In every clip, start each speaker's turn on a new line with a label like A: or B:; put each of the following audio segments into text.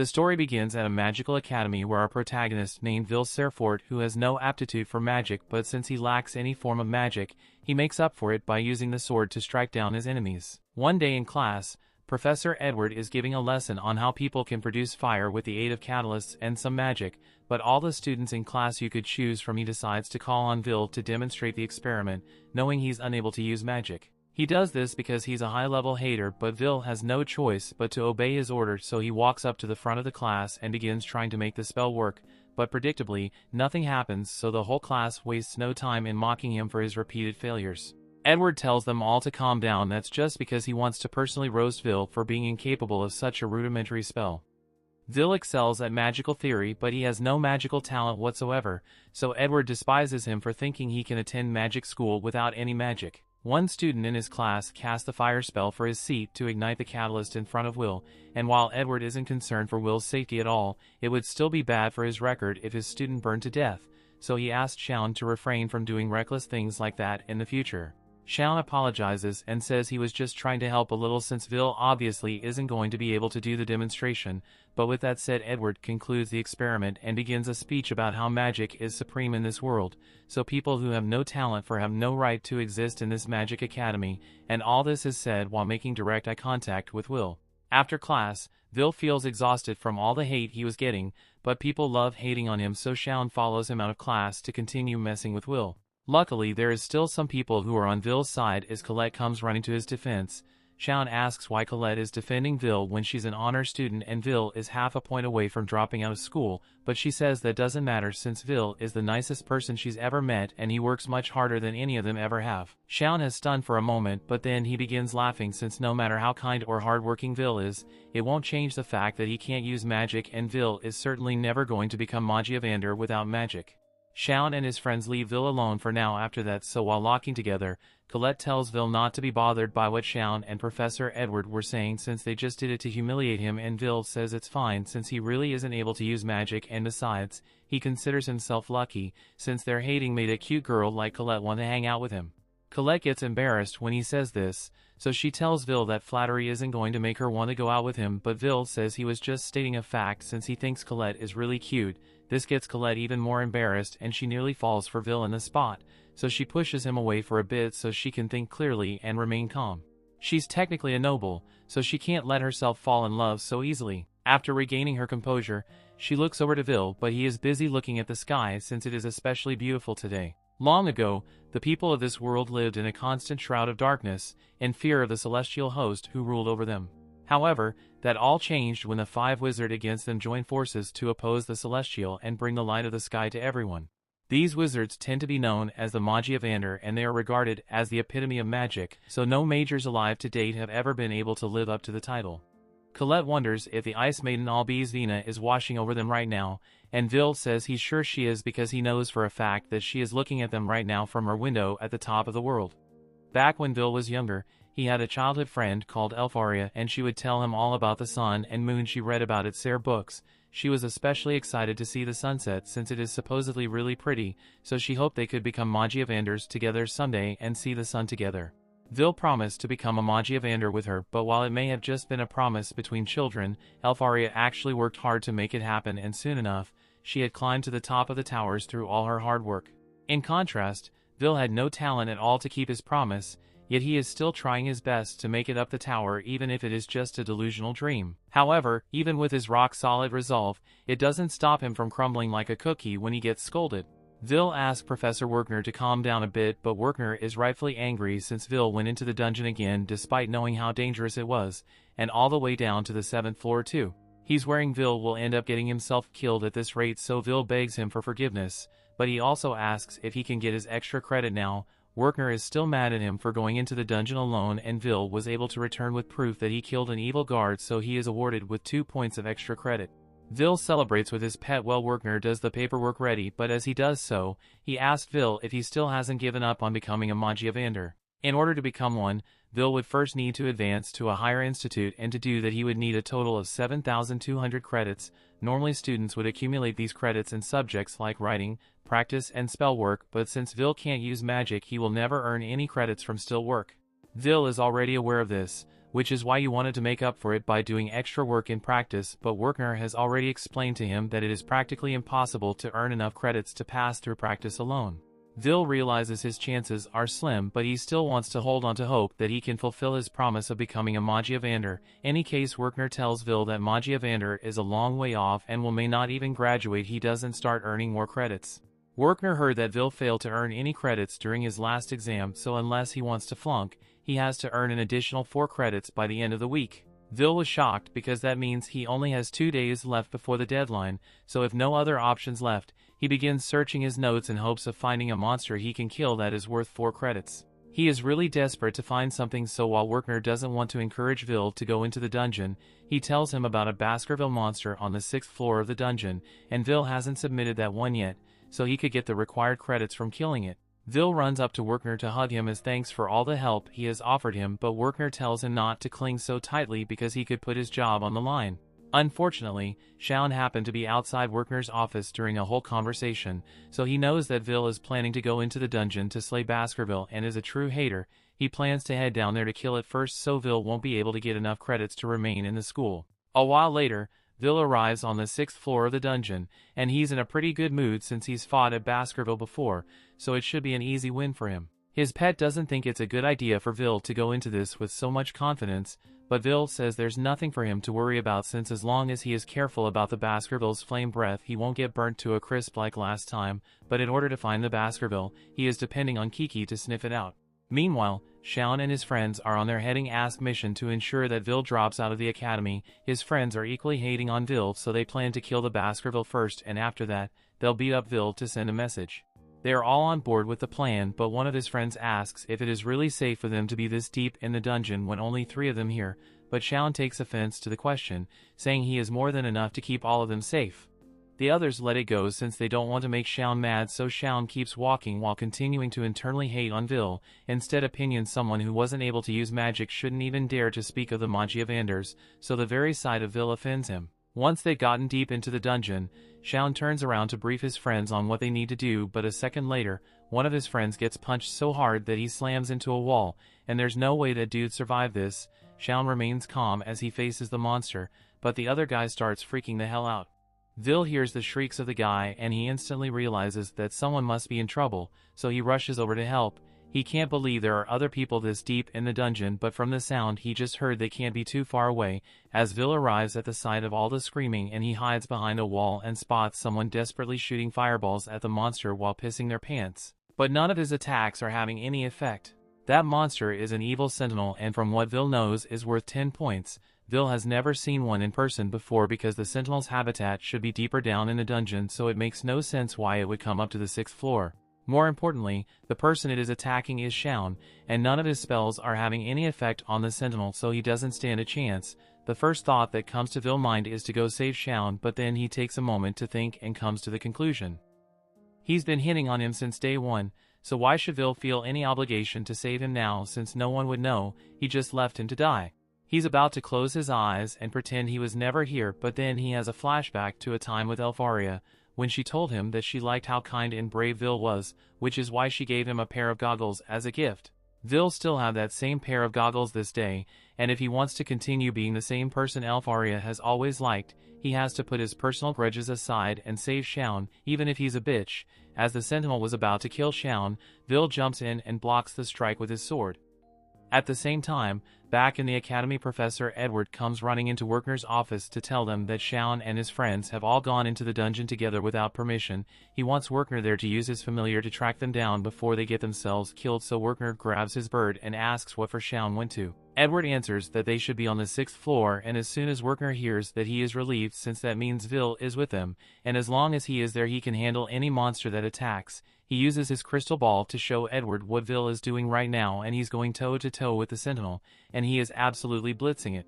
A: The story begins at a magical academy where our protagonist named Serfort, who has no aptitude for magic, but since he lacks any form of magic, he makes up for it by using the sword to strike down his enemies. One day in class, Professor Edward is giving a lesson on how people can produce fire with the aid of catalysts and some magic, but all the students in class you could choose from, he decides to call on Vil to demonstrate the experiment, knowing he's unable to use magic. He does this because he's a high-level hater, but Vil has no choice but to obey his orders, so he walks up to the front of the class and begins trying to make the spell work, but predictably, nothing happens, so the whole class wastes no time in mocking him for his repeated failures. Edward tells them all to calm down. That's just because he wants to personally roast Vil for being incapable of such a rudimentary spell. Vil excels at magical theory, but he has no magical talent whatsoever, so Edward despises him for thinking he can attend magic school without any magic. One student in his class casts the fire spell for his seat to ignite the catalyst in front of Will, and while Edward isn't concerned for Will's safety at all, it would still be bad for his record if his student burned to death, so he asked Shounen to refrain from doing reckless things like that in the future. Shounen apologizes and says he was just trying to help a little since Vil obviously isn't going to be able to do the demonstration, but with that said, Edward concludes the experiment and begins a speech about how magic is supreme in this world, so people who have no talent for have no right to exist in this magic academy, and all this is said while making direct eye contact with Will. After class, Vil feels exhausted from all the hate he was getting, but people love hating on him, so Shounen follows him out of class to continue messing with Will. Luckily, there is still some people who are on Vil's side as Colette comes running to his defense. Shounen asks why Colette is defending Vil when she's an honor student and Vil is half a point away from dropping out of school, but she says that doesn't matter since Vil is the nicest person she's ever met and he works much harder than any of them ever have. Shounen is stunned for a moment, but then he begins laughing since no matter how kind or hardworking Vil is, it won't change the fact that he can't use magic, and Vil is certainly never going to become Magia Vander without magic. Shounen and his friends leave Vil alone for now after that, so while locking together, Colette tells Vil not to be bothered by what Shounen and Professor Edward were saying since they just did it to humiliate him, and Vil says it's fine since he really isn't able to use magic, and besides, he considers himself lucky since their hating made a cute girl like Colette want to hang out with him. Colette gets embarrassed when he says this, so she tells Vil that flattery isn't going to make her want to go out with him, but Vil says he was just stating a fact since he thinks Colette is really cute. This gets Colette even more embarrassed and she nearly falls for Vil in the spot, so she pushes him away for a bit so she can think clearly and remain calm. She's technically a noble, so she can't let herself fall in love so easily. After regaining her composure, she looks over to Vil, but he is busy looking at the sky since it is especially beautiful today. Long ago, the people of this world lived in a constant shroud of darkness, in fear of the celestial host who ruled over them. However, that all changed when the 5 wizards against them joined forces to oppose the celestial and bring the light of the sky to everyone. These wizards tend to be known as the Magia Vander, and they are regarded as the epitome of magic, so no mages alive to date have ever been able to live up to the title. Colette wonders if the Ice Maiden Albizvina is washing over them right now, and Vil says he's sure she is because he knows for a fact that she is looking at them right now from her window at the top of the world. Back when Vil was younger, he had a childhood friend called Elfaria, and she would tell him all about the sun and moon she read about at Ser books. She was especially excited to see the sunset since it is supposedly really pretty, so she hoped they could become Magia Vanders together someday and see the sun together. Vil promised to become a Magia Vander with her, but while it may have just been a promise between children, Elfaria actually worked hard to make it happen, and soon enough, she had climbed to the top of the towers through all her hard work. In contrast, Vil had no talent at all to keep his promise, yet he is still trying his best to make it up the tower even if it is just a delusional dream. However, even with his rock-solid resolve, it doesn't stop him from crumbling like a cookie when he gets scolded. Vil asks Professor Werkner to calm down a bit, but Werkner is rightfully angry since Vil went into the dungeon again despite knowing how dangerous it was, and all the way down to the 7th floor too. He's worrying Vil will end up getting himself killed at this rate, so Vil begs him for forgiveness, but he also asks if he can get his extra credit now. Werkner is still mad at him for going into the dungeon alone, and Vil was able to return with proof that he killed an evil guard, so he is awarded with 2 points of extra credit. Vil celebrates with his pet while Werkner does the paperwork ready, but as he does so, he asks Vil if he still hasn't given up on becoming a Magia Vander. In order to become one, Vil would first need to advance to a higher institute, and to do that he would need a total of 7,200 credits. Normally students would accumulate these credits in subjects like writing, practice, and spell work, but since Vil can't use magic, he will never earn any credits from still work. Vil is already aware of this, which is why you wanted to make up for it by doing extra work in practice, but Werkner has already explained to him that it is practically impossible to earn enough credits to pass through practice alone. Vil realizes his chances are slim, but he still wants to hold on to hope that he can fulfill his promise of becoming a Magia Vander. Any case, Werkner tells Vil that Magia Vander is a long way off and may not even graduate he doesn't start earning more credits. Werkner heard that Vil failed to earn any credits during his last exam, so unless he wants to flunk, he has to earn an additional 4 credits by the end of the week. Vil was shocked because that means he only has 2 days left before the deadline, so if no other options left, he begins searching his notes in hopes of finding a monster he can kill that is worth 4 credits. He is really desperate to find something, so while Werkner doesn't want to encourage Vil to go into the dungeon, he tells him about a Baskerville monster on the 6th floor of the dungeon, and Vil hasn't submitted that one yet, so he could get the required credits from killing it. Vil runs up to Werkner to hug him as thanks for all the help he has offered him, but Werkner tells him not to cling so tightly because he could put his job on the line. Unfortunately, Shounen happened to be outside Werkner's office during a whole conversation, so he knows that Vil is planning to go into the dungeon to slay Baskerville and is a true hater. He plans to head down there to kill it first so Vil won't be able to get enough credits to remain in the school. A while later, Vil arrives on the 6th floor of the dungeon, and he's in a pretty good mood since he's fought at Baskerville before, so it should be an easy win for him. His pet doesn't think it's a good idea for Vil to go into this with so much confidence, but Vil says there's nothing for him to worry about since as long as he is careful about the Baskerville's flame breath he won't get burnt to a crisp like last time, but in order to find the Baskerville, he is depending on Kiki to sniff it out. Meanwhile, Shounen and his friends are on their heading-ask mission to ensure that Vil drops out of the academy. His friends are equally hating on Vil, so they plan to kill the Baskerville first, and after that, they'll beat up Vil to send a message. They are all on board with the plan, but one of his friends asks if it is really safe for them to be this deep in the dungeon when only 3 of them here, but Shounen takes offense to the question, saying he is more than enough to keep all of them safe. The others let it go since they don't want to make Shounen mad, so Shounen keeps walking while continuing to internally hate on Vil. Instead, opinions someone who wasn't able to use magic shouldn't even dare to speak of the Magia Vanders, so the very sight of Vil offends him. Once they've gotten deep into the dungeon, Shounen turns around to brief his friends on what they need to do, but a second later, one of his friends gets punched so hard that he slams into a wall, and there's no way that dude survived this. Shounen remains calm as he faces the monster, but the other guy starts freaking the hell out. Vil hears the shrieks of the guy and he instantly realizes that someone must be in trouble, so he rushes over to help. He can't believe there are other people this deep in the dungeon, but from the sound he just heard they can't be too far away. As Vil arrives at the site of all the screaming, and he hides behind a wall and spots someone desperately shooting fireballs at the monster while pissing their pants. But none of his attacks are having any effect. That monster is an evil sentinel, and from what Vil knows is worth 10 points. Vil has never seen one in person before because the sentinel's habitat should be deeper down in the dungeon, so it makes no sense why it would come up to the 6th floor. More importantly, the person it is attacking is Shounen, and none of his spells are having any effect on the sentinel, so he doesn't stand a chance. The first thought that comes to Vil's mind is to go save Shounen, but then he takes a moment to think and comes to the conclusion he's been hitting on him since day 1, so why should Vil feel any obligation to save him now since no one would know? He just left him to die. He's about to close his eyes and pretend he was never here, but then he has a flashback to a time with Elfaria, when she told him that she liked how kind and brave Vil was, which is why she gave him a pair of goggles as a gift. Vil still have that same pair of goggles this day, and if he wants to continue being the same person Elfaria has always liked, he has to put his personal grudges aside and save Shounen, even if he's a bitch. As the sentinel was about to kill Shounen, Vil jumps in and blocks the strike with his sword. At the same time, back in the academy, Professor Edward comes running into Werkner's office to tell them that Shounen and his friends have all gone into the dungeon together without permission. He wants Werkner there to use his familiar to track them down before they get themselves killed, so Werkner grabs his bird and asks what for Shounen went to. Edward answers that they should be on the 6th floor, and as soon as Werkner hears that, he is relieved since that means Vil is with them, and as long as he is there he can handle any monster that attacks. He uses his crystal ball to show Edward what Vil is doing right now, and he's going toe-to-toe with the sentinel, and he is absolutely blitzing it.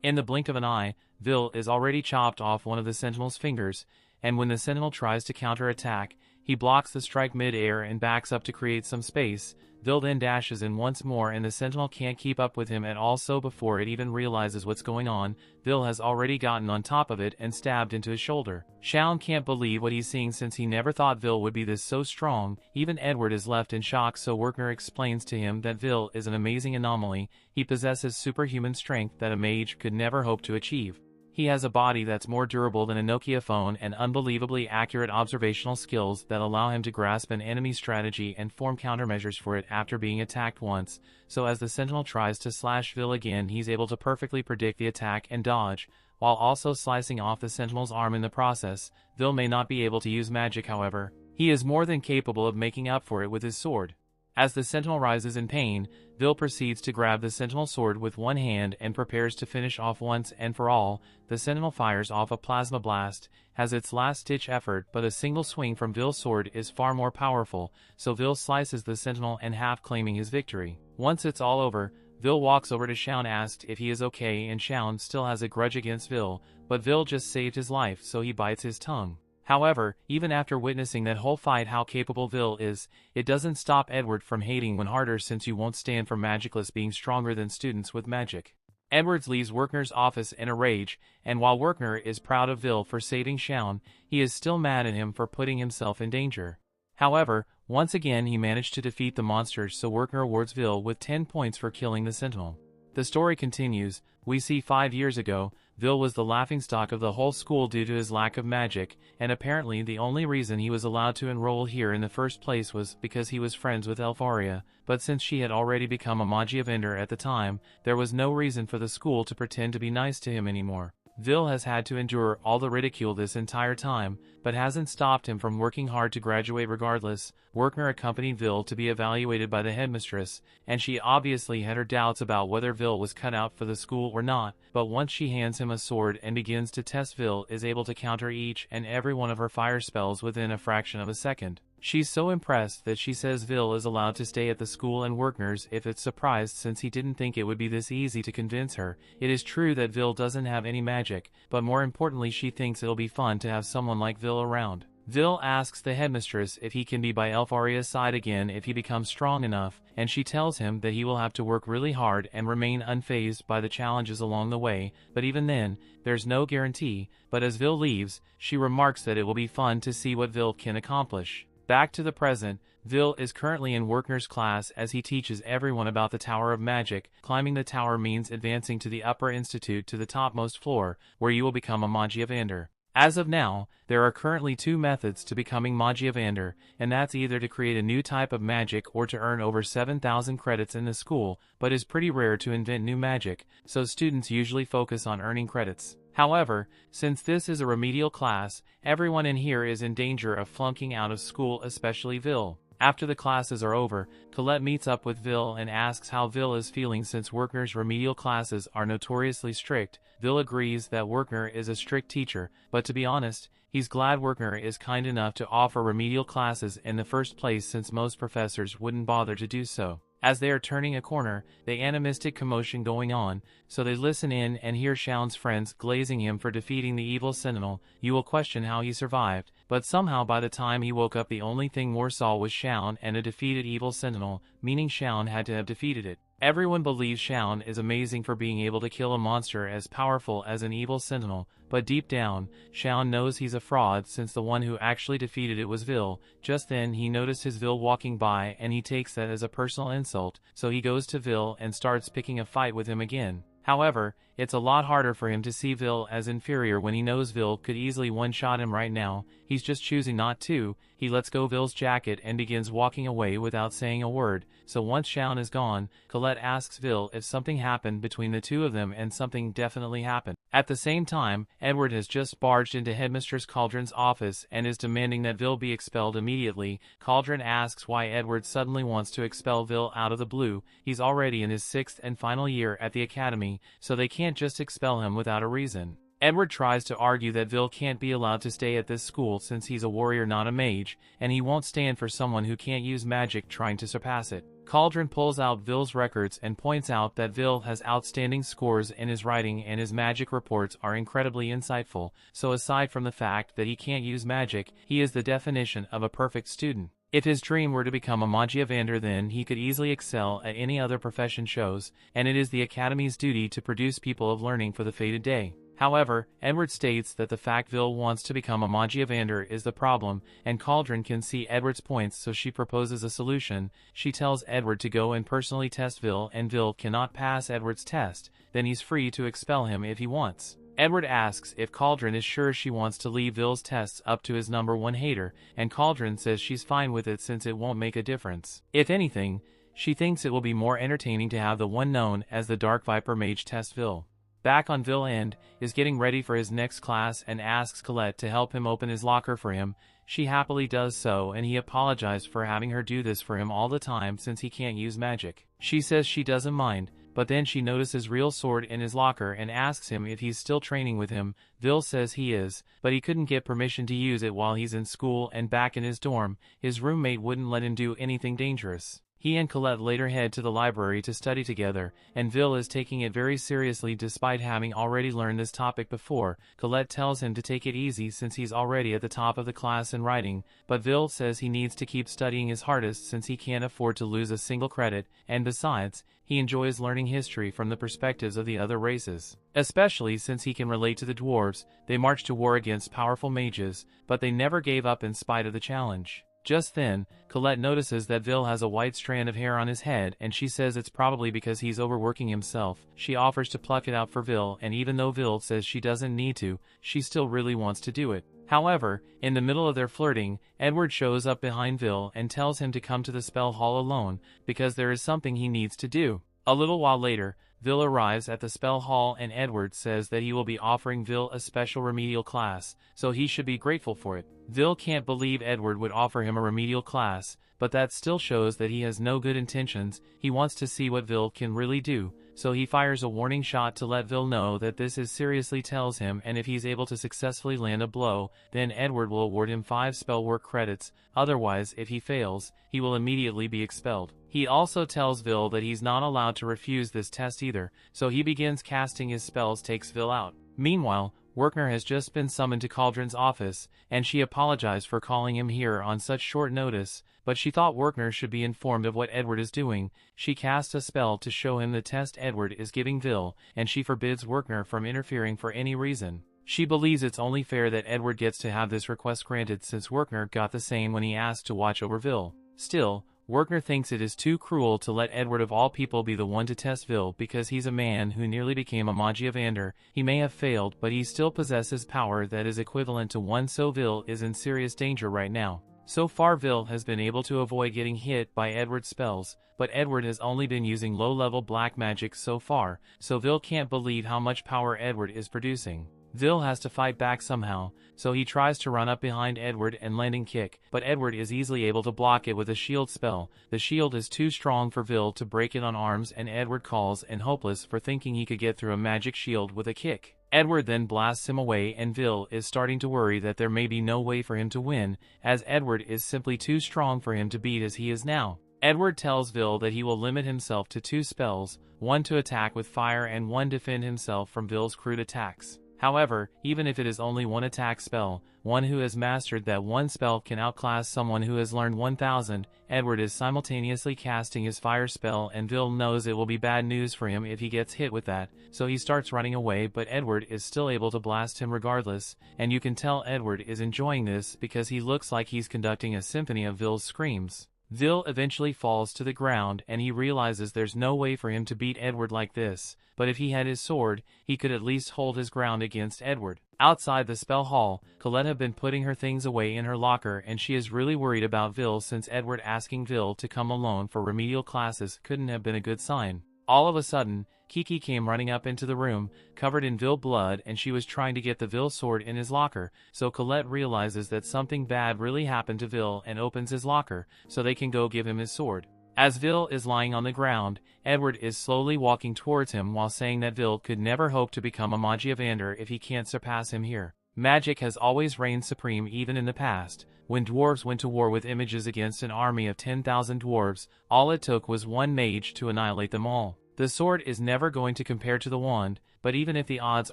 A: In the blink of an eye, Vil is already chopped off one of the sentinel's fingers, and when the sentinel tries to counterattack, He blocks the strike mid-air and backs up to create some space. Vil then dashes in once more and the sentinel can't keep up with him at all, so before it even realizes what's going on, Vil has already gotten on top of it and stabbed into his shoulder. Shounen can't believe what he's seeing since he never thought Vil would be this so strong. Even Edward is left in shock, so Werner explains to him that Vil is an amazing anomaly. He possesses superhuman strength that a mage could never hope to achieve. He has a body that's more durable than a Nokia phone and unbelievably accurate observational skills that allow him to grasp an enemy's strategy and form countermeasures for it after being attacked once, so as the sentinel tries to slash Vil again, he's able to perfectly predict the attack and dodge, while also slicing off the sentinel's arm in the process. Vil may not be able to use magic, however. He is more than capable of making up for it with his sword. As the sentinel rises in pain, Vil proceeds to grab the sentinel's sword with one hand and prepares to finish off once and for all. The sentinel fires off a plasma blast, has its last-ditch effort, but a single swing from Vil's sword is far more powerful, so Vil slices the sentinel in half, claiming his victory. Once it's all over, Vil walks over to Shounen, asked if he is okay, and Shounen still has a grudge against Vil, but Vil just saved his life, so he bites his tongue. However, even after witnessing that whole fight how capable Vil is, it doesn't stop Edward from hating one harder, since you won't stand for Magicless being stronger than students with magic. Edward leaves Werner's office in a rage, and while Werner is proud of Vil for saving Shounen, he is still mad at him for putting himself in danger. However, once again he managed to defeat the monsters, so Werner awards Vil with 10 points for killing the sentinel. The story continues. We see 5 years ago, Vil was the laughingstock of the whole school due to his lack of magic, and apparently the only reason he was allowed to enroll here in the first place was because he was friends with Elfaria, but since she had already become a Magia Vander at the time, there was no reason for the school to pretend to be nice to him anymore. Vil has had to endure all the ridicule this entire time, but hasn't stopped him from working hard to graduate regardless. Werner accompanied Vil to be evaluated by the headmistress, and she obviously had her doubts about whether Vil was cut out for the school or not, but once she hands him a sword and begins to test, Vil is able to counter each and every one of her fire spells within a fraction of a second. She's so impressed that she says Vil is allowed to stay at the school, and Werner's if it's surprised since he didn't think it would be this easy to convince her. It is true that Vil doesn't have any magic, but more importantly she thinks it'll be fun to have someone like Vil around. Vil asks the headmistress if he can be by Elfaria's side again if he becomes strong enough, and she tells him that he will have to work really hard and remain unfazed by the challenges along the way, but even then, there's no guarantee. But as Vil leaves, she remarks that it will be fun to see what Vil can accomplish. Back to the present, Vil is currently in Werner's class as he teaches everyone about the Tower of Magic. Climbing the tower means advancing to the upper institute to the topmost floor, where you will become a Magia Vander. As of now, there are currently 2 methods to becoming Magia Vander, and that's either to create a new type of magic or to earn over 7,000 credits in the school, but is pretty rare to invent new magic, so students usually focus on earning credits. However, since this is a remedial class, everyone in here is in danger of flunking out of school, especially Vil. After the classes are over, Colette meets up with Vil and asks how Vil is feeling since Werner's remedial classes are notoriously strict. Vil agrees that Werner is a strict teacher, but to be honest, he's glad Werner is kind enough to offer remedial classes in the first place, since most professors wouldn't bother to do so. As they are turning a corner, the animistic commotion going on, so they listen in and hear Shounen's friends glazing him for defeating the evil sentinel. You will question how he survived, but somehow by the time he woke up the only thing Moore saw was Shounen and a defeated evil sentinel, meaning Shounen had to have defeated it. Everyone believes Shounen is amazing for being able to kill a monster as powerful as an evil sentinel, but deep down, Shounen knows he's a fraud, since the one who actually defeated it was Vil. Just then he notices Vil walking by and he takes that as a personal insult, so he goes to Vil and starts picking a fight with him again. However, it's a lot harder for him to see Vil as inferior when he knows Vil could easily one-shot him right now. He's just choosing not to. He lets go Vil's jacket and begins walking away without saying a word. So once Shounen is gone, Colette asks Vil if something happened between the two of them, and something definitely happened. At the same time, Edward has just barged into Headmistress Cauldron's office and is demanding that Vil be expelled immediately. Cauldron asks why Edward suddenly wants to expel Vil out of the blue. He's already in his 6th and final year at the academy, so they can't just expel him without a reason. Edward tries to argue that Vil can't be allowed to stay at this school since he's a warrior not a mage, and he won't stand for someone who can't use magic trying to surpass it. Cauldron pulls out Vil's records and points out that Vil has outstanding scores in his writing and his magic reports are incredibly insightful, so aside from the fact that he can't use magic, he is the definition of a perfect student. If his dream were to become a Magia Vander, then he could easily excel at any other profession shows, and it is the Academy's duty to produce people of learning for the fated day. However, Edward states that the fact Vil wants to become a Magia Vander is the problem, and Cauldron can see Edward's points, so she proposes a solution. She tells Edward to go and personally test Vil, and Vil cannot pass Edward's test, then he's free to expel him if he wants. Edward asks if Cauldron is sure she wants to leave Vil's tests up to his #1 hater, and Cauldron says she's fine with it since it won't make a difference. If anything, she thinks it will be more entertaining to have the one known as the Dark Viper Mage test Vil. Back on Vil End is getting ready for his next class and asks Colette to help him open his locker for him. She happily does so, and he apologizes for having her do this for him all the time since he can't use magic. She says she doesn't mind, but then she notices Real Sword in his locker and asks him if he's still training with him. Vil says he is, but he couldn't get permission to use it while he's in school, and back in his dorm, his roommate wouldn't let him do anything dangerous. He and Colette later head to the library to study together, and Vil is taking it very seriously despite having already learned this topic before. Colette tells him to take it easy since he's already at the top of the class in writing, but Vil says he needs to keep studying his hardest since he can't afford to lose a single credit, and besides, he enjoys learning history from the perspectives of the other races. Especially since he can relate to the dwarves. They marched to war against powerful mages, but they never gave up in spite of the challenge. Just then, Colette notices that Vil has a white strand of hair on his head, and she says it's probably because he's overworking himself. She offers to pluck it out for Vil, and even though Vil says she doesn't need to, she still really wants to do it. However, in the middle of their flirting, Edward shows up behind Vil and tells him to come to the spell hall alone, because there is something he needs to do. A little while later, Vil arrives at the spell hall and Edward says that he will be offering Vil a special remedial class, so he should be grateful for it. Vil can't believe Edward would offer him a remedial class, but that still shows that he has no good intentions. He wants to see what Vil can really do, so he fires a warning shot to let Vil know that this is seriously tells him, and if he's able to successfully land a blow, then Edward will award him 5 spell work credits. Otherwise, if he fails, he will immediately be expelled. He also tells Vil that he's not allowed to refuse this test either, so he begins casting his spells takes Vil out. Meanwhile, Werkner has just been summoned to Cauldron's office, and she apologized for calling him here on such short notice, but she thought Werkner should be informed of what Edward is doing. She casts a spell to show him the test Edward is giving Vil, and she forbids Werkner from interfering for any reason. She believes it's only fair that Edward gets to have this request granted since Werkner got the same when he asked to watch over Vil. Still, Werkner thinks it is too cruel to let Edward of all people be the one to test Vil because he's a man who nearly became a Magia Vander. He may have failed, but he still possesses power that is equivalent to one, so Vil is in serious danger right now. So far Vil has been able to avoid getting hit by Edward's spells, but Edward has only been using low-level black magic so far, so Vil can't believe how much power Edward is producing. Vil has to fight back somehow, so he tries to run up behind Edward and landing kick, but Edward is easily able to block it with a shield spell. The shield is too strong for Vil to break it on arms, and Edward calls and hopeless for thinking he could get through a magic shield with a kick. Edward then blasts him away, and Vil is starting to worry that there may be no way for him to win, as Edward is simply too strong for him to beat as he is now. Edward tells Vil that he will limit himself to 2 spells, one to attack with fire and one defend himself from Vil's crude attacks. However, even if it is only one attack spell, one who has mastered that one spell can outclass someone who has learned 1000. Edward is simultaneously casting his fire spell, and Vil knows it will be bad news for him if he gets hit with that, so he starts running away, but Edward is still able to blast him regardless, and you can tell Edward is enjoying this because he looks like he's conducting a symphony of Vil's screams. Vil eventually falls to the ground, and he realizes there's no way for him to beat Edward like this, but if he had his sword, he could at least hold his ground against Edward. Outside the spell hall, Colette has been putting her things away in her locker, and she is really worried about Vil since Edward asking Vil to come alone for remedial classes couldn't have been a good sign. All of a sudden, Kiki came running up into the room, covered in Vil blood, and she was trying to get the Vil sword in his locker, so Colette realizes that something bad really happened to Vil and opens his locker, so they can go give him his sword. As Vil is lying on the ground, Edward is slowly walking towards him while saying that Vil could never hope to become a Magia Vander if he can't surpass him here. Magic has always reigned supreme even in the past. When dwarves went to war with images against an army of 10,000 dwarves, all it took was one mage to annihilate them all. The sword is never going to compare to the wand, but even if the odds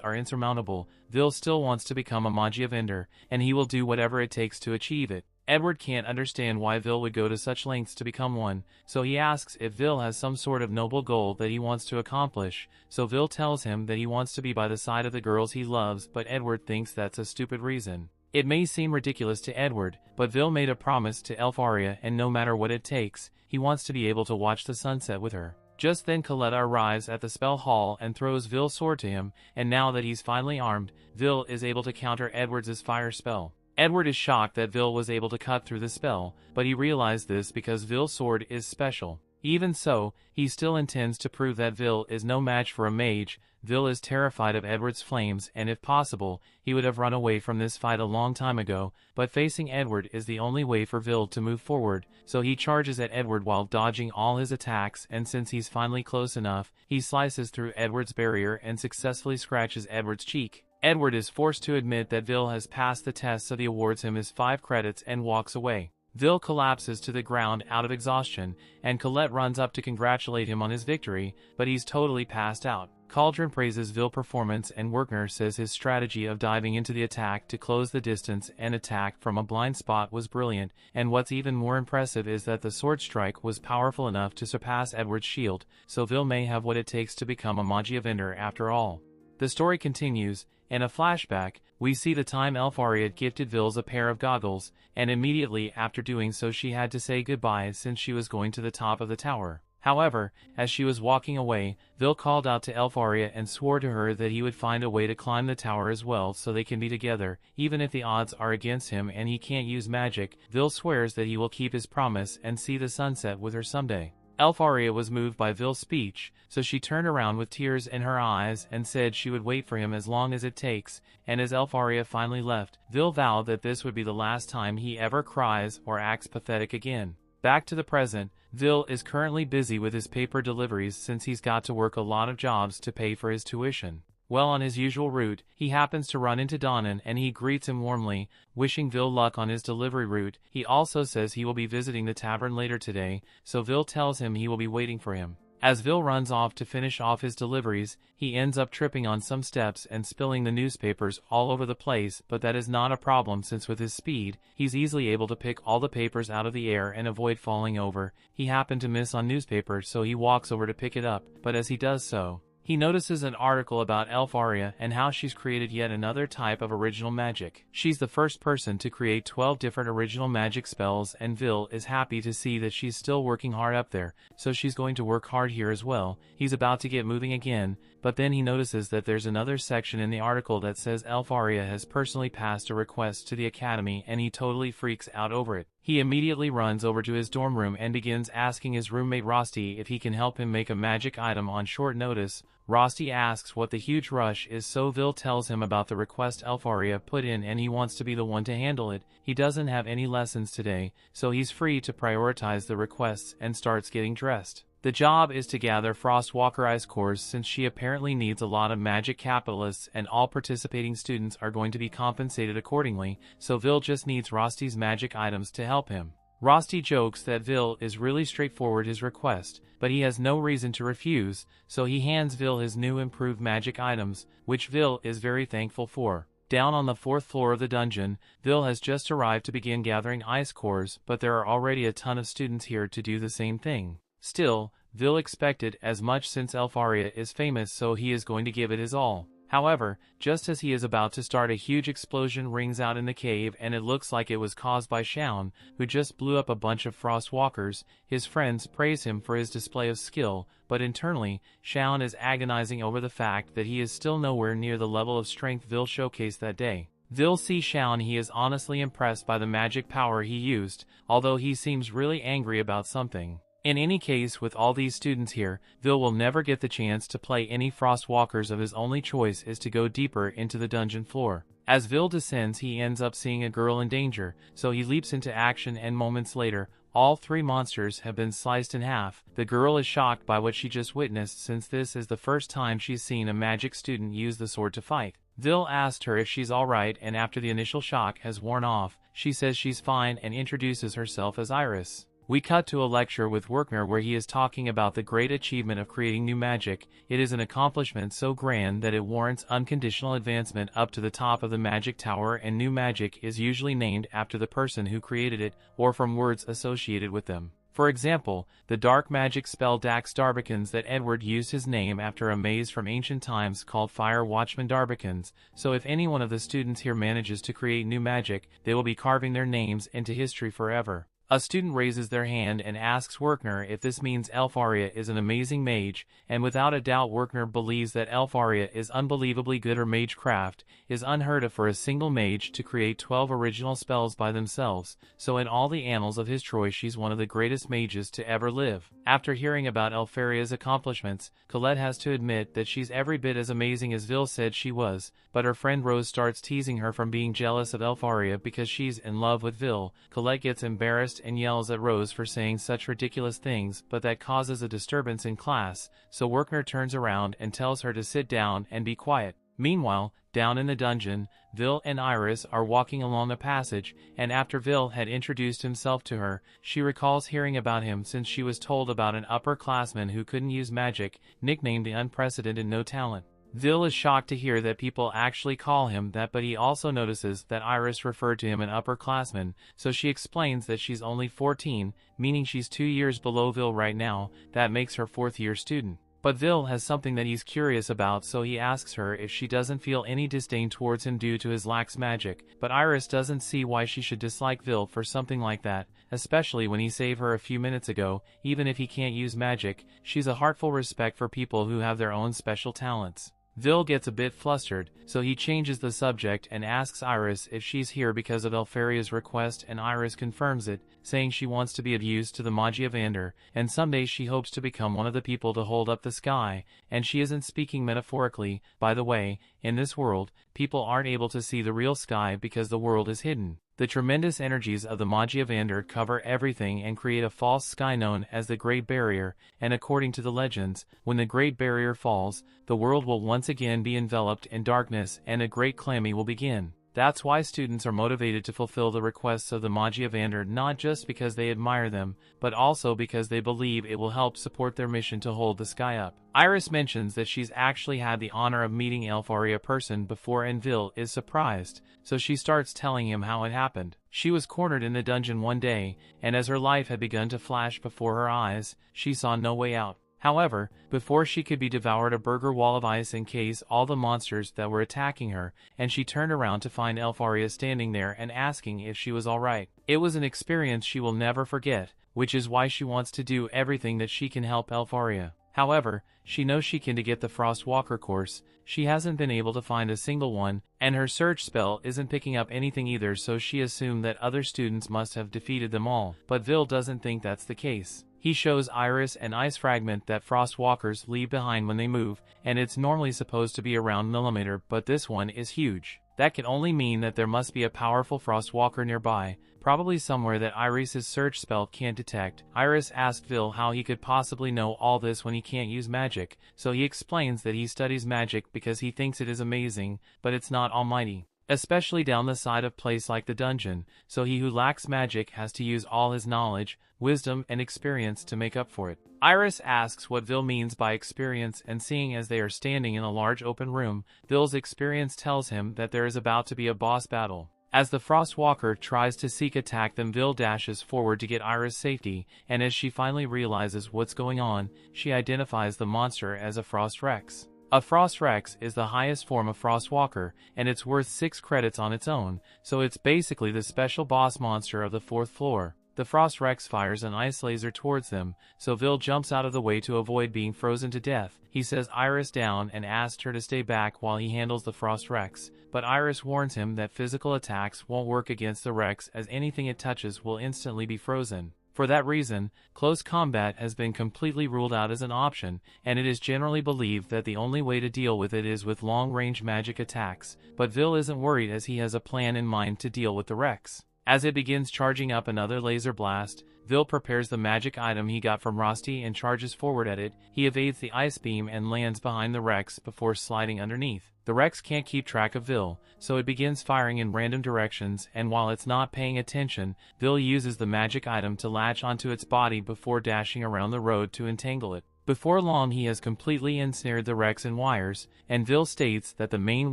A: are insurmountable, Vil still wants to become a Magia Vander, and he will do whatever it takes to achieve it. Edward can't understand why Vil would go to such lengths to become one, so he asks if Vil has some sort of noble goal that he wants to accomplish, so Vil tells him that he wants to be by the side of the girls he loves, but Edward thinks that's a stupid reason. It may seem ridiculous to Edward, but Vil made a promise to Elfaria, and no matter what it takes, he wants to be able to watch the sunset with her. Just then Coletta arrives at the spell hall and throws Vil's sword to him, and now that he's finally armed, Vil is able to counter Edward's fire spell. Edward is shocked that Vil was able to cut through the spell, but he realized this because Vil's sword is special. Even so, he still intends to prove that Vil is no match for a mage. Vil is terrified of Edward's flames, and if possible, he would have run away from this fight a long time ago, but facing Edward is the only way for Vil to move forward, so he charges at Edward while dodging all his attacks, and since he's finally close enough, he slices through Edward's barrier and successfully scratches Edward's cheek. Edward is forced to admit that Vil has passed the test, so he awards him his 5 credits and walks away. Vil collapses to the ground out of exhaustion, and Colette runs up to congratulate him on his victory, but he's totally passed out. Cauldron praises Vil's performance, and Werkner says his strategy of diving into the attack to close the distance and attack from a blind spot was brilliant, and what's even more impressive is that the sword strike was powerful enough to surpass Edward's shield, so Vil may have what it takes to become a Magia Vander after all. The story continues. In a flashback, we see the time Elfaria gifted Vil's a pair of goggles, and immediately after doing so she had to say goodbye since she was going to the top of the tower. However, as she was walking away, Vil called out to Elfaria and swore to her that he would find a way to climb the tower as well so they can be together, even if the odds are against him and he can't use magic. Vil swears that he will keep his promise and see the sunset with her someday. Elfaria was moved by Vil's speech, so she turned around with tears in her eyes and said she would wait for him as long as it takes, and as Elfaria finally left, Vil vowed that this would be the last time he ever cries or acts pathetic again. Back to the present, Vil is currently busy with his paper deliveries since he's got to work a lot of jobs to pay for his tuition. Well, on his usual route, he happens to run into Donnan and he greets him warmly, wishing Vil luck on his delivery route. He also says he will be visiting the tavern later today, so Vil tells him he will be waiting for him. As Vil runs off to finish off his deliveries, he ends up tripping on some steps and spilling the newspapers all over the place, but that is not a problem since with his speed, he's easily able to pick all the papers out of the air and avoid falling over. He happened to miss on newspaper, so he walks over to pick it up, but as he does so, he notices an article about Elfaria and how she's created yet another type of original magic. She's the first person to create 12 different original magic spells, and Vil is happy to see that she's still working hard up there, so she's going to work hard here as well. He's about to get moving again, but then he notices that there's another section in the article that says Elfaria has personally passed a request to the academy, and he totally freaks out over it. He immediately runs over to his dorm room and begins asking his roommate Rosti if he can help him make a magic item on short notice. Rosti asks what the huge rush is, so Vil tells him about the request Elfaria put in and he wants to be the one to handle it. He doesn't have any lessons today, so he's free to prioritize the requests and starts getting dressed. The job is to gather Frostwalker Ice cores since she apparently needs a lot of magic capitalists and all participating students are going to be compensated accordingly, so Vil just needs Rosti's magic items to help him. Rosti jokes that Vil is really straightforward his request, but he has no reason to refuse, so he hands Vil his new improved magic items, which Vil is very thankful for. Down on the 4th floor of the dungeon, Vil has just arrived to begin gathering ice cores, but there are already a ton of students here to do the same thing. Still, Vil expected as much since Elfaria is famous, so he is going to give it his all. However, just as he is about to start, a huge explosion rings out in the cave and it looks like it was caused by Shounen, who just blew up a bunch of Frostwalkers. His friends praise him for his display of skill, but internally, Shounen is agonizing over the fact that he is still nowhere near the level of strength Vil showcased that day. Vil sees Shounen. He is honestly impressed by the magic power he used, although he seems really angry about something. In any case, with all these students here, Vil will never get the chance to play any Frostwalkers. Of his only choice is to go deeper into the dungeon floor. As Vil descends, he ends up seeing a girl in danger, so he leaps into action and moments later, All 3 monsters have been sliced in half. The girl is shocked by what she just witnessed since this is the first time she's seen a magic student use the sword to fight. Vil asked her if she's alright, and after the initial shock has worn off, she says she's fine and introduces herself as Iris. We cut to a lecture with Werkner where he is talking about the great achievement of creating new magic. It is an accomplishment so grand that it warrants unconditional advancement up to the top of the magic tower, and new magic is usually named after the person who created it, or from words associated with them. For example, the dark magic spell Dax Darbicans that Edward used his name after a maze from ancient times called Fire Watchman Darbicans. So if any one of the students here manages to create new magic, they will be carving their names into history forever. A student raises their hand and asks Werkner if this means Elfaria is an amazing mage, and without a doubt Werkner believes that Elfaria is unbelievably good. Her magecraft is unheard of for a single mage to create 12 original spells by themselves, so in all the annals of his Troy she's one of the greatest mages to ever live. After hearing about Elfaria's accomplishments, Colette has to admit that she's every bit as amazing as Vil said she was, but her friend Rose starts teasing her from being jealous of Elfaria because she's in love with Vil. Colette gets embarrassed and yells at Rose for saying such ridiculous things, but that causes a disturbance in class, so Werkner turns around and tells her to sit down and be quiet. Meanwhile, down in the dungeon, Vil and Iris are walking along a passage, and after Vil had introduced himself to her, she recalls hearing about him since she was told about an upperclassman who couldn't use magic, nicknamed the Unprecedented No Talent. Vil is shocked to hear that people actually call him that, but he also notices that Iris referred to him an upperclassman, so she explains that she's only 14, meaning she's 2 years below Vil right now. That makes her 4th-year student. But Vil has something that he's curious about, so he asks her if she doesn't feel any disdain towards him due to his lax magic, but Iris doesn't see why she should dislike Vil for something like that, especially when he saved her a few minutes ago. Even if he can't use magic, she's a heartful respect for people who have their own special talents. Vil gets a bit flustered, so he changes the subject and asks Iris if she's here because of Elfaria's request, and Iris confirms it, saying she wants to be of use to the Magia Vander, and someday she hopes to become one of the people to hold up the sky, and she isn't speaking metaphorically. By the way, in this world, people aren't able to see the real sky because the world is hidden. The tremendous energies of the Magia Vander cover everything and create a false sky known as the Great Barrier, and according to the legends, when the Great Barrier falls, the world will once again be enveloped in darkness and a great calamity will begin. That's why students are motivated to fulfill the requests of the Magia Vander, not just because they admire them, but also because they believe it will help support their mission to hold the sky up. Iris mentions that she's actually had the honor of meeting Elfaria person before, and Vil is surprised, so she starts telling him how it happened. She was cornered in the dungeon one day, and as her life had begun to flash before her eyes, she saw no way out. However, before she could be devoured, a burger wall of ice encased all the monsters that were attacking her, and she turned around to find Elfaria standing there and asking if she was alright. It was an experience she will never forget, which is why she wants to do everything that she can help Elfaria. However, she knows she can to get the Frostwalker course. She hasn't been able to find a single one, and her search spell isn't picking up anything either, so she assumed that other students must have defeated them all. But Vil doesn't think that's the case. He shows Iris an ice fragment that Frostwalkers leave behind when they move, and it's normally supposed to be around millimeter, but this one is huge. That can only mean that there must be a powerful Frostwalker nearby, probably somewhere that Iris's search spell can't detect. Iris asked Vil how he could possibly know all this when he can't use magic, so he explains that he studies magic because he thinks it is amazing, but it's not almighty. Especially down the side of place like the dungeon, so he who lacks magic has to use all his knowledge, wisdom, and experience to make up for it. Iris asks what Vil means by experience, and seeing as they are standing in a large open room, Vil's experience tells him that there is about to be a boss battle. As the Frostwalker tries to seek attack them, Vil dashes forward to get Iris safety, and as she finally realizes what's going on, she identifies the monster as a Frost Rex. A Frost Rex is the highest form of Frostwalker, and it's worth 6 credits on its own, so it's basically the special boss monster of the 4th floor. The Frost Rex fires an ice laser towards them, so Vil jumps out of the way to avoid being frozen to death. He says Iris down and asks her to stay back while he handles the Frost Rex, but Iris warns him that physical attacks won't work against the Rex, as anything it touches will instantly be frozen. For that reason, close combat has been completely ruled out as an option, and it is generally believed that the only way to deal with it is with long-range magic attacks, but Vil isn't worried as he has a plan in mind to deal with the Rex. As it begins charging up another laser blast, Vil prepares the magic item he got from Rosti and charges forward at it. He evades the ice beam and lands behind the Rex before sliding underneath. The Rex can't keep track of Vil, so it begins firing in random directions, and while it's not paying attention, Vil uses the magic item to latch onto its body before dashing around the road to entangle it. Before long he has completely ensnared the Rex in wires, and Vil states that the main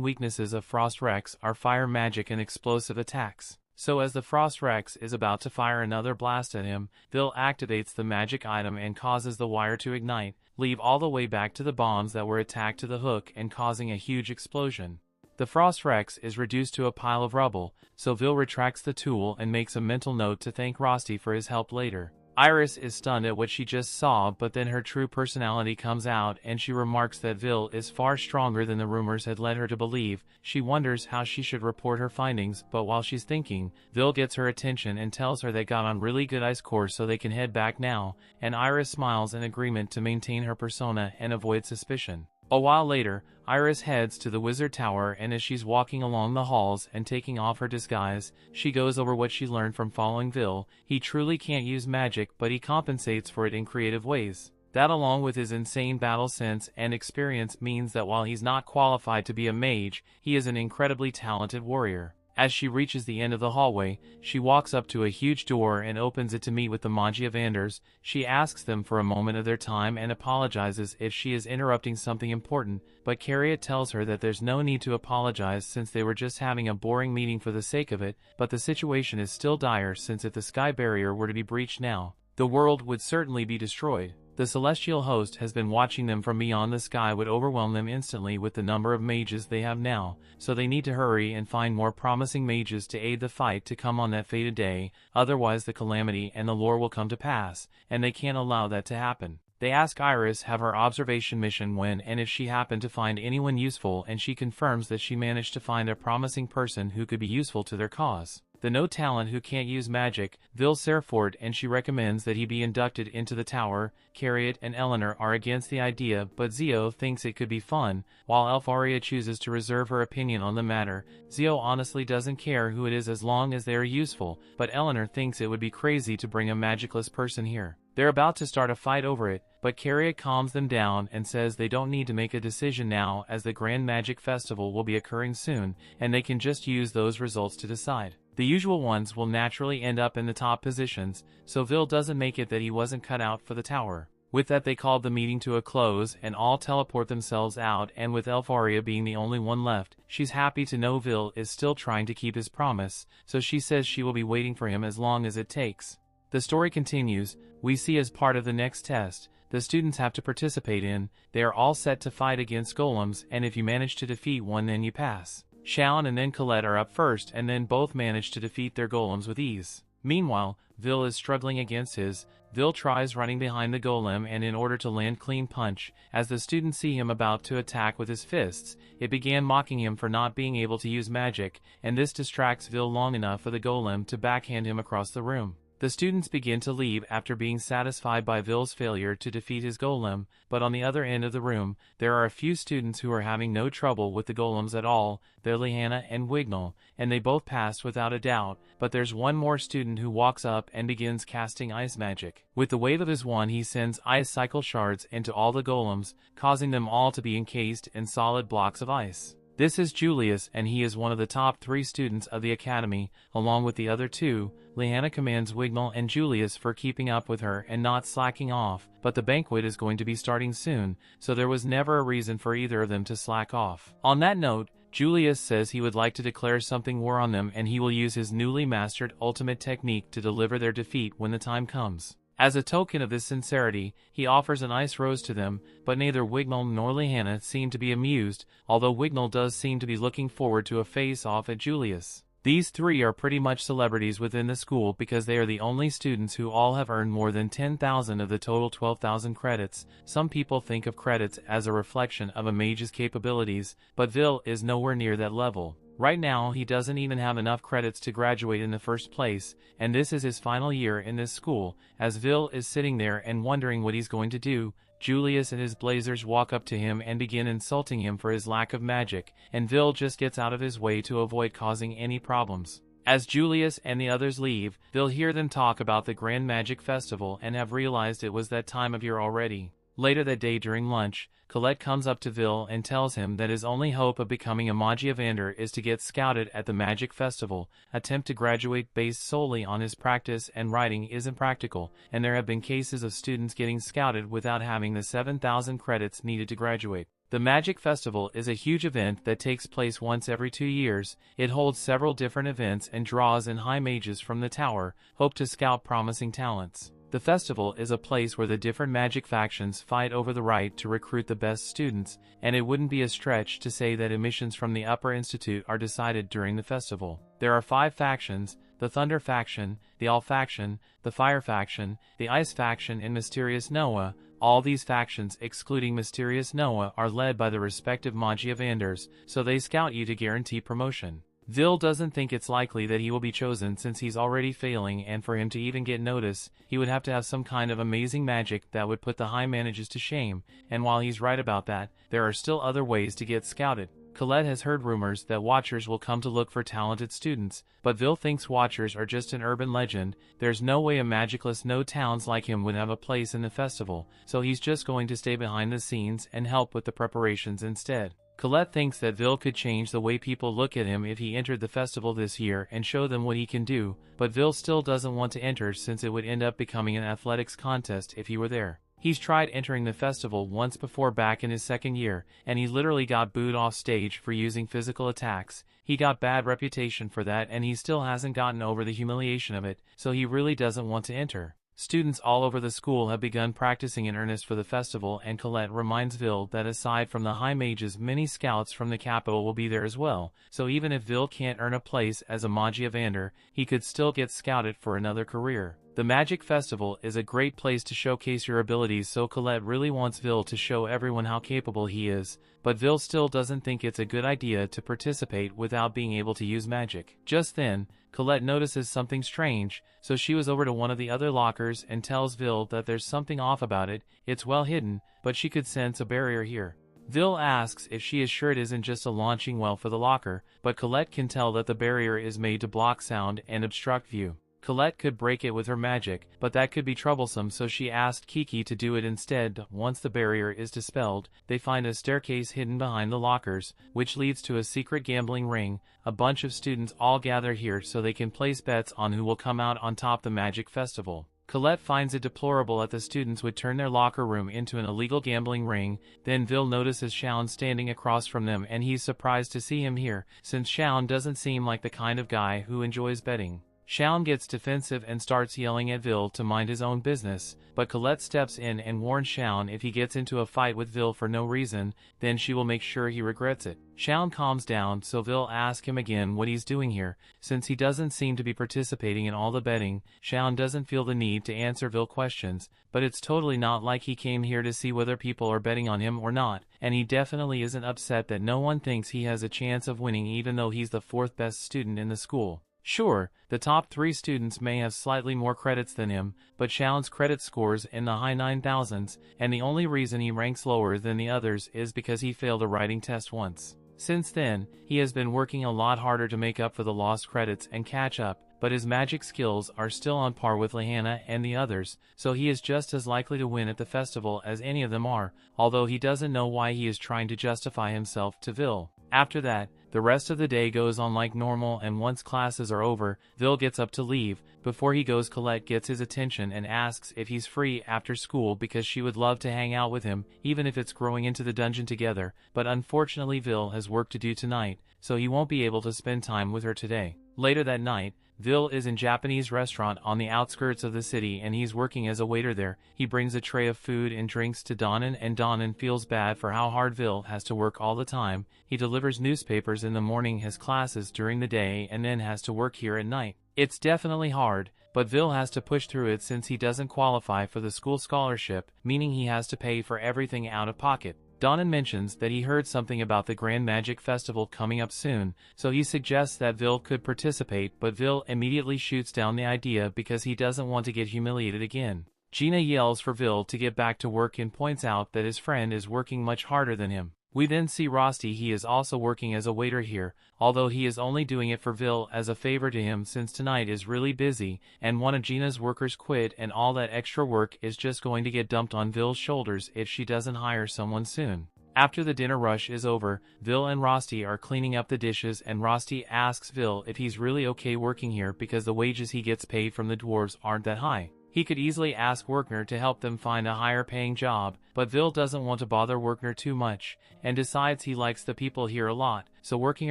A: weaknesses of Frost Rex are fire magic and explosive attacks. So as the Frost Rex is about to fire another blast at him, Vil activates the magic item and causes the wire to ignite, leave all the way back to the bombs that were attacked to the hook and causing a huge explosion. The Frost Rex is reduced to a pile of rubble, so Vil retracts the tool and makes a mental note to thank Rosti for his help later. Iris is stunned at what she just saw, but then her true personality comes out and she remarks that Vil is far stronger than the rumors had led her to believe. She wonders how she should report her findings, but while she's thinking, Vil gets her attention and tells her they got on really good ice course so they can head back now, and Iris smiles in agreement to maintain her persona and avoid suspicion. A while later, Iris heads to the Wizard Tower, and as she's walking along the halls and taking off her disguise, she goes over what she learned from following Vil. He truly can't use magic, but he compensates for it in creative ways. That, along with his insane battle sense and experience, means that while he's not qualified to be a mage, he is an incredibly talented warrior. As she reaches the end of the hallway, she walks up to a huge door and opens it to meet with the Magia Vanders. She asks them for a moment of their time and apologizes if she is interrupting something important, but Carriot tells her that there's no need to apologize since they were just having a boring meeting for the sake of it, but the situation is still dire since if the sky barrier were to be breached now, the world would certainly be destroyed. The celestial host has been watching them from beyond the sky would overwhelm them instantly with the number of mages they have now, so they need to hurry and find more promising mages to aid the fight to come on that fated day, otherwise the calamity and the lore will come to pass, and they can't allow that to happen. They ask Iris have her observation mission when and if she happened to find anyone useful, and she confirms that she managed to find a promising person who could be useful to their cause. The no talent who can't use magic, Vil Serfort, and she recommends that he be inducted into the tower. Carriot and Eleanor are against the idea, but Zio thinks it could be fun, while Elfaria chooses to reserve her opinion on the matter. Zio honestly doesn't care who it is as long as they are useful, but Eleanor thinks it would be crazy to bring a magicless person here. They're about to start a fight over it, but Carriot calms them down and says they don't need to make a decision now as the Grand Magic Festival will be occurring soon, and they can just use those results to decide. The usual ones will naturally end up in the top positions, so Vil doesn't make it that he wasn't cut out for the tower. With that, they called the meeting to a close and all teleport themselves out, and with Elfaria being the only one left, she's happy to know Vil is still trying to keep his promise, so she says she will be waiting for him as long as it takes. The story continues. We see as part of the next test, the students have to participate in. They are all set to fight against golems, and if you manage to defeat one then you pass. Shounen and then Colette are up first, and then both manage to defeat their golems with ease. Meanwhile, Vil is struggling against his. Vil tries running behind the golem, and in order to land clean punch, as the students see him about to attack with his fists, it began mocking him for not being able to use magic, and this distracts Vil long enough for the golem to backhand him across the room. The students begin to leave after being satisfied by Vil's failure to defeat his golem, but on the other end of the room, there are a few students who are having no trouble with the golems at all. They're Lihanna and Wignall, and they both passed without a doubt, but there's one more student who walks up and begins casting ice magic. With the wave of his wand he sends ice cycle shards into all the golems, causing them all to be encased in solid blocks of ice. This is Julius, and he is one of the top 3 students of the academy, along with the other 2. Lihanna commends Wignall and Julius for keeping up with her and not slacking off, but the banquet is going to be starting soon, so there was never a reason for either of them to slack off. On that note, Julius says he would like to declare something war on them, and he will use his newly mastered ultimate technique to deliver their defeat when the time comes. As a token of this sincerity, he offers an ice rose to them, but neither Wignall nor Lihanna seem to be amused, although Wignall does seem to be looking forward to a face-off at Julius. These 3 are pretty much celebrities within the school because they are the only students who all have earned more than 10,000 of the total 12,000 credits. Some people think of credits as a reflection of a mage's capabilities, but Vil is nowhere near that level. Right now, he doesn't even have enough credits to graduate in the first place, and this is his final year in this school. As Vil is sitting there and wondering what he's going to do, Julius and his blazers walk up to him and begin insulting him for his lack of magic, and Vil just gets out of his way to avoid causing any problems. As Julius and the others leave, they'll hear them talk about the Grand Magic Festival and have realized it was that time of year already. Later that day during lunch, Colette comes up to Vil and tells him that his only hope of becoming a Magia Vander is to get scouted at the Magic Festival. Attempt to graduate based solely on his practice and writing isn't practical, and there have been cases of students getting scouted without having the 7,000 credits needed to graduate. The Magic Festival is a huge event that takes place once every 2 years. It holds several different events and draws in high mages from the tower, hope to scout promising talents. The festival is a place where the different magic factions fight over the right to recruit the best students, and it wouldn't be a stretch to say that admissions from the Upper Institute are decided during the festival. There are 5 factions: the Thunder faction, the All faction, the Fire faction, the Ice faction, and Mysterious Noah. All these factions, excluding Mysterious Noah, are led by the respective Magia Vanders, so they scout you to guarantee promotion. Vil doesn't think it's likely that he will be chosen since he's already failing, and for him to even get notice, he would have to have some kind of amazing magic that would put the high mages to shame, and while he's right about that, there are still other ways to get scouted. Colette has heard rumors that Watchers will come to look for talented students, but Vil thinks Watchers are just an urban legend. There's no way a Magicless no towns like him would have a place in the festival, so he's just going to stay behind the scenes and help with the preparations instead. Colette thinks that Vil could change the way people look at him if he entered the festival this year and show them what he can do, but Vil still doesn't want to enter since it would end up becoming an athletics contest if he were there. He's tried entering the festival once before back in his second year, and he literally got booed off stage for using physical attacks. He got bad reputation for that, and he still hasn't gotten over the humiliation of it, so he really doesn't want to enter. Students all over the school have begun practicing in earnest for the festival, and Colette reminds Vil that aside from the high mages, many scouts from the capital will be there as well, so even if Vil can't earn a place as a Magia Vander, he could still get scouted for another career. The Magic Festival is a great place to showcase your abilities, so Colette really wants Vil to show everyone how capable he is, but Vil still doesn't think it's a good idea to participate without being able to use magic. Just then, Colette notices something strange, so she was over to one of the other lockers and tells Vil that there's something off about it. It's well hidden, but she could sense a barrier here. Vil asks if she is sure it isn't just a launching well for the locker, but Colette can tell that the barrier is made to block sound and obstruct view. Colette could break it with her magic, but that could be troublesome, so she asked Kiki to do it instead. Once the barrier is dispelled, they find a staircase hidden behind the lockers, which leads to a secret gambling ring. A bunch of students all gather here so they can place bets on who will come out on top the Magic Festival. Colette finds it deplorable that the students would turn their locker room into an illegal gambling ring. Then Vil notices Shaun standing across from them, and he's surprised to see him here, since Shaun doesn't seem like the kind of guy who enjoys betting. Shaun gets defensive and starts yelling at Vil to mind his own business, but Colette steps in and warns Shaun if he gets into a fight with Vil for no reason, then she will make sure he regrets it. Shaun calms down, so Vil asks him again what he's doing here. Since he doesn't seem to be participating in all the betting, Shaun doesn't feel the need to answer Vil questions, but it's totally not like he came here to see whether people are betting on him or not, and he definitely isn't upset that no one thinks he has a chance of winning even though he's the 4th best student in the school. Sure, the top 3 students may have slightly more credits than him, but Shaun's credit scores in the high 9,000s, and the only reason he ranks lower than the others is because he failed a writing test once. Since then, he has been working a lot harder to make up for the lost credits and catch up, but his magic skills are still on par with Lehanna and the others, so he is just as likely to win at the festival as any of them are, although he doesn't know why he is trying to justify himself to Vil. After that, the rest of the day goes on like normal, and once classes are over, Vil gets up to leave. Before he goes, Colette gets his attention and asks if he's free after school because she would love to hang out with him, even if it's growing into the dungeon together, but unfortunately Vil has work to do tonight, so he won't be able to spend time with her today. Later that night, Vil is in a Japanese restaurant on the outskirts of the city, and he's working as a waiter there. He brings a tray of food and drinks to Donnan, and Donnan feels bad for how hard Vil has to work all the time. He delivers newspapers in the morning, has classes during the day, and then has to work here at night. It's definitely hard, but Vil has to push through it since he doesn't qualify for the school scholarship, meaning he has to pay for everything out of pocket. Donnan mentions that he heard something about the Grand Magic Festival coming up soon, so he suggests that Vil could participate, but Vil immediately shoots down the idea because he doesn't want to get humiliated again. Gina yells for Vil to get back to work and points out that his friend is working much harder than him. We then see Rosti. He is also working as a waiter here, although he is only doing it for Vil as a favor to him since tonight is really busy, and one of Gina's workers quit and all that extra work is just going to get dumped on Vil's shoulders if she doesn't hire someone soon. After the dinner rush is over, Vil and Rosti are cleaning up the dishes and Rosti asks Vil if he's really okay working here because the wages he gets paid from the dwarves aren't that high. He could easily ask Werkner to help them find a higher paying job, but Vil doesn't want to bother Werkner too much, and decides he likes the people here a lot, so working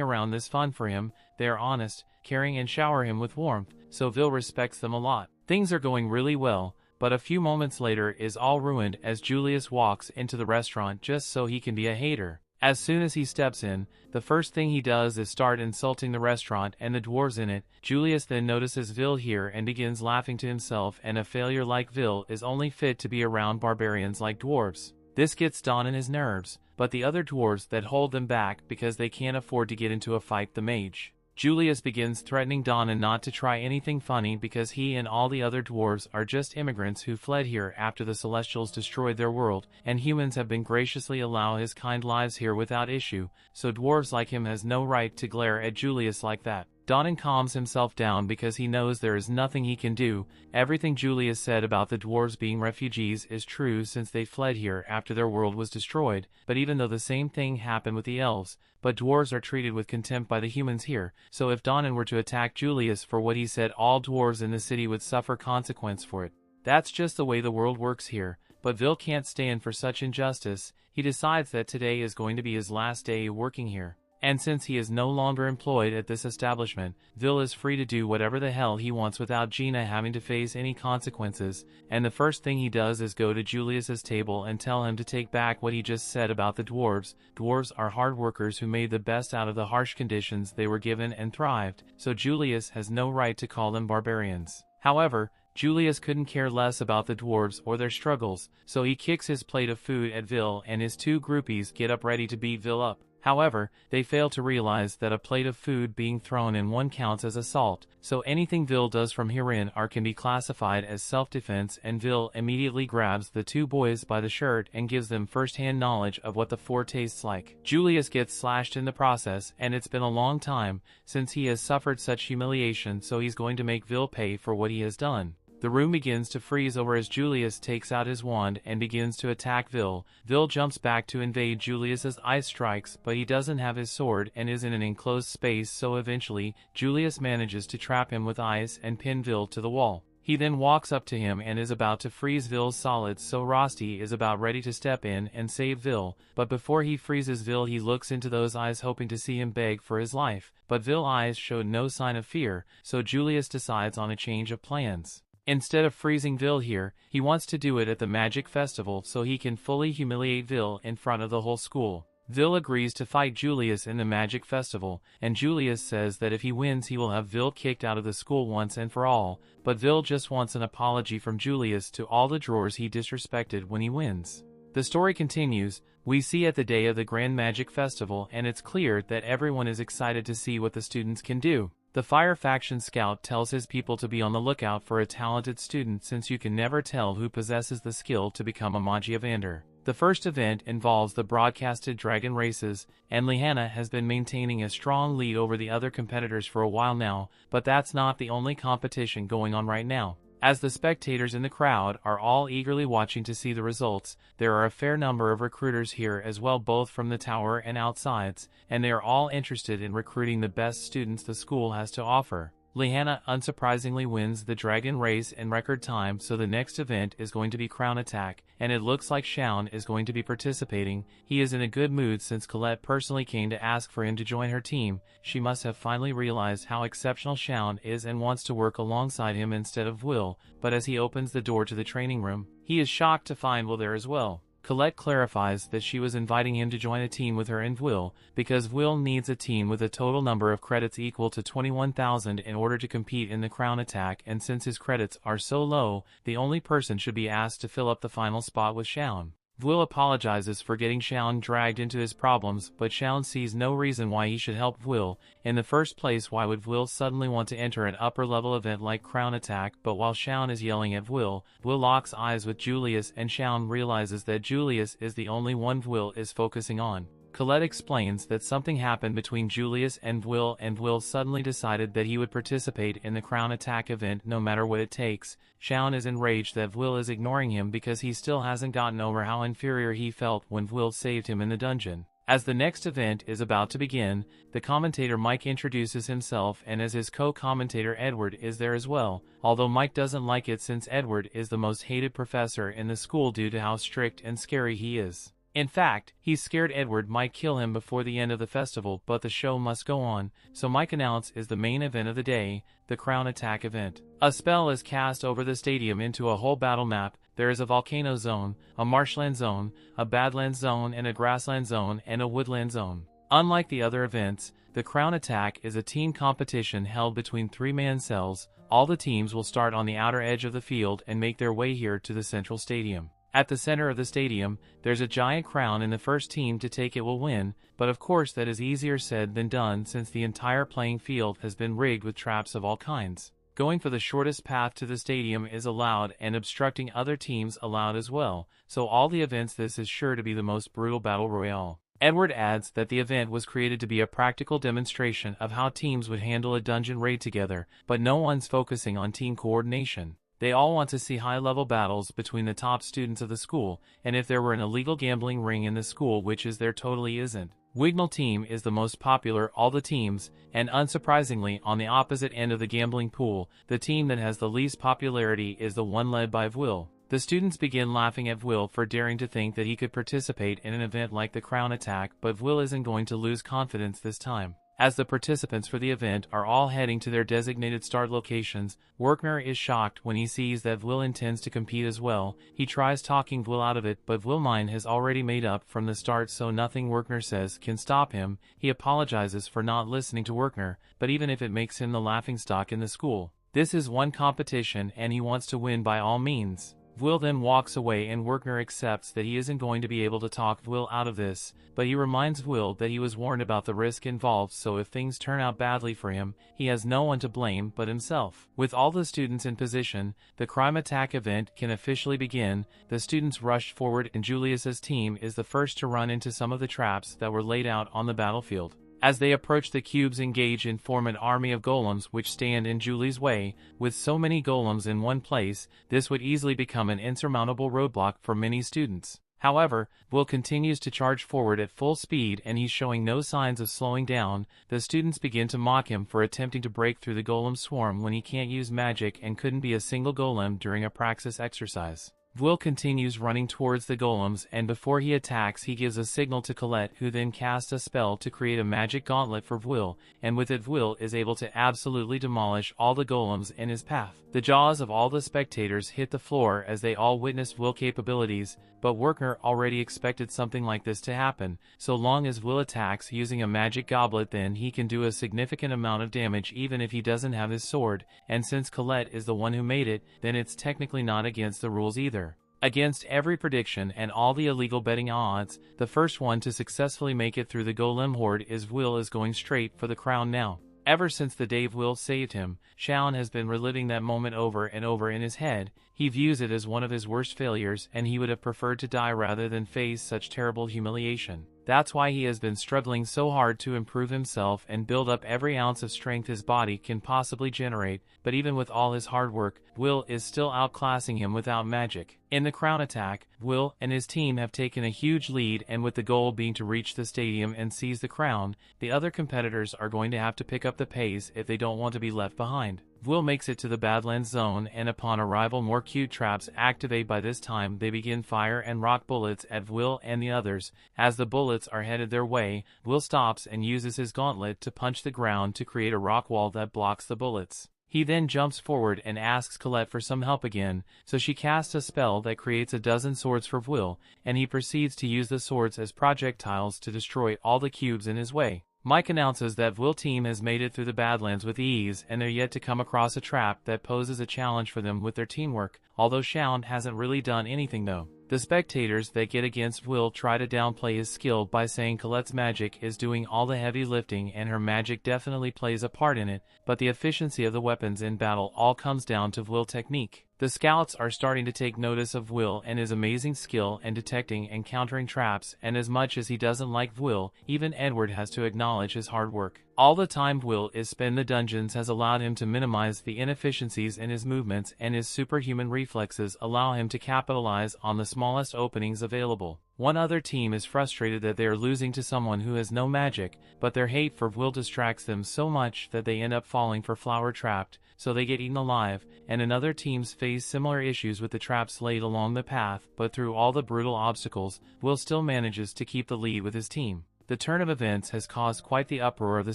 A: around is fun for him. They are honest, caring and shower him with warmth, so Vil respects them a lot. Things are going really well, but a few moments later is all ruined as Julius walks into the restaurant just so he can be a hater. As soon as he steps in, the first thing he does is start insulting the restaurant and the dwarves in it. Julius then notices Vil here and begins laughing to himself, and a failure like Vil is only fit to be around barbarians like dwarves. This gets Don in his nerves, but the other dwarves that hold them back because they can't afford to get into a fight the mage. Julius begins threatening Donna not to try anything funny because he and all the other dwarves are just immigrants who fled here after the Celestials destroyed their world, and humans have been graciously allow his kind lives here without issue, so dwarves like him has no right to glare at Julius like that. Donnan calms himself down because he knows there is nothing he can do. Everything Julius said about the dwarves being refugees is true since they fled here after their world was destroyed, but even though the same thing happened with the elves, but dwarves are treated with contempt by the humans here, so if Donnan were to attack Julius for what he said, all dwarves in the city would suffer consequence for it. That's just the way the world works here, but Vil can't stand for such injustice. He decides that today is going to be his last day working here. And since he is no longer employed at this establishment, Vil is free to do whatever the hell he wants without Gina having to face any consequences, and the first thing he does is go to Julius's table and tell him to take back what he just said about the dwarves. Dwarves are hard workers who made the best out of the harsh conditions they were given and thrived, so Julius has no right to call them barbarians. However, Julius couldn't care less about the dwarves or their struggles, so he kicks his plate of food at Vil and his two groupies get up ready to beat Vil up. However, they fail to realize that a plate of food being thrown in one counts as assault, so anything Vil does from herein can be classified as self-defense, and Vil immediately grabs the two boys by the shirt and gives them first-hand knowledge of what the four tastes like. Julius gets slashed in the process, and it's been a long time since he has suffered such humiliation, so he's going to make Vil pay for what he has done. The room begins to freeze over as Julius takes out his wand and begins to attack Vil. Vil jumps back to invade Julius's ice strikes, but he doesn't have his sword and is in an enclosed space, so eventually, Julius manages to trap him with ice and pin Vil to the wall. He then walks up to him and is about to freeze Vil's solids, so Rosti is about ready to step in and save Vil, but before he freezes Vil he looks into those eyes hoping to see him beg for his life, but Vil's eyes showed no sign of fear, so Julius decides on a change of plans. Instead of freezing Vil here, he wants to do it at the Magic Festival so he can fully humiliate Vil in front of the whole school. Vil agrees to fight Julius in the Magic Festival, and Julius says that if he wins he will have Vil kicked out of the school once and for all, but Vil just wants an apology from Julius to all the drawers he disrespected when he wins. The story continues. We see at the day of the Grand Magic Festival, and it's clear that everyone is excited to see what the students can do. The Fire Faction Scout tells his people to be on the lookout for a talented student since you can never tell who possesses the skill to become a Magia Vander. The first event involves the broadcasted dragon races, and Lihanna has been maintaining a strong lead over the other competitors for a while now, but that's not the only competition going on right now. As the spectators in the crowd are all eagerly watching to see the results, there are a fair number of recruiters here as well, both from the tower and outsides, and they are all interested in recruiting the best students the school has to offer. Lihanna unsurprisingly wins the dragon race in record time, so the next event is going to be Crown Attack, and it looks like Shounen is going to be participating. He is in a good mood since Colette personally came to ask for him to join her team. She must have finally realized how exceptional Shounen is and wants to work alongside him instead of Will, but as he opens the door to the training room, he is shocked to find Will there as well. Colette clarifies that she was inviting him to join a team with her and Will, because Will needs a team with a total number of credits equal to 21,000 in order to compete in the Crown Attack, and since his credits are so low, the only person should be asked to fill up the final spot with Shounen. Will apologizes for getting Shounen dragged into his problems, but Shounen sees no reason why he should help Will. In the first place, why would Will suddenly want to enter an upper-level event like Crown Attack? But while Shounen is yelling at Will locks eyes with Julius, and Shounen realizes that Julius is the only one Will is focusing on. Colette explains that something happened between Julius and Will suddenly decided that he would participate in the crown attack event no matter what it takes. Shounen is enraged that Will is ignoring him because he still hasn't gotten over how inferior he felt when Will saved him in the dungeon. As the next event is about to begin, the commentator Mike introduces himself, and as his co-commentator Edward is there as well, although Mike doesn't like it since Edward is the most hated professor in the school due to how strict and scary he is. In fact, he's scared Edward might kill him before the end of the festival, but the show must go on, so Mike announces the main event of the day, the crown attack event. A spell is cast over the stadium into a whole battle map. There is a volcano zone, a marshland zone, a badland zone and a grassland zone and a woodland zone. Unlike the other events, the crown attack is a team competition held between 3-man cells. All the teams will start on the outer edge of the field and make their way here to the central stadium. At the center of the stadium, there's a giant crown and the first team to take it will win, but of course that is easier said than done since the entire playing field has been rigged with traps of all kinds. Going for the shortest path to the stadium is allowed and obstructing other teams allowed as well, so all the events this is sure to be the most brutal battle royale. Edward adds that the event was created to be a practical demonstration of how teams would handle a dungeon raid together, but no one's focusing on team coordination. They all want to see high-level battles between the top students of the school, and if there were an illegal gambling ring in the school, which is there totally isn't. Wignall team is the most popular all the teams, and unsurprisingly on the opposite end of the gambling pool, the team that has the least popularity is the one led by Will. The students begin laughing at Will for daring to think that he could participate in an event like the crown attack, but Will isn't going to lose confidence this time. As the participants for the event are all heading to their designated start locations, Werkner is shocked when he sees that Will intends to compete as well. He tries talking Will out of it, but Will's mind has already made up from the start, so nothing Werkner says can stop him. He apologizes for not listening to Werkner, but even if it makes him the laughingstock in the school, this is one competition and he wants to win by all means. Will then walks away and Werkner accepts that he isn't going to be able to talk Will out of this, but he reminds Will that he was warned about the risk involved, so if things turn out badly for him, he has no one to blame but himself. With all the students in position, the crime attack event can officially begin. The students rush forward and Julius's team is the first to run into some of the traps that were laid out on the battlefield. As they approach, the cubes engage and form an army of golems which stand in Julie's way. With so many golems in one place, this would easily become an insurmountable roadblock for many students. However, Will continues to charge forward at full speed and he's showing no signs of slowing down. The students begin to mock him for attempting to break through the golem swarm when he can't use magic and couldn't be a single golem during a praxis exercise. Will continues running towards the golems, and before he attacks he gives a signal to Colette, who then casts a spell to create a magic gauntlet for Will, and with it Will is able to absolutely demolish all the golems in his path. The jaws of all the spectators hit the floor as they all witness Will's capabilities, but Werkner already expected something like this to happen. So long as Will attacks using a magic goblet, then he can do a significant amount of damage even if he doesn't have his sword, and since Colette is the one who made it, then it's technically not against the rules either. Against every prediction and all the illegal betting odds, the first one to successfully make it through the golem horde is Will is going straight for the crown now. Ever since the day Will saved him, Shounen has been reliving that moment over and over in his head. He views it as one of his worst failures and he would have preferred to die rather than face such terrible humiliation. That's why he has been struggling so hard to improve himself and build up every ounce of strength his body can possibly generate, but even with all his hard work, Will is still outclassing him without magic. In the crown attack, Will and his team have taken a huge lead, and with the goal being to reach the stadium and seize the crown, the other competitors are going to have to pick up the pace if they don't want to be left behind. Will makes it to the Badlands zone, and upon arrival more cute traps activate. By this time they begin fire and rock bullets at Will and the others. As the bullets are headed their way, Will stops and uses his gauntlet to punch the ground to create a rock wall that blocks the bullets. He then jumps forward and asks Colette for some help again, so she casts a spell that creates a dozen swords for Will, and he proceeds to use the swords as projectiles to destroy all the cubes in his way. Mike announces that Will team has made it through the Badlands with ease and they're yet to come across a trap that poses a challenge for them with their teamwork, although Shounen hasn't really done anything though. The spectators that get against Will try to downplay his skill by saying Colette's magic is doing all the heavy lifting and her magic definitely plays a part in it, but the efficiency of the weapons in battle all comes down to Will's technique. The scouts are starting to take notice of Will and his amazing skill in detecting and countering traps, and as much as he doesn't like Will, even Edward has to acknowledge his hard work. All the time Will is spent in the dungeons has allowed him to minimize the inefficiencies in his movements, and his superhuman reflexes allow him to capitalize on the smallest openings available. One other team is frustrated that they are losing to someone who has no magic, but their hate for Will distracts them so much that they end up falling for Flower Trapped, so they get eaten alive, and another teams face similar issues with the traps laid along the path, but through all the brutal obstacles, Will still manages to keep the lead with his team. The turn of events has caused quite the uproar of the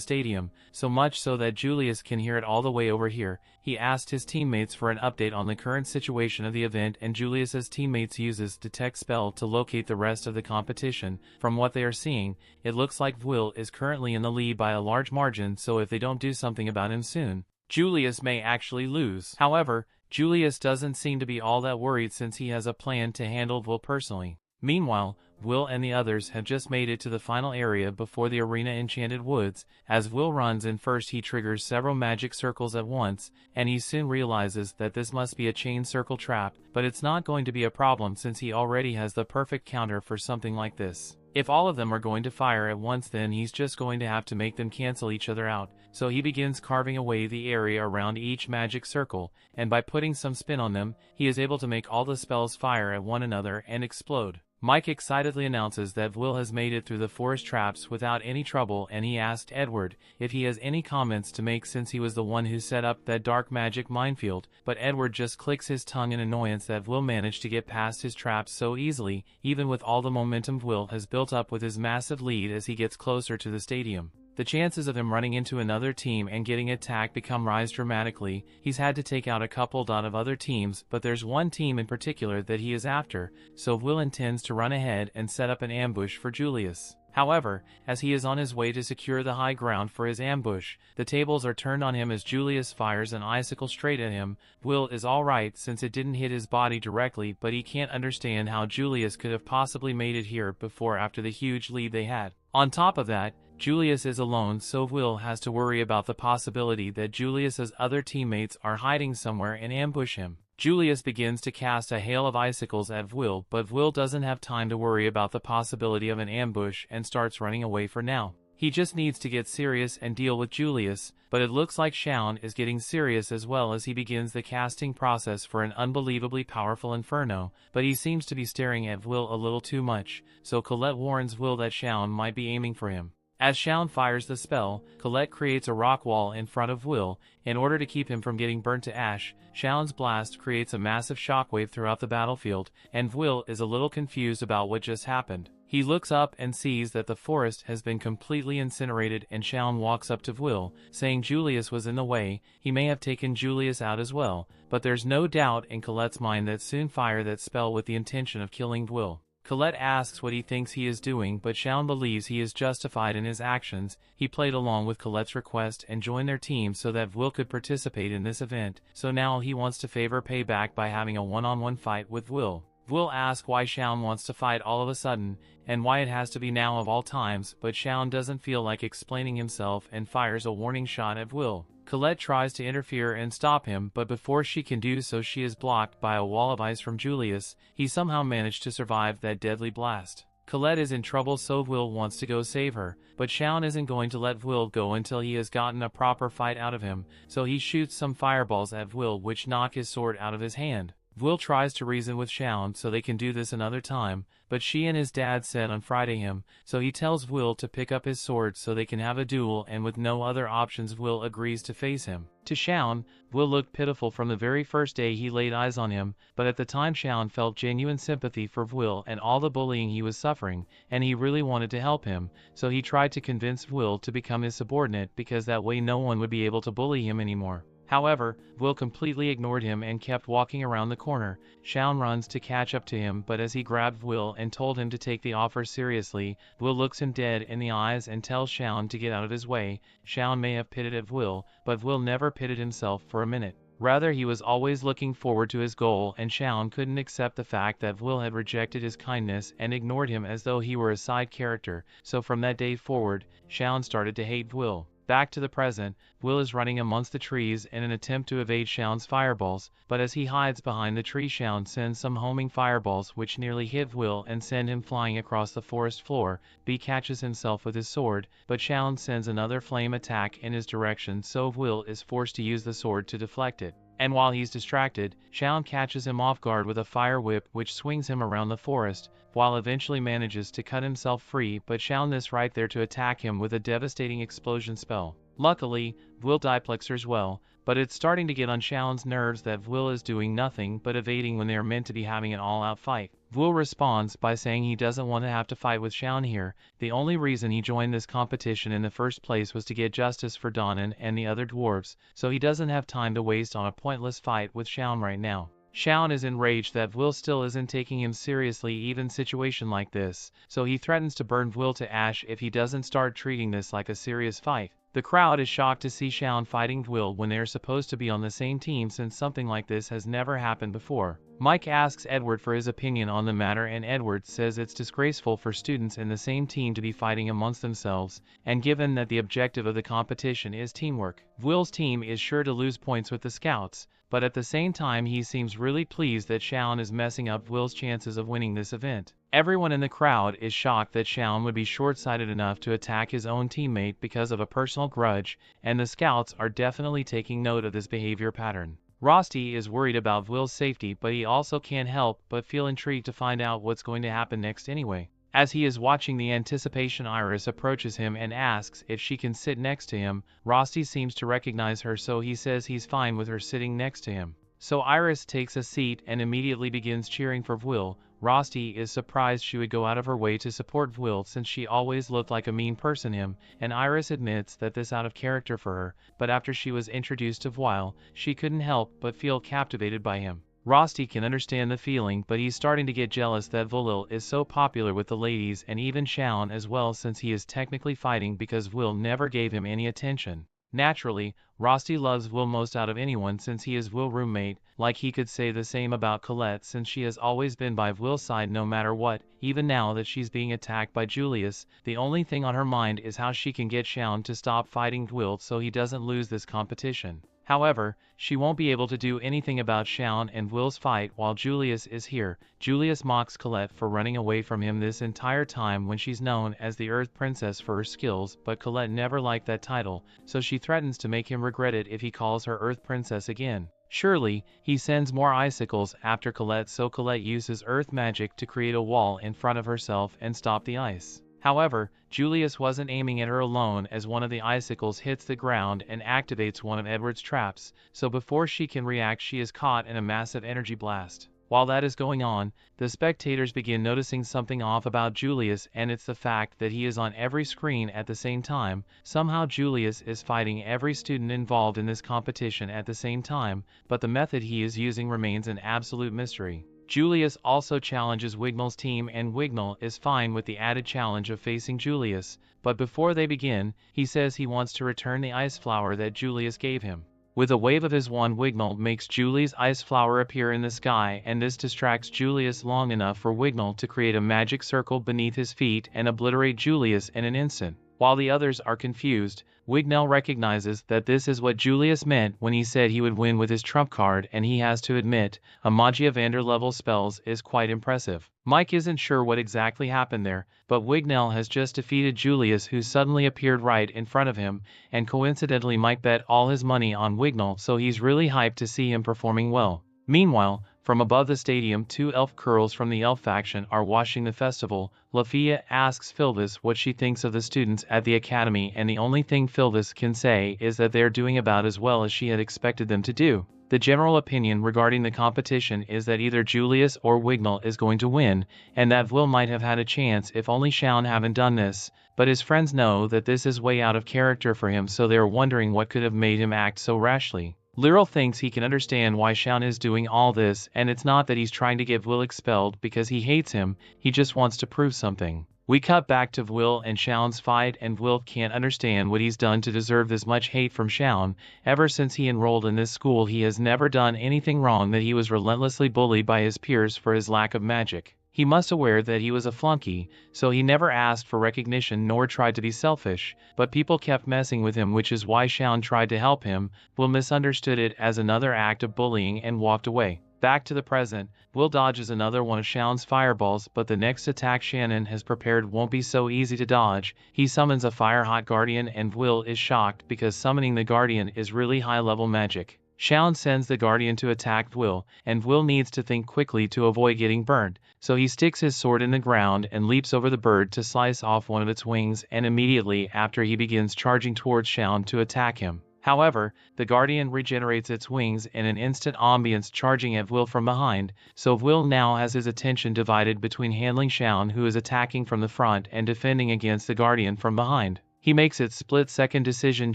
A: stadium, so much so that Julius can hear it all the way over here. He asked his teammates for an update on the current situation of the event, and Julius's teammates uses Detect Spell to locate the rest of the competition. From what they are seeing, it looks like Will is currently in the lead by a large margin, so if they don't do something about him soon, Julius may actually lose. However, Julius doesn't seem to be all that worried since he has a plan to handle Will personally. Meanwhile, Will and the others have just made it to the final area before the arena Enchanted Woods. As Will runs in first, he triggers several magic circles at once, and he soon realizes that this must be a chain circle trap, but it's not going to be a problem since he already has the perfect counter for something like this. If all of them are going to fire at once, then he's just going to have to make them cancel each other out. So he begins carving away the area around each magic circle, and by putting some spin on them, he is able to make all the spells fire at one another and explode. Mike excitedly announces that Will has made it through the forest traps without any trouble, and he asked Edward if he has any comments to make since he was the one who set up that dark magic minefield, but Edward just clicks his tongue in annoyance that Will managed to get past his traps so easily, even with all the momentum Will has built up with his massive lead as he gets closer to the stadium. The chances of him running into another team and getting attacked rise dramatically. He's had to take out a couple of other teams, but there's one team in particular that he is after, so Will intends to run ahead and set up an ambush for Julius. However, as he is on his way to secure the high ground for his ambush, the tables are turned on him as Julius fires an icicle straight at him. Will is alright since it didn't hit his body directly, but he can't understand how Julius could have possibly made it here before after the huge lead they had. On top of that, Julius is alone, so Will has to worry about the possibility that Julius's other teammates are hiding somewhere and ambush him. Julius begins to cast a hail of icicles at Will, but Will doesn't have time to worry about the possibility of an ambush and starts running away for now. He just needs to get serious and deal with Julius, but it looks like Shounen is getting serious as well as he begins the casting process for an unbelievably powerful inferno, but he seems to be staring at Will a little too much, so Colette warns Will that Shounen might be aiming for him. As Shounen fires the spell, Colette creates a rock wall in front of Will. In order to keep him from getting burnt to ash, Shounen's blast creates a massive shockwave throughout the battlefield, and Will is a little confused about what just happened. He looks up and sees that the forest has been completely incinerated, and Shounen walks up to Will, saying Julius was in the way. He may have taken Julius out as well, but there's no doubt in Colette's mind that soon fire that spell with the intention of killing Will. Colette asks what he thinks he is doing, but Shounen believes he is justified in his actions. He played along with Colette's request and joined their team so that Will could participate in this event, so now he wants to favor payback by having a one-on-one fight with Will. Will asks why Shounen wants to fight all of a sudden, and why it has to be now of all times, but Shounen doesn't feel like explaining himself and fires a warning shot at Will. Colette tries to interfere and stop him, but before she can do so she is blocked by a wall of ice from Julius. He somehow managed to survive that deadly blast. Colette is in trouble, so Will wants to go save her, but Shounen isn't going to let Will go until he has gotten a proper fight out of him, so he shoots some fireballs at Will which knock his sword out of his hand. Will tries to reason with Shounen so they can do this another time, but she and his dad said on Friday him, so he tells Will to pick up his sword so they can have a duel, and with no other options Will agrees to face him. To Shounen, Will looked pitiful from the very first day he laid eyes on him, but at the time Shounen felt genuine sympathy for Will and all the bullying he was suffering, and he really wanted to help him, so he tried to convince Will to become his subordinate because that way no one would be able to bully him anymore. However, Will completely ignored him and kept walking around the corner. Shounen runs to catch up to him, but as he grabbed Will and told him to take the offer seriously, Will looks him dead in the eyes and tells Shounen to get out of his way. Shounen may have pitted at Will, but Will never pitted himself for a minute. Rather, he was always looking forward to his goal, and Shounen couldn't accept the fact that Will had rejected his kindness and ignored him as though he were a side character, so from that day forward, Shounen started to hate Will. Back to the present, Will is running amongst the trees in an attempt to evade Shaun's fireballs, but as he hides behind the tree, Shaun sends some homing fireballs which nearly hit Will and send him flying across the forest floor. B catches himself with his sword, but Shaun sends another flame attack in his direction, so Will is forced to use the sword to deflect it. And while he's distracted, Shaun catches him off guard with a fire whip which swings him around the forest, while eventually manages to cut himself free, but Shaun is right there to attack him with a devastating explosion spell. Luckily, Will diplexers well, but it's starting to get on Shaun's nerves that Will is doing nothing but evading when they are meant to be having an all-out fight. Will responds by saying he doesn't want to have to fight with Shaun here. The only reason he joined this competition in the first place was to get justice for Donan and the other dwarves, so he doesn't have time to waste on a pointless fight with Shaun right now. Shaun is enraged that Will still isn't taking him seriously even in a situation like this, so he threatens to burn Will to ash if he doesn't start treating this like a serious fight. The crowd is shocked to see Shaun fighting Will when they are supposed to be on the same team, since something like this has never happened before. Mike asks Edward for his opinion on the matter, and Edward says it's disgraceful for students in the same team to be fighting amongst themselves, and given that the objective of the competition is teamwork, Will's team is sure to lose points with the scouts, but at the same time he seems really pleased that Shaun is messing up Will's chances of winning this event. Everyone in the crowd is shocked that Shaun would be short-sighted enough to attack his own teammate because of a personal grudge, and the scouts are definitely taking note of this behavior pattern. Rosti is worried about Will's safety, but he also can't help but feel intrigued to find out what's going to happen next anyway. As he is watching the anticipation, Iris approaches him and asks if she can sit next to him. Rosti seems to recognize her, so he says he's fine with her sitting next to him. So Iris takes a seat and immediately begins cheering for Will. Rosti is surprised she would go out of her way to support Will since she always looked like a mean person to him, and Iris admits that this out of character for her, but after she was introduced to Weil, she couldn't help but feel captivated by him. Rosti can understand the feeling, but he's starting to get jealous that Volil is so popular with the ladies and even Shaun as well, since he is technically fighting because Will never gave him any attention. Naturally, Rosti loves Will most out of anyone since he is Will's roommate, like he could say the same about Colette since she has always been by Will's side no matter what. Even now that she's being attacked by Julius, the only thing on her mind is how she can get Shaun to stop fighting Will so he doesn't lose this competition. However, she won't be able to do anything about Shaun and Will's fight while Julius is here. Julius mocks Colette for running away from him this entire time when she's known as the Earth Princess for her skills, but Colette never liked that title, so she threatens to make him regret it if he calls her Earth Princess again. Surely, he sends more icicles after Colette, so Colette uses earth magic to create a wall in front of herself and stop the ice. However, Julius wasn't aiming at her alone, as one of the icicles hits the ground and activates one of Edward's traps, so before she can react she is caught in a massive energy blast. While that is going on, the spectators begin noticing something off about Julius, and it's the fact that he is on every screen at the same time. Somehow Julius is fighting every student involved in this competition at the same time, but the method he is using remains an absolute mystery. Julius also challenges Wignall's team, and Wignall is fine with the added challenge of facing Julius, but before they begin, he says he wants to return the ice flower that Julius gave him. With a wave of his wand, Wignall makes Julie's ice flower appear in the sky, and this distracts Julius long enough for Wignall to create a magic circle beneath his feet and obliterate Julius in an instant. While the others are confused, Wignall recognizes that this is what Julius meant when he said he would win with his trump card, and he has to admit, a Magia Vander level spells is quite impressive. Mike isn't sure what exactly happened there, but Wignall has just defeated Julius, who suddenly appeared right in front of him, and coincidentally Mike bet all his money on Wignall, so he's really hyped to see him performing well. Meanwhile, from above the stadium, two elf girls from the elf faction are watching the festival. Lafia asks Philvis what she thinks of the students at the academy, and the only thing Philvis can say is that they're doing about as well as she had expected them to do. The general opinion regarding the competition is that either Julius or Wignall is going to win, and that Will might have had a chance if only Shaun hadn't done this, but his friends know that this is way out of character for him, so they're wondering what could have made him act so rashly. Lyral thinks he can understand why Shaun is doing all this, and it's not that he's trying to get Will expelled because he hates him, he just wants to prove something. We cut back to Will and Shaun's fight, and Will can't understand what he's done to deserve this much hate from Shaun. Ever since he enrolled in this school he has never done anything wrong, that he was relentlessly bullied by his peers for his lack of magic. He must aware that he was a flunky, so he never asked for recognition nor tried to be selfish, but people kept messing with him, which is why Shounen tried to help him. Will misunderstood it as another act of bullying and walked away. Back to the present, Will dodges another one of Shounen's fireballs, but the next attack Shounen has prepared won't be so easy to dodge. He summons a fire-hot guardian and Will is shocked because summoning the guardian is really high-level magic. Shounen sends the guardian to attack Will, and Will needs to think quickly to avoid getting burned, so he sticks his sword in the ground and leaps over the bird to slice off one of its wings, and immediately after he begins charging towards Shounen to attack him. However, the guardian regenerates its wings in an instant ambience, charging at Will from behind, so Will now has his attention divided between handling Shounen, who is attacking from the front, and defending against the guardian from behind. He makes its split-second decision,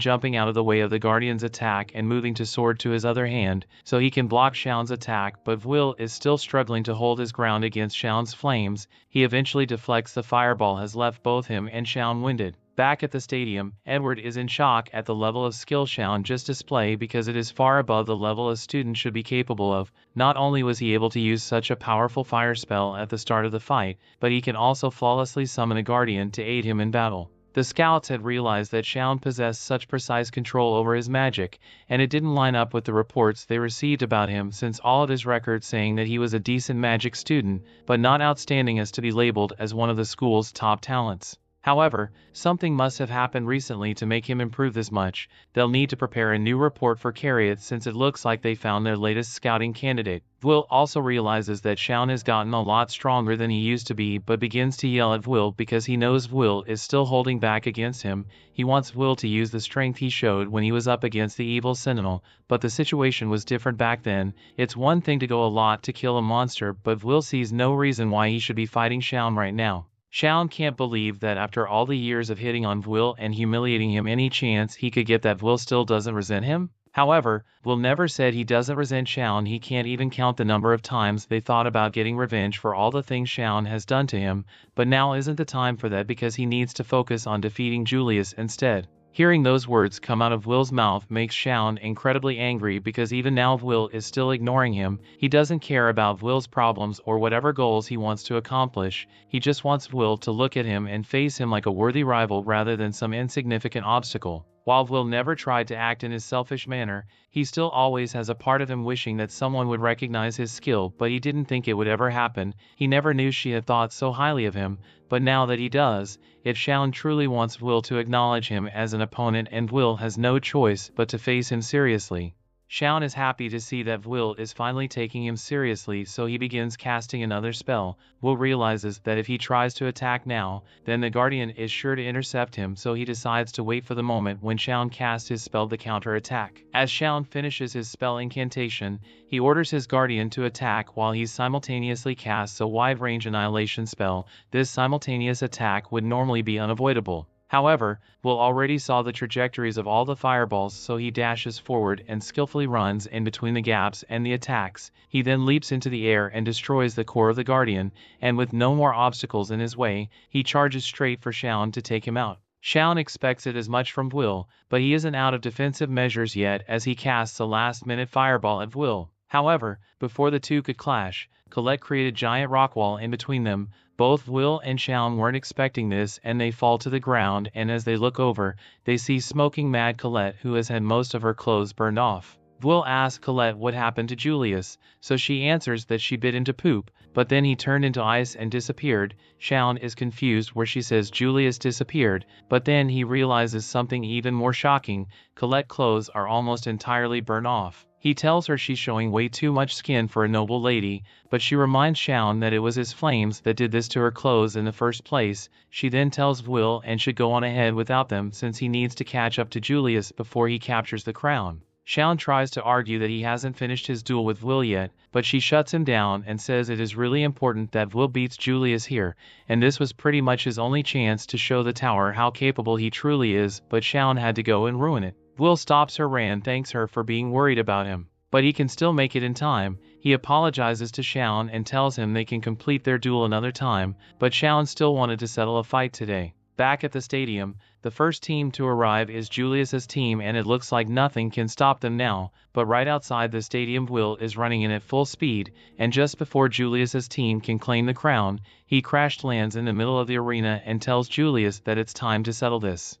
A: jumping out of the way of the guardian's attack and moving to sword to his other hand, so he can block Shounen's attack, but Will is still struggling to hold his ground against Shounen's flames. He eventually deflects the fireball, has left both him and Shounen winded. Back at the stadium, Edward is in shock at the level of skill Shounen just displayed because it is far above the level a student should be capable of. Not only was he able to use such a powerful fire spell at the start of the fight, but he can also flawlessly summon a guardian to aid him in battle. The scouts had realized that Shounen possessed such precise control over his magic, and it didn't line up with the reports they received about him, since all of his records saying that he was a decent magic student, but not outstanding as to be labeled as one of the school's top talents. However, something must have happened recently to make him improve this much. They'll need to prepare a new report for Carriot, since it looks like they found their latest scouting candidate. Will also realizes that Shounen has gotten a lot stronger than he used to be, but begins to yell at Will because he knows Will is still holding back against him. He wants Will to use the strength he showed when he was up against the evil Sentinel, but the situation was different back then. It's one thing to go a lot to kill a monster, but Will sees no reason why he should be fighting Shounen right now. Shounen can't believe that after all the years of hitting on Will and humiliating him, any chance he could get that Will still doesn't resent him? However, Will never said he doesn't resent Shounen. He can't even count the number of times they thought about getting revenge for all the things Shounen has done to him, but now isn't the time for that because he needs to focus on defeating Julius instead. Hearing those words come out of Will's mouth makes Shounen incredibly angry because even now Will is still ignoring him. He doesn't care about Will's problems or whatever goals he wants to accomplish. He just wants Will to look at him and face him like a worthy rival rather than some insignificant obstacle. While Will never tried to act in his selfish manner, he still always has a part of him wishing that someone would recognize his skill, but he didn't think it would ever happen. He never knew she had thought so highly of him, but now that he does, if Shounen truly wants Will to acknowledge him as an opponent, and Will has no choice but to face him seriously. Shounen is happy to see that Will is finally taking him seriously, so he begins casting another spell. Will realizes that if he tries to attack now, then the Guardian is sure to intercept him, so he decides to wait for the moment when Shounen casts his spell to counter-attack. As Shounen finishes his spell incantation, he orders his Guardian to attack while he simultaneously casts a wide-range annihilation spell. This simultaneous attack would normally be unavoidable. However, Will already saw the trajectories of all the fireballs, so he dashes forward and skillfully runs in between the gaps and the attacks. He then leaps into the air and destroys the core of the Guardian, and with no more obstacles in his way, he charges straight for Shounen to take him out. Shounen expects it as much from Will, but he isn't out of defensive measures yet as he casts a last-minute fireball at Will. However, before the two could clash, Colette created a giant rock wall in between them. Both Will and Shounen weren't expecting this, and they fall to the ground, and as they look over, they see smoking mad Colette, who has had most of her clothes burned off. Will asks Colette what happened to Julius, so she answers that she bit into poop, but then he turned into ice and disappeared. Shounen is confused where she says Julius disappeared, but then he realizes something even more shocking. Colette's clothes are almost entirely burned off. He tells her she's showing way too much skin for a noble lady, but she reminds Shounen that it was his flames that did this to her clothes in the first place. She then tells Will and should go on ahead without them since he needs to catch up to Julius before he captures the crown. Shounen tries to argue that he hasn't finished his duel with Will yet, but she shuts him down and says it is really important that Will beats Julius here, and this was pretty much his only chance to show the tower how capable he truly is, but Shounen had to go and ruin it. Will stops her and thanks her for being worried about him, but he can still make it in time. He apologizes to Shounen and tells him they can complete their duel another time, but Shounen still wanted to settle a fight today. Back at the stadium, The first team to arrive is Julius's team, and it looks like nothing can stop them now, but right outside the stadium, Will is running in at full speed, and just before Julius's team can claim the crown, he crash lands in the middle of the arena and tells Julius that it's time to settle this.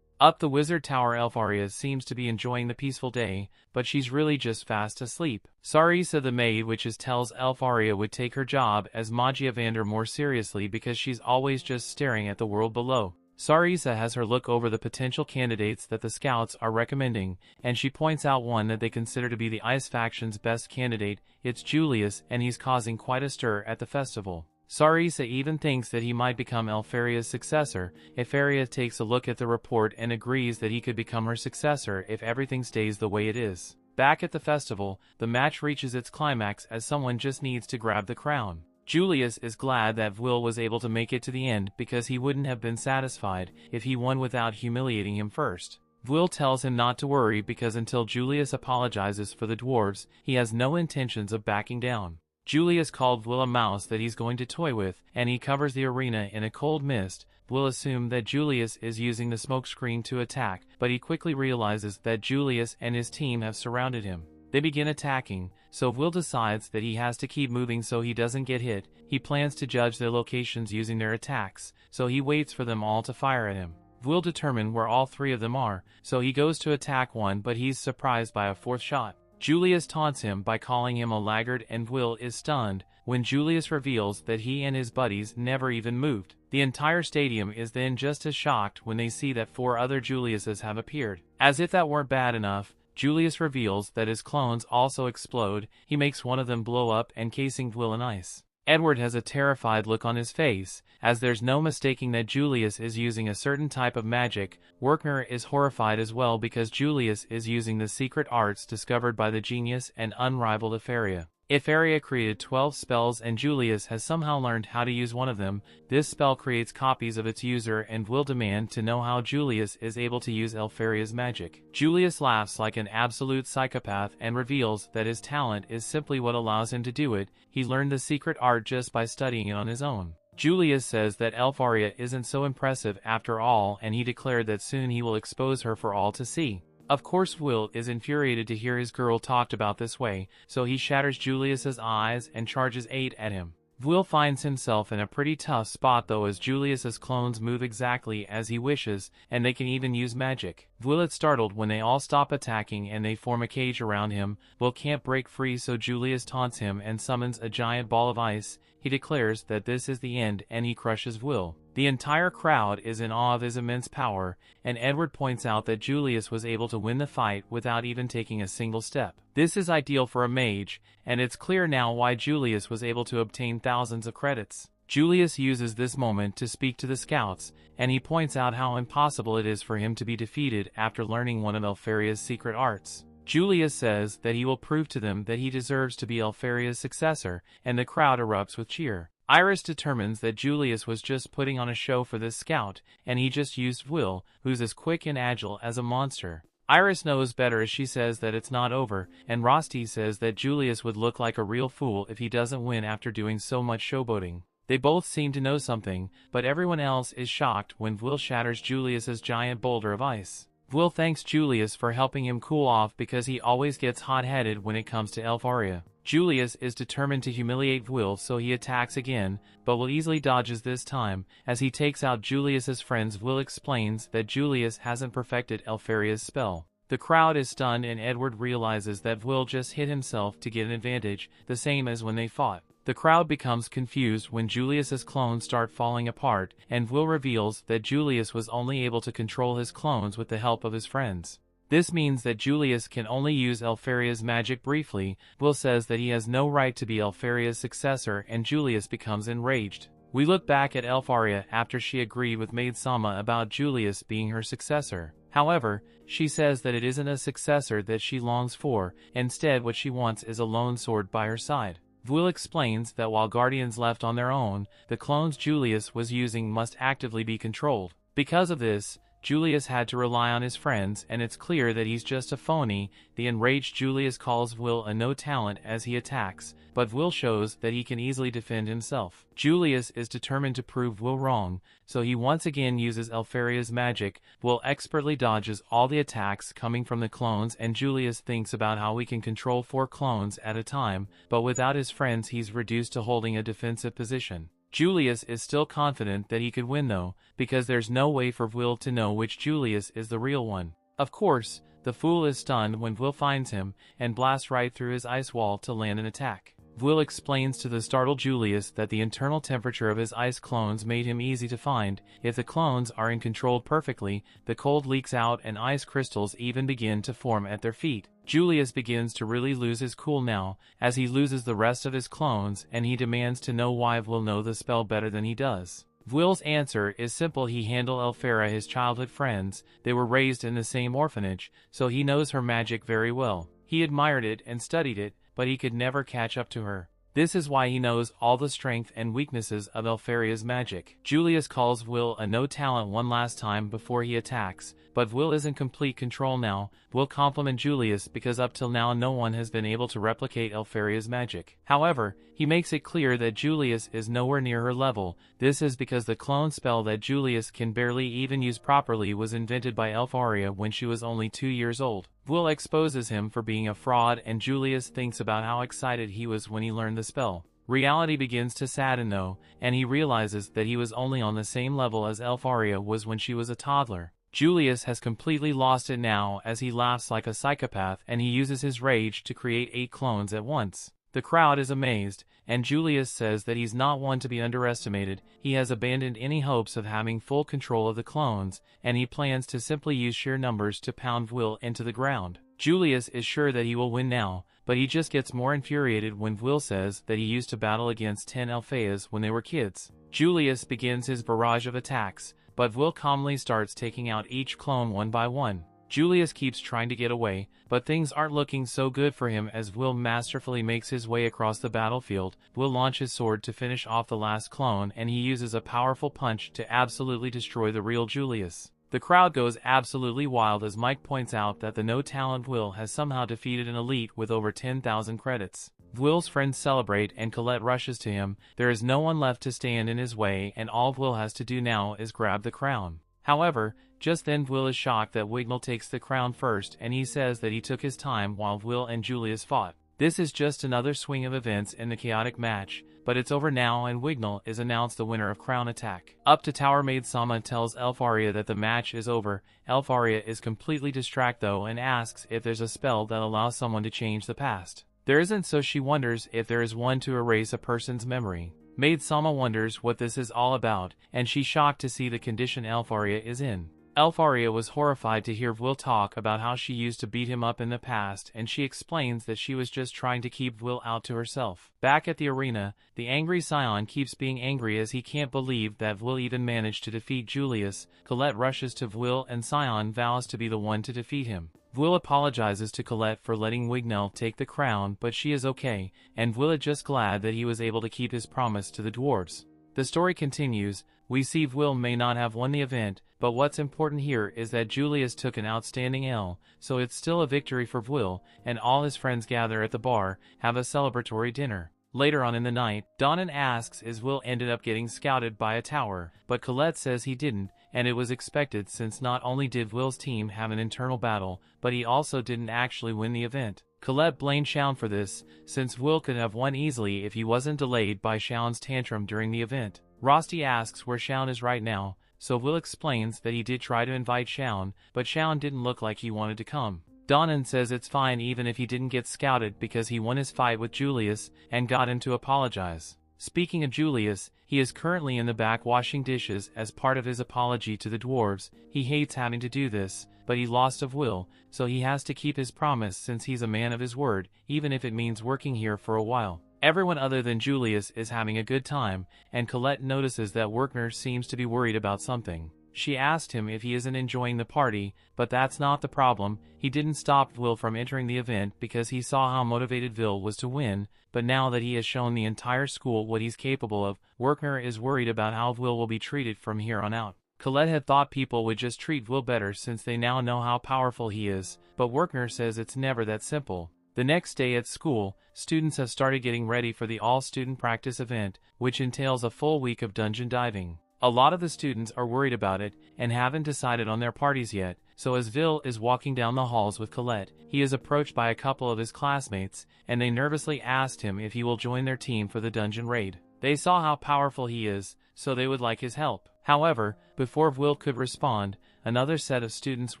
A: Up the wizard tower, Elfaria seems to be enjoying the peaceful day, but she's really just fast asleep. Sarisa the maid witches tells Elfaria would take her job as Magia Vander more seriously because she's always just staring at the world below. Sarisa has her look over the potential candidates that the scouts are recommending, and she points out one that they consider to be the Ice faction's best candidate. It's Julius, and he's causing quite a stir at the festival. Sarisa even thinks that he might become Elfaria's successor. Elfaria takes a look at the report and agrees that he could become her successor if everything stays the way it is. Back at the festival, the match reaches its climax as someone just needs to grab the crown. Julius is glad that Will was able to make it to the end because he wouldn't have been satisfied if he won without humiliating him first. Will tells him not to worry because until Julius apologizes for the dwarves, he has no intentions of backing down. Julius called Will a mouse that he's going to toy with, and he covers the arena in a cold mist. Will assumed that Julius is using the smokescreen to attack, but he quickly realizes that Julius and his team have surrounded him. They begin attacking, so Will decides that he has to keep moving so he doesn't get hit. He plans to judge their locations using their attacks, so he waits for them all to fire at him. Will determine where all three of them are, so he goes to attack one, but he's surprised by a fourth shot. Julius taunts him by calling him a laggard, and Will is stunned when Julius reveals that he and his buddies never even moved. The entire stadium is then just as shocked when they see that 4 other Juliuses have appeared. As if that weren't bad enough, Julius reveals that his clones also explode. He makes one of them blow up, encasing Will in ice. Edward has a terrified look on his face, as there's no mistaking that Julius is using a certain type of magic. Workner is horrified as well because Julius is using the secret arts discovered by the genius and unrivaled Elfaria. Elfaria created 12 spells and Julius has somehow learned how to use one of them. This spell creates copies of its user and will demand to know how Julius is able to use Elfaria's magic. Julius laughs like an absolute psychopath and reveals that his talent is simply what allows him to do it. He learned the secret art just by studying it on his own. Julius says that Elfaria isn't so impressive after all, and he declared that soon he will expose her for all to see. Of course, Will is infuriated to hear his girl talked about this way, so he shatters Julius's eyes and charges 8 at him. Will finds himself in a pretty tough spot though, as Julius's clones move exactly as he wishes, and they can even use magic. Will is startled when they all stop attacking and they form a cage around him. Will can't break free, so Julius taunts him and summons a giant ball of ice. He declares that this is the end and he crushes Will. The entire crowd is in awe of his immense power, and Edward points out that Julius was able to win the fight without even taking a single step. This is ideal for a mage, and it's clear now why Julius was able to obtain thousands of credits. Julius uses this moment to speak to the scouts, and he points out how impossible it is for him to be defeated after learning one of Elfaria's secret arts. Julius says that he will prove to them that he deserves to be Elfaria's successor, and the crowd erupts with cheer. Iris determines that Julius was just putting on a show for this scout, and he just used Will, who's as quick and agile as a monster. Iris knows better as she says that it's not over, and Rosti says that Julius would look like a real fool if he doesn't win after doing so much showboating. They both seem to know something, but everyone else is shocked when Will shatters Julius's giant boulder of ice. Will thanks Julius for helping him cool off because he always gets hot-headed when it comes to Elfaria. Julius is determined to humiliate Will, so he attacks again, but Will easily dodges this time. As he takes out Julius's friends, Will explains that Julius hasn't perfected Elfaria's spell. The crowd is stunned and Edward realizes that Will just hit himself to get an advantage, the same as when they fought. The crowd becomes confused when Julius's clones start falling apart, and Will reveals that Julius was only able to control his clones with the help of his friends. This means that Julius can only use Elfaria's magic briefly. Will says that he has no right to be Elfaria's successor, and Julius becomes enraged. We look back at Elfaria after she agreed with Maid Sama about Julius being her successor. However, she says that it isn't a successor that she longs for. Instead, what she wants is a lone sword by her side. Will explains that while Guardians left on their own, the clones Julius was using must actively be controlled. Because of this, Julius had to rely on his friends, and it's clear that he's just a phony. The enraged Julius calls Will a no-talent as he attacks, but Will shows that he can easily defend himself. Julius is determined to prove Will wrong, so he once again uses Alfaria's magic. Will expertly dodges all the attacks coming from the clones, and Julius thinks about how he can control 4 clones at a time, but without his friends he's reduced to holding a defensive position. Julius is still confident that he could win though, because there's no way for Will to know which Julius is the real one. Of course, the fool is stunned when Will finds him, and blasts right through his ice wall to land an attack. Will explains to the startled Julius that the internal temperature of his ice clones made him easy to find. If the clones are controlled perfectly, the cold leaks out and ice crystals even begin to form at their feet. Julius begins to really lose his cool now, as he loses the rest of his clones, and he demands to know why Will know the spell better than he does. Will's answer is simple: he handled Alfara, his childhood friends. They were raised in the same orphanage, so he knows her magic very well. He admired it and studied it, but he could never catch up to her. This is why he knows all the strength and weaknesses of Alfaria's magic. Julius calls Will a no-talent one last time before he attacks, but Will is in complete control now. Will compliment Julius because up till now no one has been able to replicate Alfaria's magic. However, he makes it clear that Julius is nowhere near her level. This is because the clone spell that Julius can barely even use properly was invented by Alfaria when she was only 2 years old. Will exposes him for being a fraud, and Julius thinks about how excited he was when he learned the spell. Reality begins to sadden though, and he realizes that he was only on the same level as Alfaria was when she was a toddler. Julius has completely lost it now, as he laughs like a psychopath, and he uses his rage to create 8 clones at once. The crowd is amazed, and Julius says that he's not one to be underestimated. He has abandoned any hopes of having full control of the clones, and he plans to simply use sheer numbers to pound Will into the ground. Julius is sure that he will win now, but he just gets more infuriated when Will says that he used to battle against 10 Alpheas when they were kids. Julius begins his barrage of attacks, but Will calmly starts taking out each clone one by one. Julius keeps trying to get away, but things aren't looking so good for him as Will masterfully makes his way across the battlefield. Will launches his sword to finish off the last clone, and he uses a powerful punch to absolutely destroy the real Julius. The crowd goes absolutely wild as Mike points out that the no-talent Will has somehow defeated an elite with over 10,000 credits. Will's friends celebrate and Colette rushes to him. There is no one left to stand in his way, and all Will has to do now is grab the crown. However, just then Will is shocked that Wignall takes the crown first, and he says that he took his time while Will and Julius fought. This is just another swing of events in the chaotic match, but it's over now and Wignall is announced the winner of Crown Attack. Up to Tower Maid Sama tells Alfaria that the match is over. Alfaria is completely distracted though and asks if there's a spell that allows someone to change the past. There isn't, so she wonders if there is one to erase a person's memory. Maid Sama wonders what this is all about, and she's shocked to see the condition Alfaria is in. Alfaria was horrified to hear Will talk about how she used to beat him up in the past, and she explains that she was just trying to keep Will out to herself. Back at the arena, the angry Scion keeps being angry as he can't believe that Will even managed to defeat Julius. Colette rushes to Will and Scion vows to be the one to defeat him. Will apologizes to Colette for letting Wignall take the crown, but she is okay, and Will is just glad that he was able to keep his promise to the dwarves. The story continues. We see Will may not have won the event, but what's important here is that Julius took an outstanding L, so it's still a victory for Will, and all his friends gather at the bar, have a celebratory dinner. Later on in the night, Donnan asks if Will ended up getting scouted by a tower, but Colette says he didn't, and it was expected since not only did Will's team have an internal battle, but he also didn't actually win the event. Colette blamed Shaun for this, since Will could have won easily if he wasn't delayed by Shaun's tantrum during the event. Rosti asks where Shaun is right now, so Will explains that he did try to invite Shaun, but Shaun didn't look like he wanted to come. Donnan says it's fine even if he didn't get scouted because he won his fight with Julius and got him to apologize. Speaking of Julius, he is currently in the back washing dishes as part of his apology to the dwarves. He hates having to do this, but he lost of Will, so he has to keep his promise since he's a man of his word, even if it means working here for a while. Everyone other than Julius is having a good time, and Colette notices that Werkner seems to be worried about something. She asked him if he isn't enjoying the party, but that's not the problem. He didn't stop Will from entering the event because he saw how motivated Will was to win, but now that he has shown the entire school what he's capable of, Werkner is worried about how Will be treated from here on out. Colette had thought people would just treat Will better since they now know how powerful he is, but Werkner says it's never that simple. The next day at school, students have started getting ready for the all-student practice event, which entails a full week of dungeon diving. A lot of the students are worried about it and haven't decided on their parties yet, so as Vil is walking down the halls with Colette, he is approached by a couple of his classmates, and they nervously asked him if he will join their team for the dungeon raid. They saw how powerful he is, so they would like his help. However, before Will could respond, another set of students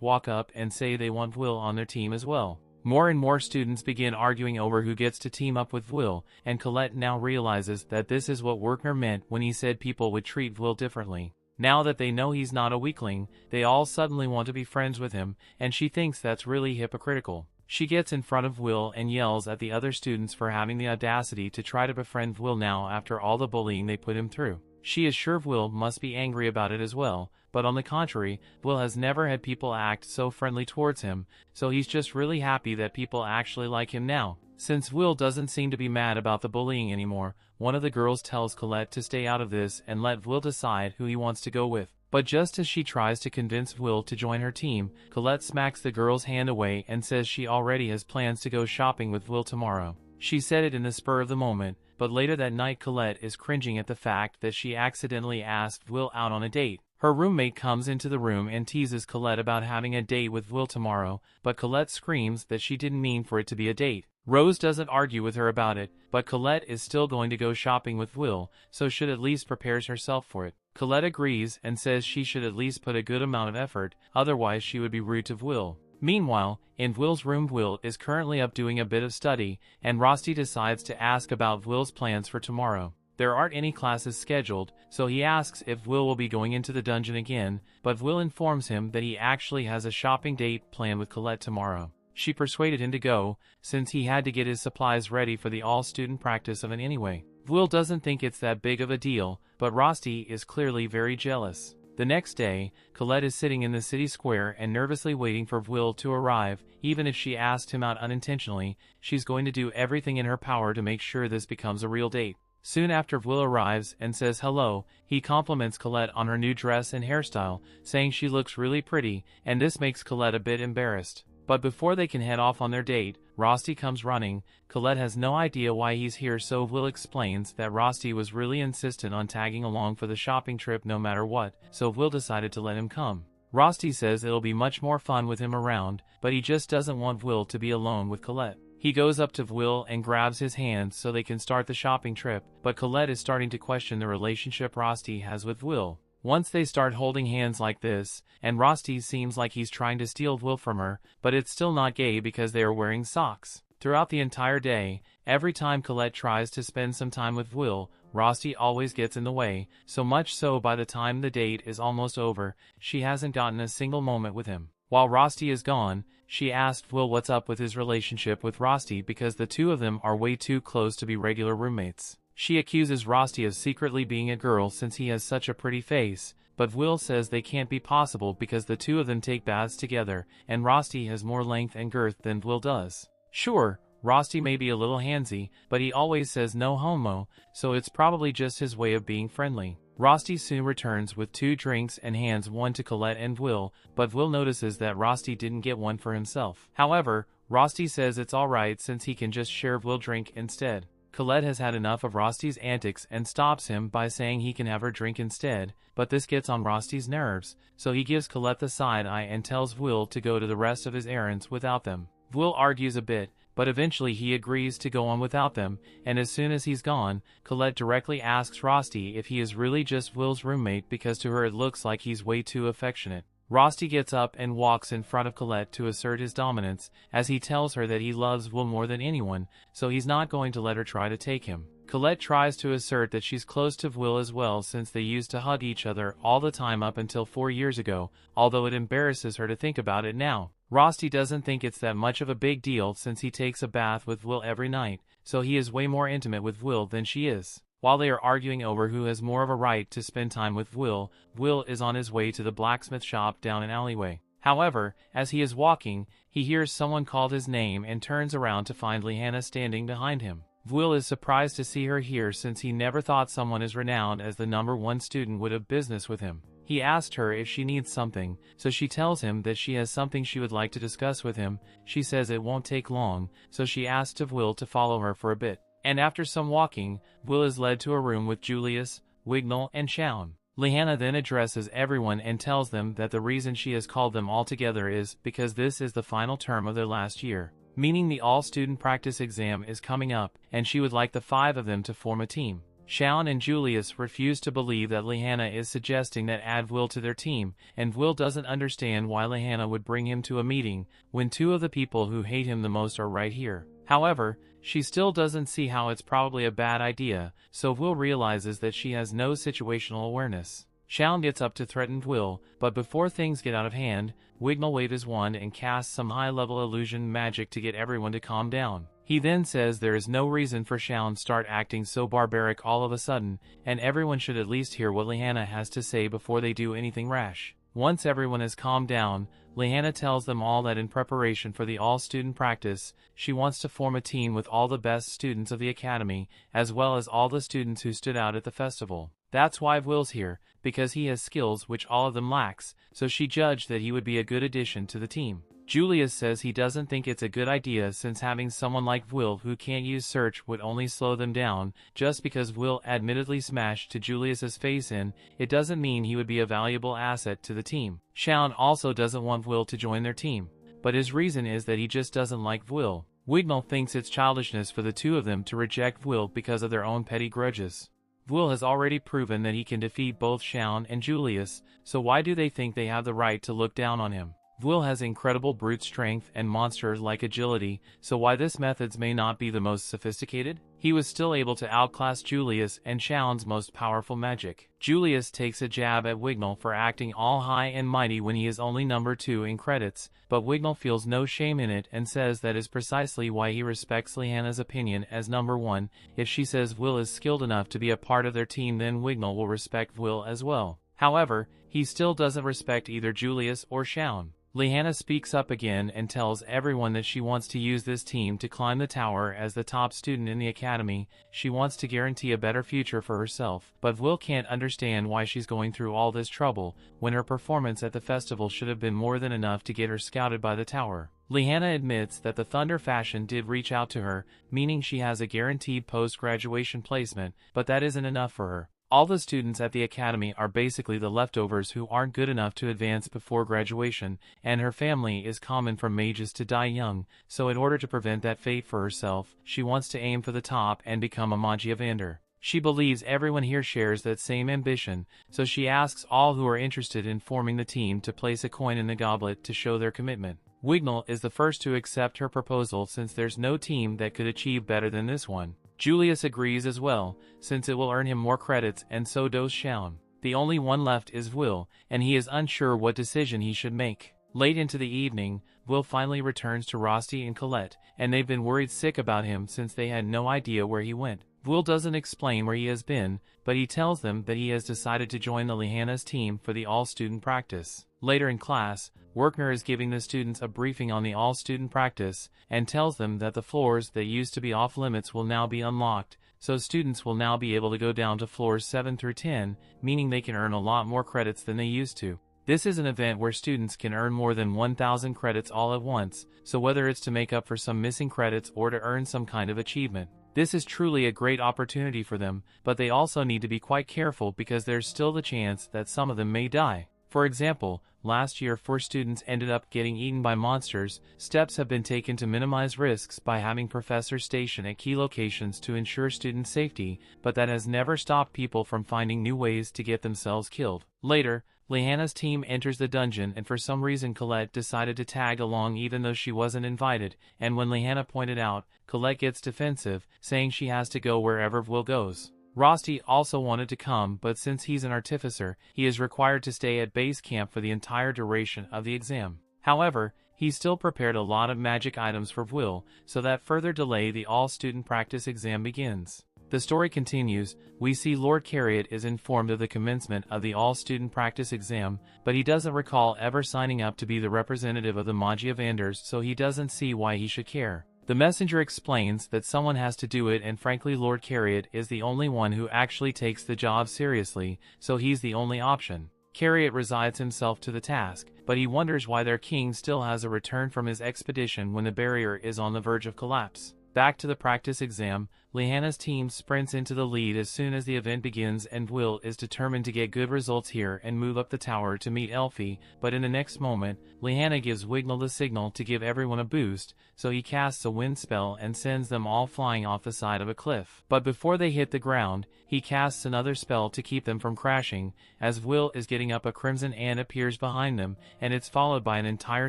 A: walk up and say they want Will on their team as well. More and more students begin arguing over who gets to team up with Will, and Colette now realizes that this is what Werkner meant when he said people would treat Will differently. Now that they know he's not a weakling, they all suddenly want to be friends with him, and she thinks that's really hypocritical. She gets in front of Will and yells at the other students for having the audacity to try to befriend Will now after all the bullying they put him through. She is sure Will must be angry about it as well, but on the contrary, Will has never had people act so friendly towards him, so he's just really happy that people actually like him now. Since Will doesn't seem to be mad about the bullying anymore, one of the girls tells Colette to stay out of this and let Will decide who he wants to go with. But just as she tries to convince Will to join her team, Colette smacks the girl's hand away and says she already has plans to go shopping with Will tomorrow. She said it in the spur of the moment, but later that night Colette is cringing at the fact that she accidentally asked Will out on a date. Her roommate comes into the room and teases Colette about having a date with Will tomorrow, but Colette screams that she didn't mean for it to be a date. Rose doesn't argue with her about it, but Colette is still going to go shopping with Will, so should at least prepares herself for it. Colette agrees and says she should at least put a good amount of effort, otherwise she would be rude to Will. Meanwhile, in Will's room, Will is currently up doing a bit of study, and Rosti decides to ask about Will's plans for tomorrow. There aren't any classes scheduled, so he asks if Will will be going into the dungeon again, but Will informs him that he actually has a shopping date planned with Colette tomorrow. She persuaded him to go, since he had to get his supplies ready for the all-student practice event anyway. Will doesn't think it's that big of a deal, but Rosti is clearly very jealous. The next day, Colette is sitting in the city square and nervously waiting for Will to arrive. Even if she asked him out unintentionally, she's going to do everything in her power to make sure this becomes a real date. Soon after Will arrives and says hello, he compliments Colette on her new dress and hairstyle, saying she looks really pretty, and this makes Colette a bit embarrassed. But before they can head off on their date, Rosti comes running. Colette has no idea why he's here, so Will explains that Rosti was really insistent on tagging along for the shopping trip no matter what, so Will decided to let him come. Rosti says it'll be much more fun with him around, but he just doesn't want Will to be alone with Colette. He goes up to Will and grabs his hand so they can start the shopping trip, but Colette is starting to question the relationship Rosti has with Will. Once they start holding hands like this, and Rosti seems like he's trying to steal Will from her, but it's still not gay because they are wearing socks. Throughout the entire day, every time Colette tries to spend some time with Will, Rosti always gets in the way, so much so by the time the date is almost over, she hasn't gotten a single moment with him. While Rosti is gone, she asked Will what's up with his relationship with Rosti because the two of them are way too close to be regular roommates. She accuses Rosti of secretly being a girl since he has such a pretty face, but Will says they can't be possible because the two of them take baths together, and Rosti has more length and girth than Will does. Sure, Rosti may be a little handsy, but he always says no homo, so it's probably just his way of being friendly. Rosti soon returns with 2 drinks and hands one to Colette and Will, but Will notices that Rosti didn't get one for himself. However, Rosti says it's alright since he can just share Will's drink instead. Colette has had enough of Rosti's antics and stops him by saying he can have her drink instead, but this gets on Rosti's nerves, so he gives Colette the side eye and tells Will to go to the rest of his errands without them. Will argues a bit, but eventually he agrees to go on without them, and as soon as he's gone, Colette directly asks Rosti if he is really just Will's roommate because to her it looks like he's way too affectionate. Rosti gets up and walks in front of Colette to assert his dominance, as he tells her that he loves Will more than anyone, so he's not going to let her try to take him. Colette tries to assert that she's close to Will as well since they used to hug each other all the time up until 4 years ago, although it embarrasses her to think about it now. Rosti doesn't think it's that much of a big deal since he takes a bath with Will every night, so he is way more intimate with Will than she is. While they are arguing over who has more of a right to spend time with Will, Will is on his way to the blacksmith shop down an alleyway. However, as he is walking, he hears someone call his name and turns around to find Lehanna standing behind him. Will is surprised to see her here since he never thought someone as renowned as the #1 student would have business with him. He asked her if she needs something, so she tells him that she has something she would like to discuss with him. She says it won't take long, so she asks of Will to follow her for a bit. And after some walking, Will is led to a room with Julius, Wignall, and Shounen. Lihanna then addresses everyone and tells them that the reason she has called them all together is because this is the final term of their last year, meaning the all-student practice exam is coming up, and she would like the 5 of them to form a team. Shounen and Julius refuse to believe that Lihanna is suggesting that add Will to their team, and Will doesn't understand why Lihanna would bring him to a meeting when 2 of the people who hate him the most are right here. However, she still doesn't see how it's probably a bad idea, so Will realizes that she has no situational awareness. Shounen gets up to threaten Will, but before things get out of hand, Wignall waves his wand and casts some high-level illusion magic to get everyone to calm down. He then says there is no reason for Shounen to start acting so barbaric all of a sudden, and everyone should at least hear what Lihanna has to say before they do anything rash. Once everyone has calmed down, Lihanna tells them all that in preparation for the all-student practice, she wants to form a team with all the best students of the academy, as well as all the students who stood out at the festival. That's why Will's here, because he has skills which all of them lacks, so she judged that he would be a good addition to the team. Julius says he doesn't think it's a good idea since having someone like Will who can't use search would only slow them down. Just because Will admittedly smashed to Julius's face in, it doesn't mean he would be a valuable asset to the team. Shounen also doesn't want Will to join their team, but his reason is that he just doesn't like Will. Wignall thinks it's childishness for the 2 of them to reject Will because of their own petty grudges. Will has already proven that he can defeat both Shounen and Julius, so why do they think they have the right to look down on him? Will has incredible brute strength and monsters-like agility, so why this methods may not be the most sophisticated? He was still able to outclass Julius and Shounen's most powerful magic. Julius takes a jab at Wignall for acting all high and mighty when he is only number 2 in credits, but Wignall feels no shame in it and says that is precisely why he respects Lihanna's opinion as number 1. If she says Will is skilled enough to be a part of their team, then Wignall will respect Will as well. However, he still doesn't respect either Julius or Shounen. Lihanna speaks up again and tells everyone that she wants to use this team to climb the tower as the top student in the academy. She wants to guarantee a better future for herself, but Will can't understand why she's going through all this trouble when her performance at the festival should have been more than enough to get her scouted by the tower. Lihanna admits that the Thunder Fashion did reach out to her, meaning she has a guaranteed post-graduation placement, but that isn't enough for her. All the students at the academy are basically the leftovers who aren't good enough to advance before graduation, and her family is common for mages to die young, so in order to prevent that fate for herself, she wants to aim for the top and become a Magia Vander. She believes everyone here shares that same ambition, so she asks all who are interested in forming the team to place a coin in the goblet to show their commitment. Wignall is the first to accept her proposal since there's no team that could achieve better than this one. Julius agrees as well, since it will earn him more credits, and so does Shounen. The only one left is Will, and he is unsure what decision he should make. Late into the evening, Will finally returns to Rosti and Colette, and they've been worried sick about him since they had no idea where he went. Will doesn't explain where he has been, but he tells them that he has decided to join the Lihanna's team for the all-student practice. Later in class, Werkner is giving the students a briefing on the all-student practice, and tells them that the floors that used to be off-limits will now be unlocked, so students will now be able to go down to floors 7 through 10, meaning they can earn a lot more credits than they used to. This is an event where students can earn more than 1,000 credits all at once, so whether it's to make up for some missing credits or to earn some kind of achievement, this is truly a great opportunity for them, but they also need to be quite careful because there's still the chance that some of them may die. For example, last year 4 students ended up getting eaten by monsters. Steps have been taken to minimize risks by having professors stationed at key locations to ensure student safety, but that has never stopped people from finding new ways to get themselves killed. Later, Lihanna's team enters the dungeon, and for some reason Colette decided to tag along even though she wasn't invited, and when Lihanna pointed out, Colette gets defensive, saying she has to go wherever Will goes. Rosti also wanted to come, but since he's an artificer, he is required to stay at base camp for the entire duration of the exam. However, he still prepared a lot of magic items for Will, so that further delay the all-student practice exam begins. The story continues. We see Lord Carriot is informed of the commencement of the all-student practice exam, but he doesn't recall ever signing up to be the representative of the Magia Vanders, so he doesn't see why he should care. The messenger explains that someone has to do it, and frankly Lord Carriot is the only one who actually takes the job seriously, so he's the only option. Chariot resigns himself to the task, but he wonders why their king still has a return from his expedition when the barrier is on the verge of collapse. Back to the practice exam, Lihanna's team sprints into the lead as soon as the event begins, and Will is determined to get good results here and move up the tower to meet Elfie, but in the next moment, Lihanna gives Wignall the signal to give everyone a boost, so he casts a wind spell and sends them all flying off the side of a cliff. But before they hit the ground, he casts another spell to keep them from crashing, as Will is getting up, a crimson ant appears behind them, and it's followed by an entire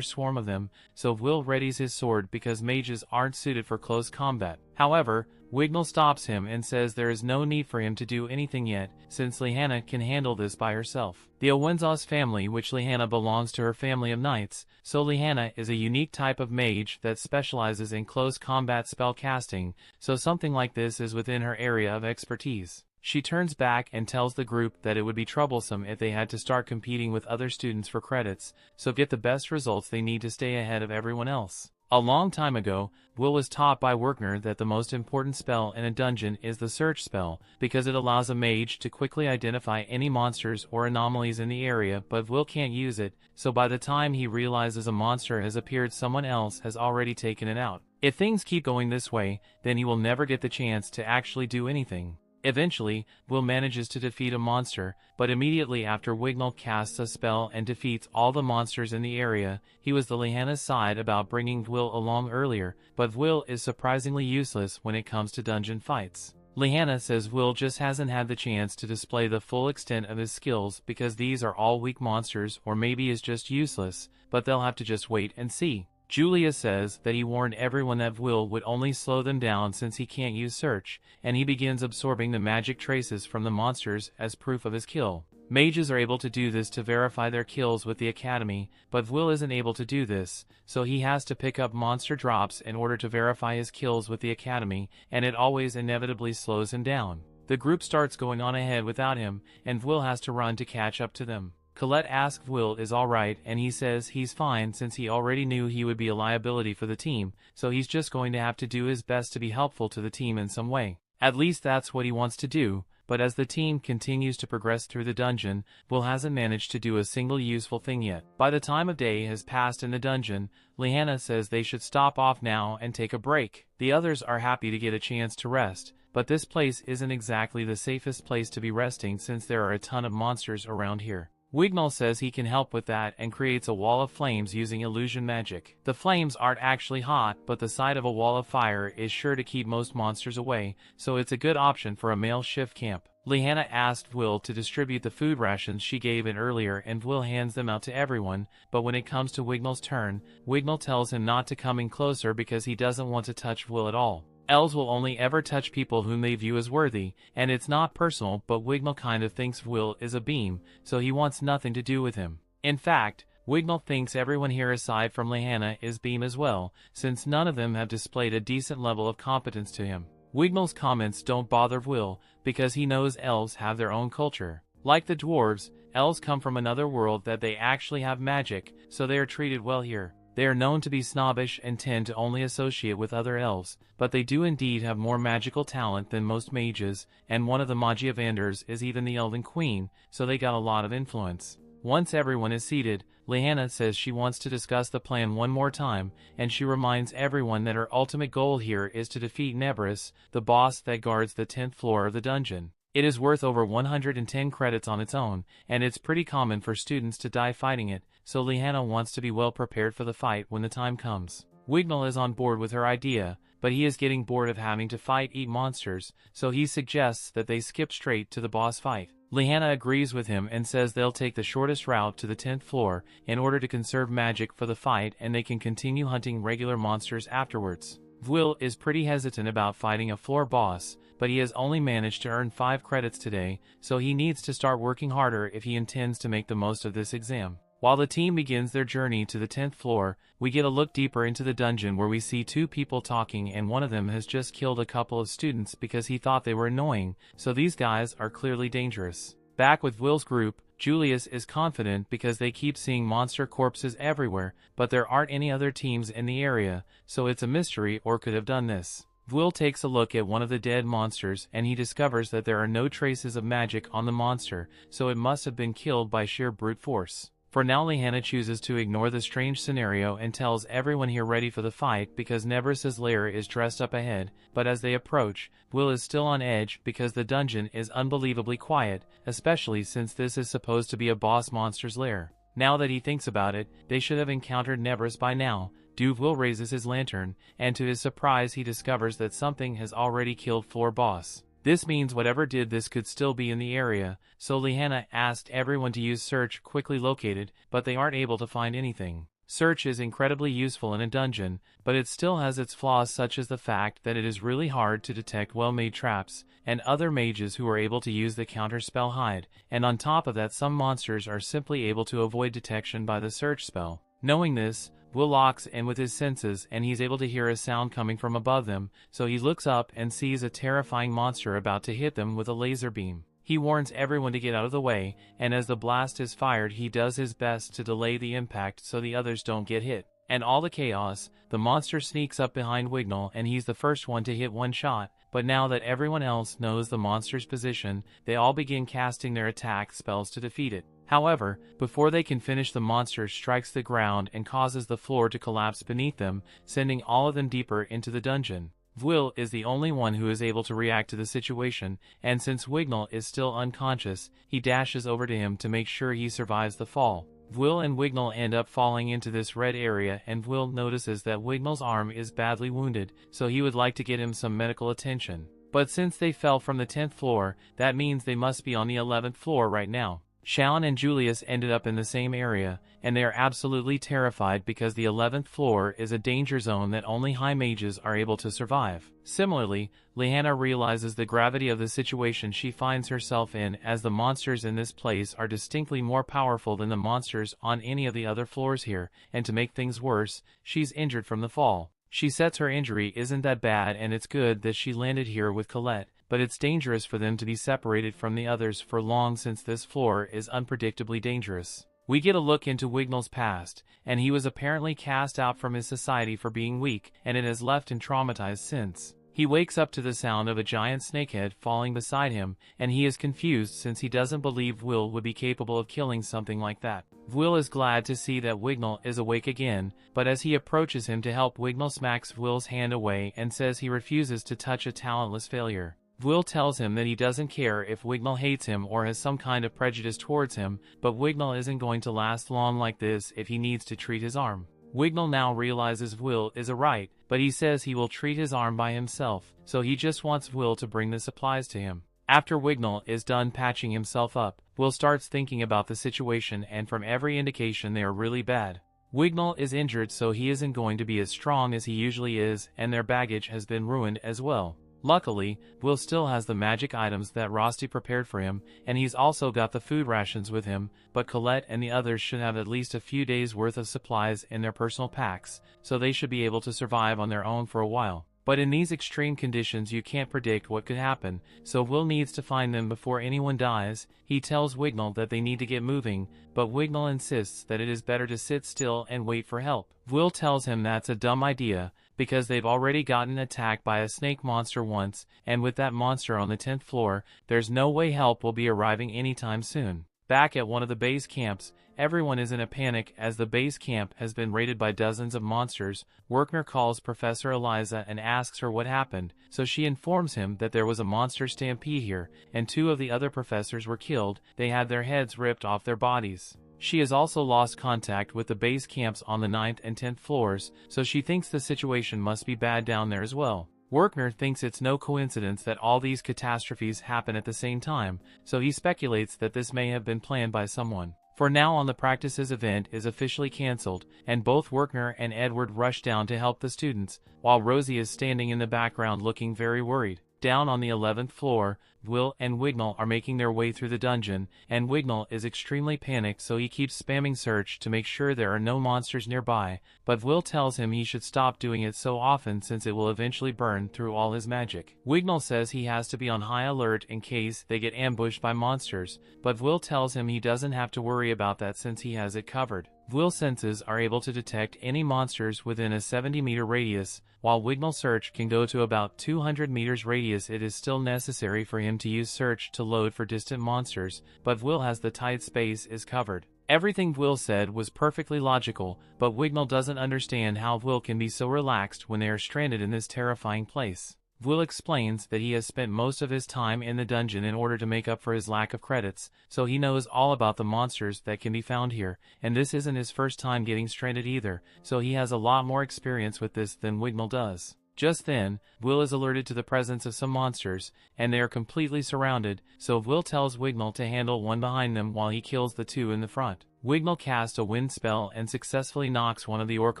A: swarm of them, so Will readies his sword because mages aren't suited for close combat. However, Wignall stops him and says there is no need for him to do anything yet, since Lihanna can handle this by herself. The Owenzos family, which Lihanna belongs to her family of knights, so Lihanna is a unique type of mage that specializes in close combat spell casting, so something like this is within her area of expertise. She turns back and tells the group that it would be troublesome if they had to start competing with other students for credits, so get the best results they need to stay ahead of everyone else. A long time ago, Will was taught by Werkner that the most important spell in a dungeon is the search spell, because it allows a mage to quickly identify any monsters or anomalies in the area, but Will can't use it, so by the time he realizes a monster has appeared, someone else has already taken it out. If things keep going this way, then he will never get the chance to actually do anything. Eventually, Will manages to defeat a monster, but immediately after Wignall casts a spell and defeats all the monsters in the area. He was the Lihanna's side about bringing Will along earlier, but Will is surprisingly useless when it comes to dungeon fights. Lihanna says Will just hasn't had the chance to display the full extent of his skills because these are all weak monsters, or maybe is just useless, but they'll have to just wait and see. Julia says that he warned everyone that Will would only slow them down since he can't use search, and he begins absorbing the magic traces from the monsters as proof of his kill. Mages are able to do this to verify their kills with the academy, but Will isn't able to do this, so he has to pick up monster drops in order to verify his kills with the academy, and it always inevitably slows him down. The group starts going on ahead without him, and Will has to run to catch up to them. Colette asks Will is alright, and he says he's fine since he already knew he would be a liability for the team, so he's just going to have to do his best to be helpful to the team in some way. At least that's what he wants to do, but as the team continues to progress through the dungeon, Will hasn't managed to do a single useful thing yet. By the time of day has passed in the dungeon, Lihanna says they should stop off now and take a break. The others are happy to get a chance to rest, but this place isn't exactly the safest place to be resting since there are a ton of monsters around here. Wignall says he can help with that and creates a wall of flames using illusion magic. The flames aren't actually hot, but the sight of a wall of fire is sure to keep most monsters away, so it's a good option for a male shift camp. Lihanna asked Will to distribute the food rations she gave in earlier, and Will hands them out to everyone, but when it comes to Wignall's turn, Wignall tells him not to come in closer because he doesn't want to touch Will at all. Elves will only ever touch people whom they view as worthy, and it's not personal, but Wignall kind of thinks Will is a beam, so he wants nothing to do with him. In fact, Wignall thinks everyone here aside from Lihanna is beam as well, since none of them have displayed a decent level of competence to him. Wignall's comments don't bother Will, because he knows elves have their own culture. Like the dwarves, elves come from another world that they actually have magic, so they are treated well here. They are known to be snobbish and tend to only associate with other elves, but they do indeed have more magical talent than most mages, and one of the Magia Vanders is even the Elven Queen, so they got a lot of influence. Once everyone is seated, Lihanna says she wants to discuss the plan one more time, and she reminds everyone that her ultimate goal here is to defeat Nebris, the boss that guards the 10th floor of the dungeon. It is worth over 110 credits on its own, and it's pretty common for students to die fighting it, so Lihanna wants to be well prepared for the fight when the time comes. Wignall is on board with her idea, but he is getting bored of having to eat monsters, so he suggests that they skip straight to the boss fight. Lihanna agrees with him and says they'll take the shortest route to the 10th floor in order to conserve magic for the fight, and they can continue hunting regular monsters afterwards. Will is pretty hesitant about fighting a floor boss, but he has only managed to earn 5 credits today, so he needs to start working harder if he intends to make the most of this exam. While the team begins their journey to the 10th floor, we get a look deeper into the dungeon where we see 2 people talking, and one of them has just killed a couple of students because he thought they were annoying, so these guys are clearly dangerous. Back with Will's group, Julius is confident because they keep seeing monster corpses everywhere, but there aren't any other teams in the area, so it's a mystery or could have done this. Will takes a look at one of the dead monsters and he discovers that there are no traces of magic on the monster, so it must have been killed by sheer brute force. For now, Lihanna chooses to ignore the strange scenario and tells everyone here ready for the fight because Nebris's lair is dressed up ahead, but as they approach, Will is still on edge because the dungeon is unbelievably quiet, especially since this is supposed to be a boss monster's lair. Now that he thinks about it, they should have encountered Nebris by now. Will raises his lantern, and to his surprise he discovers that something has already killed floor boss. This means whatever did this could still be in the area, so Lihanna asked everyone to use search quickly located, but they aren't able to find anything. Search is incredibly useful in a dungeon, but it still has its flaws, such as the fact that it is really hard to detect well-made traps, and other mages who are able to use the counter spell hide, and on top of that some monsters are simply able to avoid detection by the search spell. Knowing this, Will locks in with his senses and he's able to hear a sound coming from above them, so he looks up and sees a terrifying monster about to hit them with a laser beam. He warns everyone to get out of the way, and as the blast is fired he does his best to delay the impact so the others don't get hit. And all the chaos, the monster sneaks up behind Wignall and he's the first one to hit one shot, but now that everyone else knows the monster's position, they all begin casting their attack spells to defeat it. However, before they can finish, the monster strikes the ground and causes the floor to collapse beneath them, sending all of them deeper into the dungeon. Will is the only one who is able to react to the situation, and since Wignall is still unconscious, he dashes over to him to make sure he survives the fall. Will and Wignall end up falling into this red area, and Will notices that Wignall's arm is badly wounded, so he would like to get him some medical attention. But since they fell from the 10th floor, that means they must be on the 11th floor right now. Shounen and Julius ended up in the same area, and they are absolutely terrified because the 11th floor is a danger zone that only high mages are able to survive. Similarly, Lihanna realizes the gravity of the situation she finds herself in, as the monsters in this place are distinctly more powerful than the monsters on any of the other floors here, and to make things worse, she's injured from the fall. She says her injury isn't that bad and it's good that she landed here with Colette, but it's dangerous for them to be separated from the others for long since this floor is unpredictably dangerous. We get a look into Wignall's past, and he was apparently cast out from his society for being weak, and it has left him traumatized since. He wakes up to the sound of a giant snakehead falling beside him, and he is confused since he doesn't believe Will would be capable of killing something like that. Will is glad to see that Wignall is awake again, but as he approaches him to help, Wignall smacks Will's hand away and says he refuses to touch a talentless failure. Will tells him that he doesn't care if Wignall hates him or has some kind of prejudice towards him, but Wignall isn't going to last long like this if he needs to treat his arm. Wignall now realizes Will is right, but he says he will treat his arm by himself, so he just wants Will to bring the supplies to him. After Wignall is done patching himself up, Will starts thinking about the situation, and from every indication they are really bad. Wignall is injured, so he isn't going to be as strong as he usually is, and their baggage has been ruined as well. Luckily, Will still has the magic items that Rosti prepared for him, and he's also got the food rations with him, but Colette and the others should have at least a few days worth of supplies in their personal packs, so they should be able to survive on their own for a while. But in these extreme conditions you can't predict what could happen, so Will needs to find them before anyone dies. He tells Wignall that they need to get moving, but Wignall insists that it is better to sit still and wait for help. Will tells him that's a dumb idea, because they've already gotten attacked by a snake monster once, and with that monster on the 10th floor, there's no way help will be arriving anytime soon. Back at one of the base camps, everyone is in a panic as the base camp has been raided by dozens of monsters. Werkner calls Professor Eliza and asks her what happened, so she informs him that there was a monster stampede here, and 2 of the other professors were killed. They had their heads ripped off their bodies. She has also lost contact with the base camps on the 9th and 10th floors, so she thinks the situation must be bad down there as well. Werkner thinks it's no coincidence that all these catastrophes happen at the same time, so he speculates that this may have been planned by someone. For now on, the practices event is officially cancelled, and both Werkner and Edward rush down to help the students, while Rosie is standing in the background looking very worried. Down on the 11th floor, Will and Wignall are making their way through the dungeon, and Wignall is extremely panicked, so he keeps spamming search to make sure there are no monsters nearby, but Will tells him he should stop doing it so often since it will eventually burn through all his magic. Wignall says he has to be on high alert in case they get ambushed by monsters, but Will tells him he doesn't have to worry about that since he has it covered. Will's senses are able to detect any monsters within a 70-meter radius, while Wignall's search can go to about 200 meters radius. It is still necessary for him to use search to load for distant monsters, but Will has the tight space is covered. Everything Will said was perfectly logical, but Wignall doesn't understand how Will can be so relaxed when they are stranded in this terrifying place. Will explains that he has spent most of his time in the dungeon in order to make up for his lack of credits, so he knows all about the monsters that can be found here, and this isn't his first time getting stranded either, so he has a lot more experience with this than Wignall does. Just then, Will is alerted to the presence of some monsters, and they are completely surrounded, so Will tells Wignall to handle one behind them while he kills the two in the front. Wignall casts a wind spell and successfully knocks one of the orc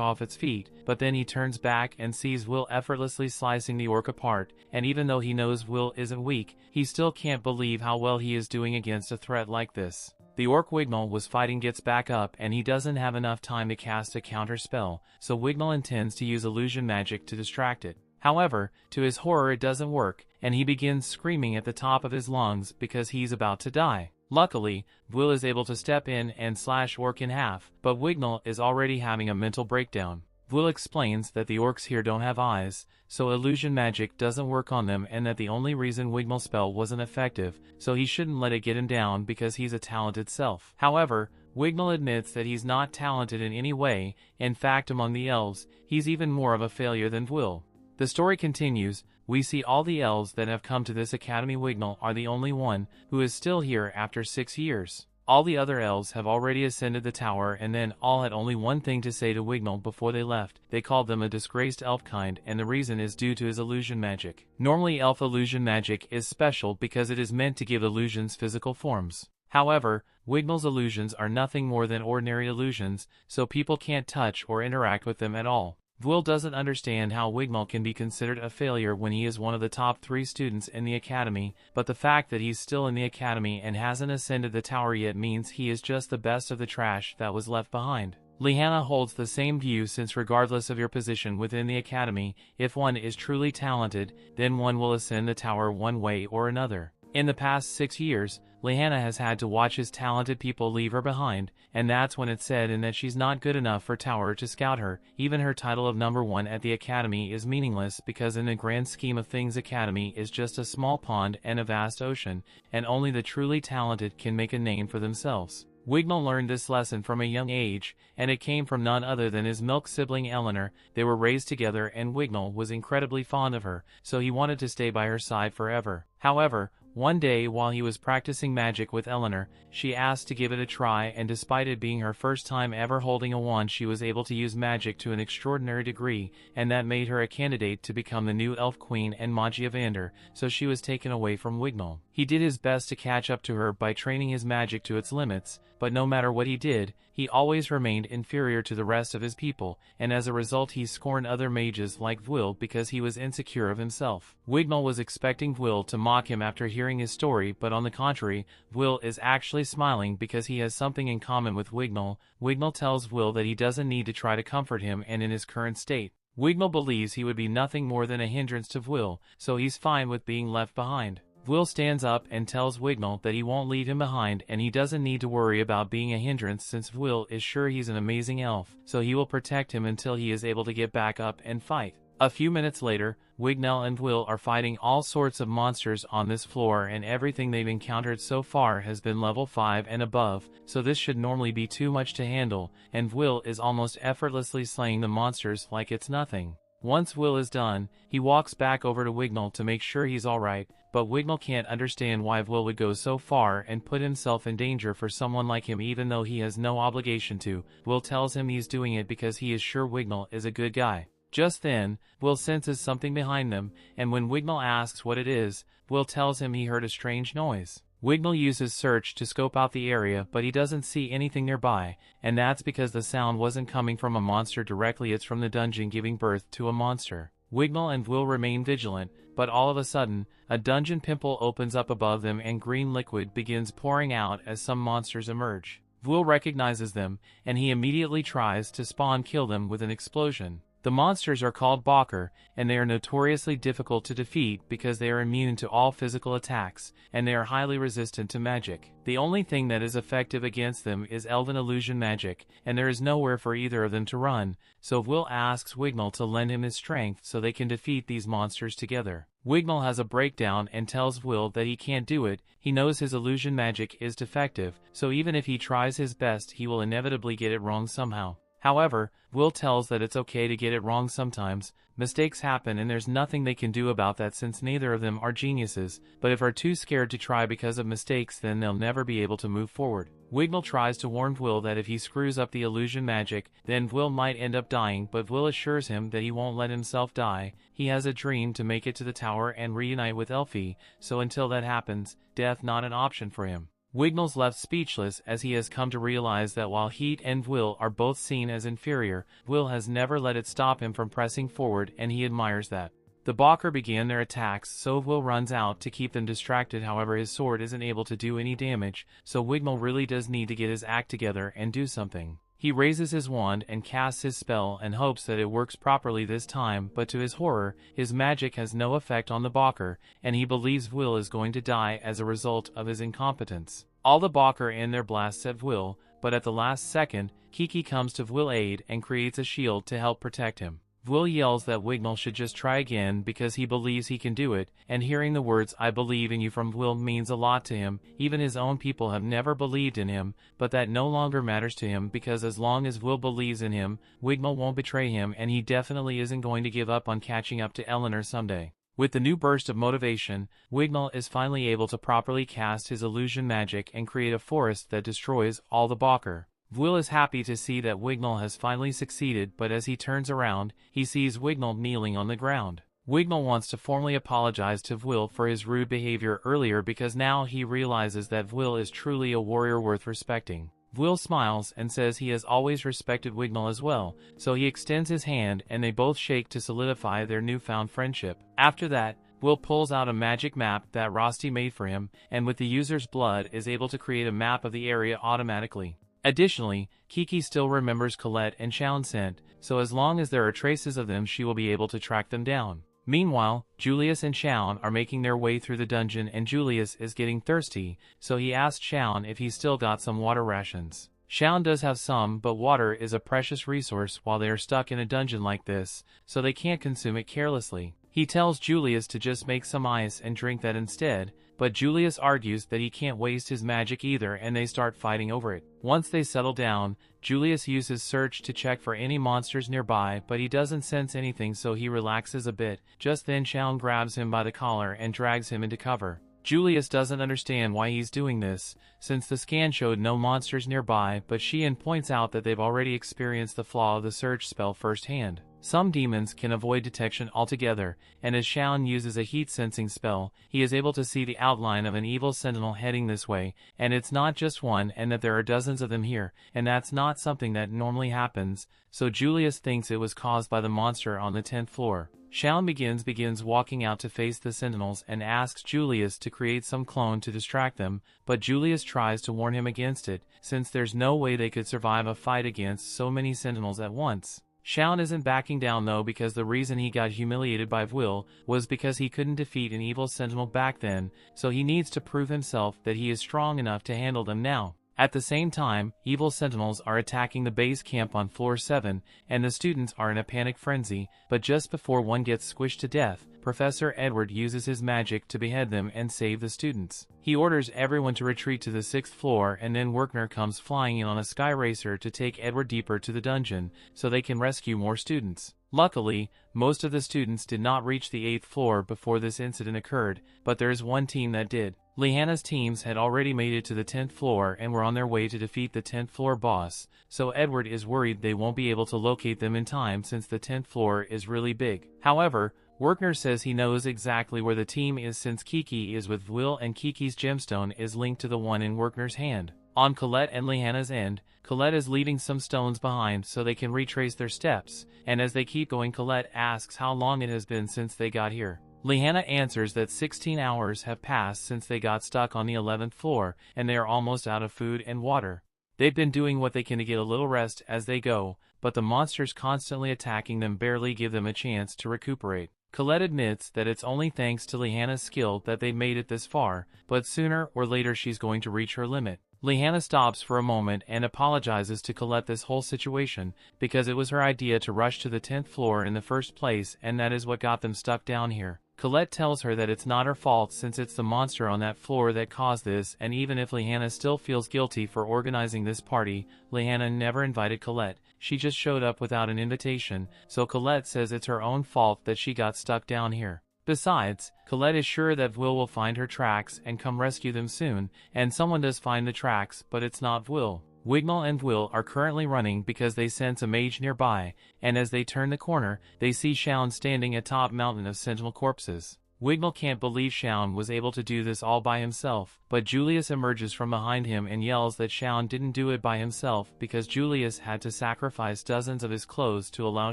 A: off its feet, but then he turns back and sees Will effortlessly slicing the orc apart, and even though he knows Will isn't weak, he still can't believe how well he is doing against a threat like this. The orc Wignall was fighting gets back up and he doesn't have enough time to cast a counter spell, so Wignall intends to use illusion magic to distract it. However, to his horror it doesn't work, and he begins screaming at the top of his lungs because he's about to die. Luckily, Will is able to step in and slash orc in half, but Wignall is already having a mental breakdown. Will explains that the orcs here don't have eyes, so illusion magic doesn't work on them, and that the only reason Wignall's spell wasn't effective, so he shouldn't let it get him down because he's a talented self. However, Wignall admits that he's not talented in any way. In fact, among the elves, he's even more of a failure than Will. The story continues. We see all the elves that have come to this academy. Wignall are the only one who is still here after 6 years. All the other elves have already ascended the tower, and then all had only one thing to say to Wignall before they left. They called them a disgraced elfkind, and the reason is due to his illusion magic. Normally elf illusion magic is special because it is meant to give illusions physical forms. However, Wignall's illusions are nothing more than ordinary illusions, so people can't touch or interact with them at all. Will doesn't understand how Wignall can be considered a failure when he is one of the top 3 students in the academy, but the fact that he's still in the academy and hasn't ascended the tower yet means he is just the best of the trash that was left behind. Lihanna holds the same view, since regardless of your position within the academy, if one is truly talented, then one will ascend the tower one way or another. In the past 6 years, Lihanna has had to watch his talented people leave her behind, and that's when it's said in that she's not good enough for Tower to scout her. Even her title of number 1 at the academy is meaningless because in the grand scheme of things, academy is just a small pond and a vast ocean, and only the truly talented can make a name for themselves. Wignall learned this lesson from a young age, and it came from none other than his milk sibling Eleanor. They were raised together and Wignall was incredibly fond of her, so he wanted to stay by her side forever. However, one day while he was practicing magic with Eleanor, she asked to give it a try, and despite it being her first time ever holding a wand, she was able to use magic to an extraordinary degree, and that made her a candidate to become the new elf queen and Magia Vander, so she was taken away from Wignall. He did his best to catch up to her by training his magic to its limits, but no matter what he did, he always remained inferior to the rest of his people, and as a result he scorned other mages like Will because he was insecure of himself. Wignall was expecting Will to mock him after hearing his story, but on the contrary, Will is actually smiling because he has something in common with Wignall. Wignall tells Will that he doesn't need to try to comfort him, and in his current state, Wignall believes he would be nothing more than a hindrance to Will, so he's fine with being left behind. Will stands up and tells Wignall that he won't leave him behind, and he doesn't need to worry about being a hindrance since Will is sure he's an amazing elf, so he will protect him until he is able to get back up and fight. A few minutes later, Wignall and Will are fighting all sorts of monsters on this floor, and everything they've encountered so far has been level 5 and above, so this should normally be too much to handle, and Will is almost effortlessly slaying the monsters like it's nothing. Once Will is done, he walks back over to Wignall to make sure he's alright, but Wignall can't understand why Will would go so far and put himself in danger for someone like him even though he has no obligation to. Will tells him he's doing it because he is sure Wignall is a good guy. Just then, Will senses something behind them, and when Wignall asks what it is, Will tells him he heard a strange noise. Wignall uses search to scope out the area, but he doesn't see anything nearby, and that's because the sound wasn't coming from a monster directly, it's from the dungeon giving birth to a monster. Wignall and Will remain vigilant, but all of a sudden, a dungeon pimple opens up above them and green liquid begins pouring out as some monsters emerge. Will recognizes them, and he immediately tries to spawn kill them with an explosion. The monsters are called Balker, and they are notoriously difficult to defeat because they are immune to all physical attacks, and they are highly resistant to magic. The only thing that is effective against them is Elven illusion magic, and there is nowhere for either of them to run, so Will asks Wignall to lend him his strength so they can defeat these monsters together. Wignall has a breakdown and tells Will that he can't do it. He knows his illusion magic is defective, so even if he tries his best he will inevitably get it wrong somehow. However, Will tells that it's okay to get it wrong sometimes. Mistakes happen and there's nothing they can do about that since neither of them are geniuses, but if are too scared to try because of mistakes then they'll never be able to move forward. Wignall tries to warn Will that if he screws up the illusion magic, then Will might end up dying, but Will assures him that he won't let himself die. He has a dream to make it to the tower and reunite with Elfie, so until that happens, death not an option for him. Wignall's left speechless as he has come to realize that while Heat and Will are both seen as inferior, Will has never let it stop him from pressing forward and he admires that. The Balker begin their attacks, so Will runs out to keep them distracted. However, his sword isn't able to do any damage, so Wignall really does need to get his act together and do something. He raises his wand and casts his spell and hopes that it works properly this time, but to his horror, his magic has no effect on the Balker, and he believes Will is going to die as a result of his incompetence. All the Balker aim their blasts at Will, but at the last second, Kiki comes to Will's aid and creates a shield to help protect him. Will yells that Wignall should just try again because he believes he can do it, and hearing the words "I believe in you" from Will means a lot to him. Even his own people have never believed in him, but that no longer matters to him because as long as Will believes in him, Wignall won't betray him and he definitely isn't going to give up on catching up to Eleanor someday. With the new burst of motivation, Wignall is finally able to properly cast his illusion magic and create a forest that destroys all the Balker. Will is happy to see that Wignall has finally succeeded, but as he turns around, he sees Wignall kneeling on the ground. Wignall wants to formally apologize to Will for his rude behavior earlier because now he realizes that Will is truly a warrior worth respecting. Will smiles and says he has always respected Wignall as well, so he extends his hand and they both shake to solidify their newfound friendship. After that, Will pulls out a magic map that Rosti made for him, and with the user's blood is able to create a map of the area automatically. Additionally, Kiki still remembers Colette and Shounen scent, so as long as there are traces of them she will be able to track them down. Meanwhile, Julius and Shounen are making their way through the dungeon and Julius is getting thirsty, so he asks Shounen if he's still got some water rations. Shounen does have some, but water is a precious resource while they are stuck in a dungeon like this, so they can't consume it carelessly. He tells Julius to just make some ice and drink that instead, but Julius argues that he can't waste his magic either and they start fighting over it. Once they settle down, Julius uses search to check for any monsters nearby, but he doesn't sense anything so he relaxes a bit. Just then Shounen grabs him by the collar and drags him into cover. Julius doesn't understand why he's doing this, since the scan showed no monsters nearby, but Shounen points out that they've already experienced the flaw of the search spell firsthand. Some demons can avoid detection altogether, and as Shounen uses a heat-sensing spell, he is able to see the outline of an evil sentinel heading this way, and it's not just one and that there are dozens of them here, and that's not something that normally happens, so Julius thinks it was caused by the monster on the 10th floor. Shounen begins walking out to face the sentinels and asks Julius to create some clone to distract them, but Julius tries to warn him against it, since there's no way they could survive a fight against so many sentinels at once. Shounen isn't backing down though because the reason he got humiliated by Will was because he couldn't defeat an evil sentinel back then, so he needs to prove himself that he is strong enough to handle them now. At the same time, evil sentinels are attacking the base camp on floor 7, and the students are in a panic frenzy, but just before one gets squished to death, Professor Edward uses his magic to behead them and save the students. He orders everyone to retreat to the 6th floor and then Werkner comes flying in on a sky racer to take Edward deeper to the dungeon, so they can rescue more students. Luckily, most of the students did not reach the 8th floor before this incident occurred, but there is one team that did. Lehanna's teams had already made it to the 10th floor and were on their way to defeat the 10th floor boss, so Edward is worried they won't be able to locate them in time since the 10th floor is really big. However, Werkner says he knows exactly where the team is since Kiki is with Will and Kiki's gemstone is linked to the one in Werkner's hand. On Colette and Lehanna's end, Colette is leaving some stones behind so they can retrace their steps, and as they keep going Colette asks how long it has been since they got here. Lehanna answers that 16 hours have passed since they got stuck on the 11th floor, and they are almost out of food and water. They've been doing what they can to get a little rest as they go, but the monsters constantly attacking them barely give them a chance to recuperate. Colette admits that it's only thanks to Lehanna's skill that they made it this far, but sooner or later she's going to reach her limit. Lehanna stops for a moment and apologizes to Colette this whole situation, because it was her idea to rush to the 10th floor in the first place, and that is what got them stuck down here. Colette tells her that it's not her fault since it's the monster on that floor that caused this, and even if Lehanna still feels guilty for organizing this party, Lehanna never invited Colette. She just showed up without an invitation, so Colette says it's her own fault that she got stuck down here. Besides, Colette is sure that Will will find her tracks and come rescue them soon, and someone does find the tracks, but it's not Will. Wignall and Will are currently running because they sense a mage nearby, and as they turn the corner, they see Shounen standing atop a mountain of sentinel corpses. Wignall can't believe Shounen was able to do this all by himself, but Julius emerges from behind him and yells that Shounen didn't do it by himself because Julius had to sacrifice dozens of his clothes to allow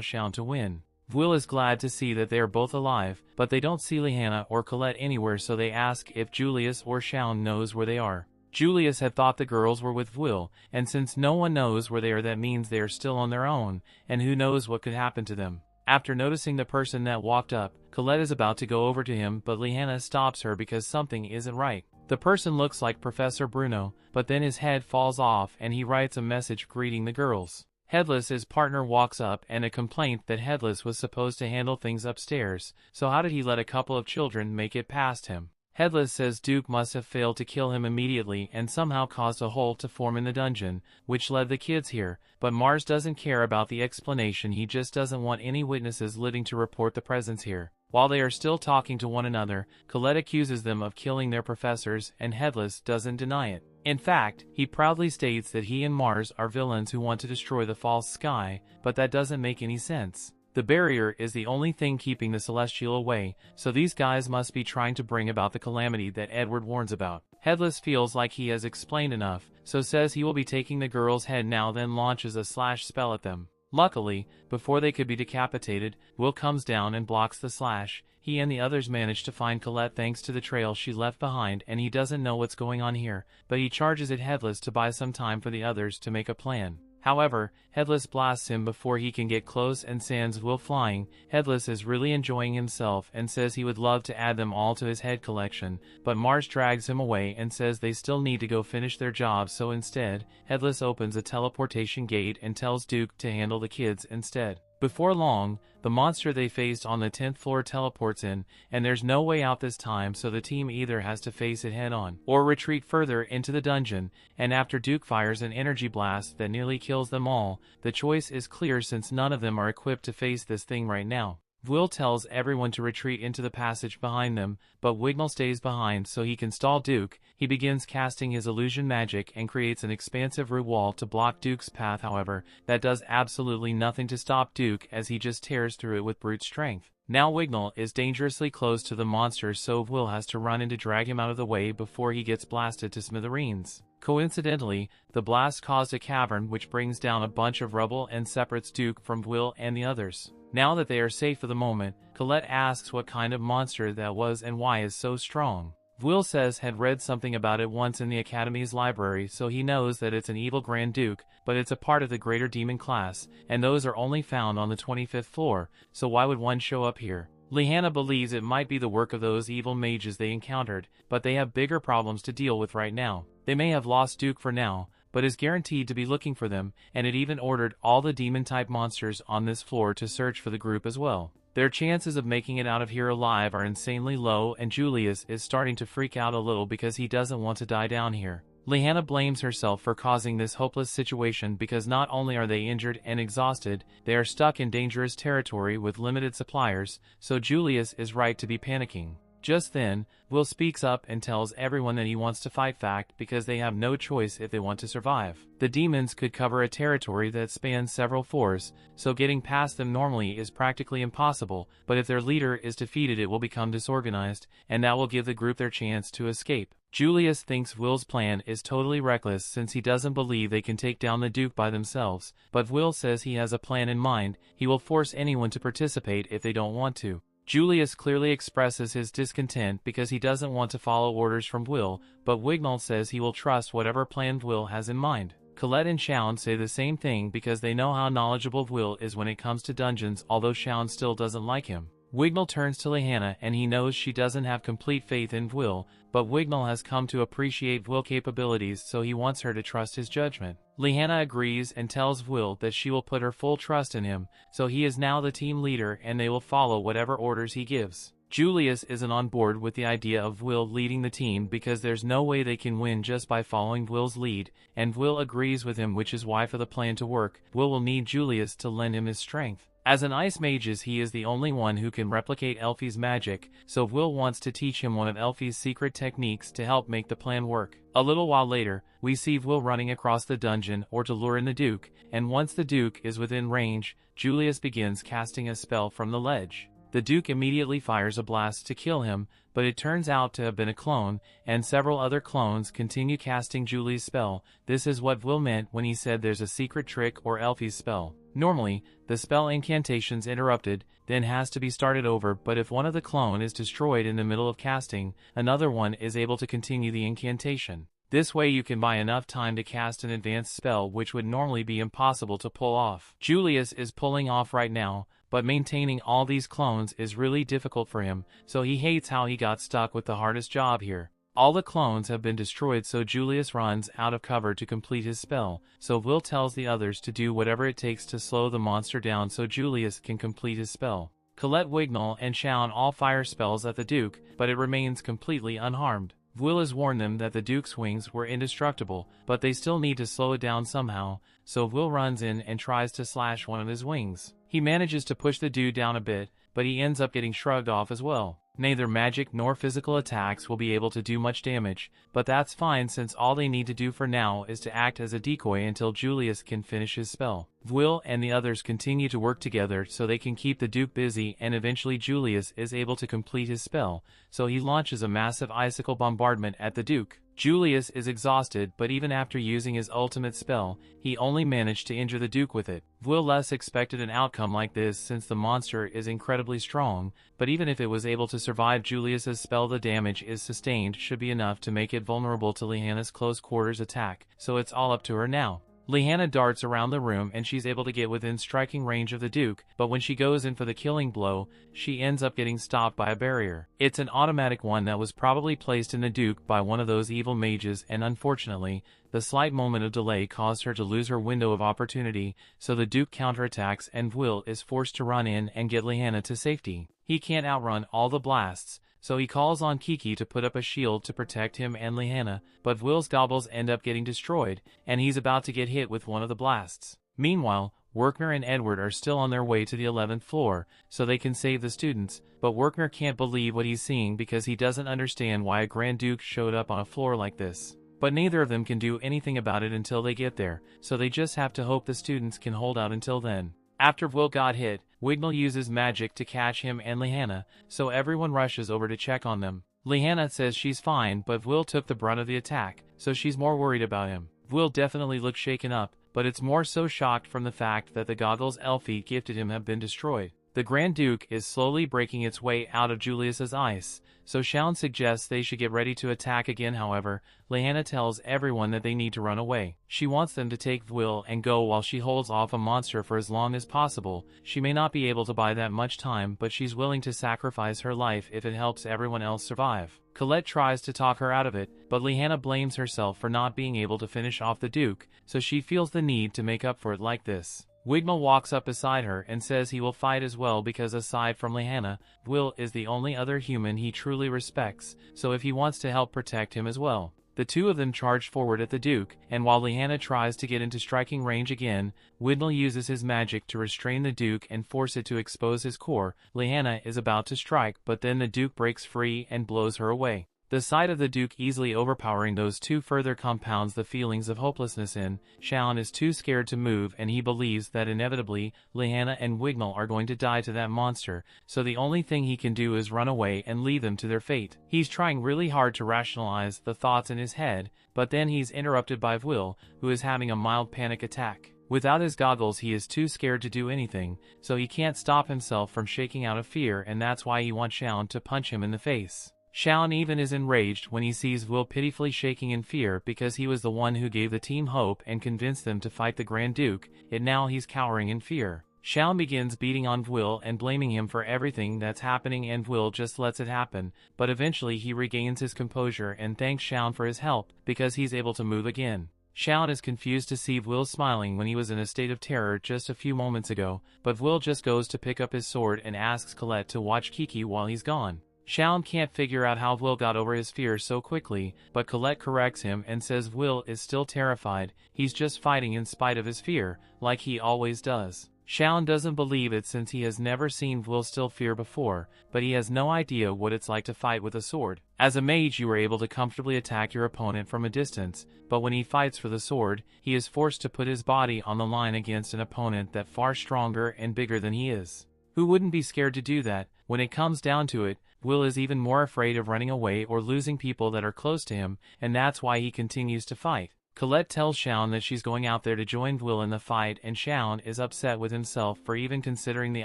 A: Shounen to win. Will is glad to see that they are both alive, but they don't see Lehanna or Colette anywhere, so they ask if Julius or Shounen knows where they are. Julius had thought the girls were with Will, and since no one knows where they are, that means they are still on their own, and who knows what could happen to them. After noticing the person that walked up, Colette is about to go over to him, but Lehanna stops her because something isn't right. The person looks like Professor Bruno, but then his head falls off and he writes a message greeting the girls. Headless, his partner, walks up and a complaint that Headless was supposed to handle things upstairs, so how did he let a couple of children make it past him? Headless says Duke must have failed to kill him immediately and somehow caused a hole to form in the dungeon, which led the kids here, but Mars doesn't care about the explanation, he just doesn't want any witnesses living to report the presence here. While they are still talking to one another, Colette accuses them of killing their professors and Headless doesn't deny it. In fact, he proudly states that he and Mars are villains who want to destroy the false sky, but that doesn't make any sense. The barrier is the only thing keeping the Celestial away, so these guys must be trying to bring about the calamity that Edward warns about. Headless feels like he has explained enough, so says he will be taking the girl's head now, then launches a slash spell at them. Luckily, before they could be decapitated, Will comes down and blocks the slash. He and the others manage to find Colette thanks to the trail she left behind, and he doesn't know what's going on here, but he charges at Headless to buy some time for the others to make a plan. However, Headless blasts him before he can get close and sends Will flying. Headless is really enjoying himself and says he would love to add them all to his head collection, but Mars drags him away and says they still need to go finish their job, so instead, Headless opens a teleportation gate and tells Duke to handle the kids instead. Before long, the monster they faced on the 10th floor teleports in, and there's no way out this time, so the team either has to face it head-on, or retreat further into the dungeon, and after Duke fires an energy blast that nearly kills them all, the choice is clear since none of them are equipped to face this thing right now. Will tells everyone to retreat into the passage behind them, but Wignall stays behind so he can stall Duke. He begins casting his illusion magic and creates an expansive root wall to block Duke's path. However, that does absolutely nothing to stop Duke as he just tears through it with brute strength. Now Wignall is dangerously close to the monster, so Will has to run in to drag him out of the way before he gets blasted to smithereens. Coincidentally, the blast caused a cavern which brings down a bunch of rubble and separates Duke from Will and the others. Now that they are safe for the moment, Colette asks what kind of monster that was and why is so strong. Will says had read something about it once in the Academy's library, so he knows that it's an evil Grand Duke, but it's a part of the Greater Demon class, and those are only found on the 25th floor, so why would one show up here? Lehanna believes it might be the work of those evil mages they encountered, but they have bigger problems to deal with right now. They may have lost Duke for now, but is guaranteed to be looking for them, and it even ordered all the demon-type monsters on this floor to search for the group as well. Their chances of making it out of here alive are insanely low, and Julius is starting to freak out a little because he doesn't want to die down here. Lehanna blames herself for causing this hopeless situation because not only are they injured and exhausted, they are stuck in dangerous territory with limited suppliers, so Julius is right to be panicking. Just then, Will speaks up and tells everyone that he wants to fight fact because they have no choice if they want to survive. The demons could cover a territory that spans several floors, so getting past them normally is practically impossible, but if their leader is defeated it will become disorganized, and that will give the group their chance to escape. Julius thinks Will's plan is totally reckless since he doesn't believe they can take down the Duke by themselves, but Will says he has a plan in mind. He will force anyone to participate if they don't want to. Julius clearly expresses his discontent because he doesn't want to follow orders from Will, but Wignall says he will trust whatever plan Will has in mind. Colette and Shounen say the same thing because they know how knowledgeable Will is when it comes to dungeons, although Shounen still doesn't like him. Wignall turns to Lihanna and he knows she doesn't have complete faith in Will, but Wignall has come to appreciate Will's capabilities, so he wants her to trust his judgment. Lihanna agrees and tells Will that she will put her full trust in him, so he is now the team leader and they will follow whatever orders he gives. Julius isn't on board with the idea of Will leading the team because there's no way they can win just by following Will's lead, and Will agrees with him, which is why for the plan to work, Will need Julius to lend him his strength. As an ice mage, he is the only one who can replicate Elfie's magic, so Will wants to teach him one of Elfie's secret techniques to help make the plan work. A little while later, we see Will running across the dungeon or to lure in the Duke, and once the Duke is within range, Julius begins casting a spell from the ledge. The Duke immediately fires a blast to kill him, but it turns out to have been a clone, and several other clones continue casting Julie's spell. This is what Will meant when he said there's a secret trick or Elfie's spell. Normally, the spell incantation's interrupted, then has to be started over, but if one of the clone is destroyed in the middle of casting, another one is able to continue the incantation. This way you can buy enough time to cast an advanced spell which would normally be impossible to pull off. Julius is pulling off right now, but maintaining all these clones is really difficult for him, so he hates how he got stuck with the hardest job here. All the clones have been destroyed, so Julius runs out of cover to complete his spell, so Will tells the others to do whatever it takes to slow the monster down so Julius can complete his spell. Colette, Wignall, and Shounen all fire spells at the Duke, but it remains completely unharmed. Will has warned them that the Duke's wings were indestructible, but they still need to slow it down somehow, so Will runs in and tries to slash one of his wings. He manages to push the dude down a bit, but he ends up getting shrugged off as well. Neither magic nor physical attacks will be able to do much damage, but that's fine since all they need to do for now is to act as a decoy until Julius can finish his spell. Will and the others continue to work together so they can keep the Duke busy, and eventually Julius is able to complete his spell, so he launches a massive icicle bombardment at the Duke. Julius is exhausted, but even after using his ultimate spell, he only managed to injure the Duke with it. Will less expected an outcome like this since the monster is incredibly strong, but even if it was able to survive Julius's spell, the damage it sustained should be enough to make it vulnerable to Lihanna's close quarters attack, so it's all up to her now. Lihanna darts around the room and she's able to get within striking range of the Duke, but when she goes in for the killing blow, she ends up getting stopped by a barrier. It's an automatic one that was probably placed in the Duke by one of those evil mages, and unfortunately, the slight moment of delay caused her to lose her window of opportunity, so the Duke counterattacks and Will is forced to run in and get Lihanna to safety. He can't outrun all the blasts, so he calls on Kiki to put up a shield to protect him and Lihanna, but Will's gobbles end up getting destroyed, and he's about to get hit with one of the blasts. Meanwhile, Werkner and Edward are still on their way to the 11th floor, so they can save the students, but Werkner can't believe what he's seeing because he doesn't understand why a Grand Duke showed up on a floor like this. But neither of them can do anything about it until they get there, so they just have to hope the students can hold out until then. After Will got hit, Wignall uses magic to catch him and Lihanna, so everyone rushes over to check on them. Lihanna says she's fine, but Will took the brunt of the attack, so she's more worried about him. Will definitely looks shaken up, but it's more so shocked from the fact that the goggles Elfie gifted him have been destroyed. The Grand Duke is slowly breaking its way out of Julius's ice, so Shounen suggests they should get ready to attack again. However, Lihanna tells everyone that they need to run away. She wants them to take Will and go while she holds off a monster for as long as possible. She may not be able to buy that much time, but she's willing to sacrifice her life if it helps everyone else survive. Colette tries to talk her out of it, but Lihanna blames herself for not being able to finish off the Duke, so she feels the need to make up for it like this. Wignall walks up beside her and says he will fight as well because aside from Lihanna, Will is the only other human he truly respects, so if he wants to help protect him as well. The two of them charge forward at the Duke, and while Lihanna tries to get into striking range again, Wignall uses his magic to restrain the Duke and force it to expose his core. Lihanna is about to strike, but then the Duke breaks free and blows her away. The sight of the Duke easily overpowering those two further compounds the feelings of hopelessness in. Shounen is too scared to move and he believes that inevitably, Lihanna and Wignall are going to die to that monster, so the only thing he can do is run away and leave them to their fate. He's trying really hard to rationalize the thoughts in his head, but then he's interrupted by Will, who is having a mild panic attack. Without his goggles he is too scared to do anything, so he can't stop himself from shaking out of fear, and that's why he wants Shounen to punch him in the face. Shounen even is enraged when he sees Will pitifully shaking in fear because he was the one who gave the team hope and convinced them to fight the Grand Duke, yet now he's cowering in fear. Shounen begins beating on Will and blaming him for everything that's happening, and Will just lets it happen, but eventually he regains his composure and thanks Shounen for his help, because he's able to move again. Shounen is confused to see Will smiling when he was in a state of terror just a few moments ago, but Will just goes to pick up his sword and asks Colette to watch Kiki while he's gone. Shounen can't figure out how Will got over his fear so quickly, but Colette corrects him and says Will is still terrified, he's just fighting in spite of his fear, like he always does. Shounen doesn't believe it since he has never seen Will still fear before, but he has no idea what it's like to fight with a sword. As a mage you are able to comfortably attack your opponent from a distance, but when he fights for the sword, he is forced to put his body on the line against an opponent that far stronger and bigger than he is. Who wouldn't be scared to do that? When it comes down to it, Will is even more afraid of running away or losing people that are close to him, and that's why he continues to fight. Colette tells Shounen that she's going out there to join Will in the fight, and Shounen is upset with himself for even considering the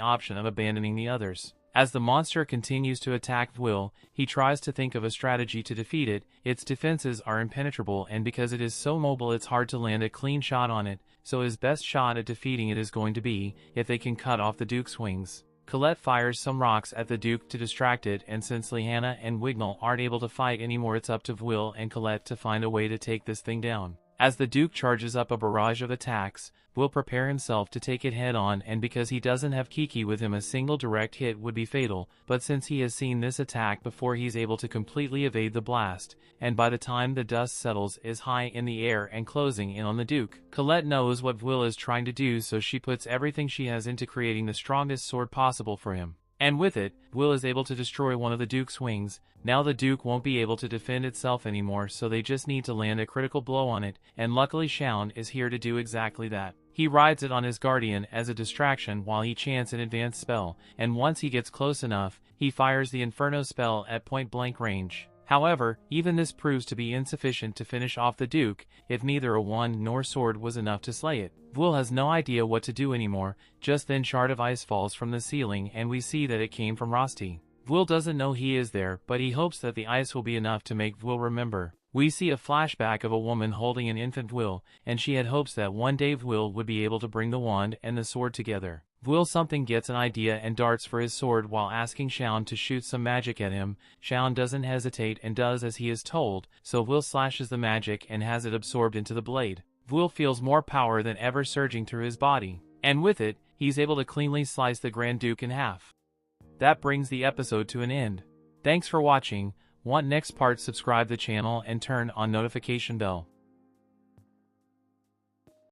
A: option of abandoning the others. As the monster continues to attack Will, he tries to think of a strategy to defeat it. Its defenses are impenetrable, and because it is so mobile it's hard to land a clean shot on it, so his best shot at defeating it is going to be if they can cut off the Duke's wings. Colette fires some rocks at the Duke to distract it, and since Liana and Wignall aren't able to fight anymore, it's up to Will and Colette to find a way to take this thing down. As the Duke charges up a barrage of attacks, Will prepare himself to take it head on, and because he doesn't have Kiki with him, a single direct hit would be fatal, but since he has seen this attack before, he's able to completely evade the blast, and by the time the dust settles is high in the air and closing in on the Duke. Colette knows what Will is trying to do, so she puts everything she has into creating the strongest sword possible for him. And with it, Will is able to destroy one of the Duke's wings. Now the Duke won't be able to defend itself anymore, so they just need to land a critical blow on it, and luckily Shounen is here to do exactly that. He rides it on his guardian as a distraction while he chants an advanced spell, and once he gets close enough, he fires the Inferno spell at point-blank range. However, even this proves to be insufficient to finish off the Duke, if neither a wand nor sword was enough to slay it. Will has no idea what to do anymore. Just then shard of ice falls from the ceiling, and we see that it came from Rosti. Will doesn't know he is there, but he hopes that the ice will be enough to make Will remember. We see a flashback of a woman holding an infant Will, and she had hopes that one day Will would be able to bring the wand and the sword together. Will something gets an idea and darts for his sword while asking Shounen to shoot some magic at him. Shounen doesn't hesitate and does as he is told, so Will slashes the magic and has it absorbed into the blade. Will feels more power than ever surging through his body, and with it, he's able to cleanly slice the Grand Duke in half. That brings the episode to an end. Thanks for watching. Want next part? Subscribe the channel and turn on notification bell.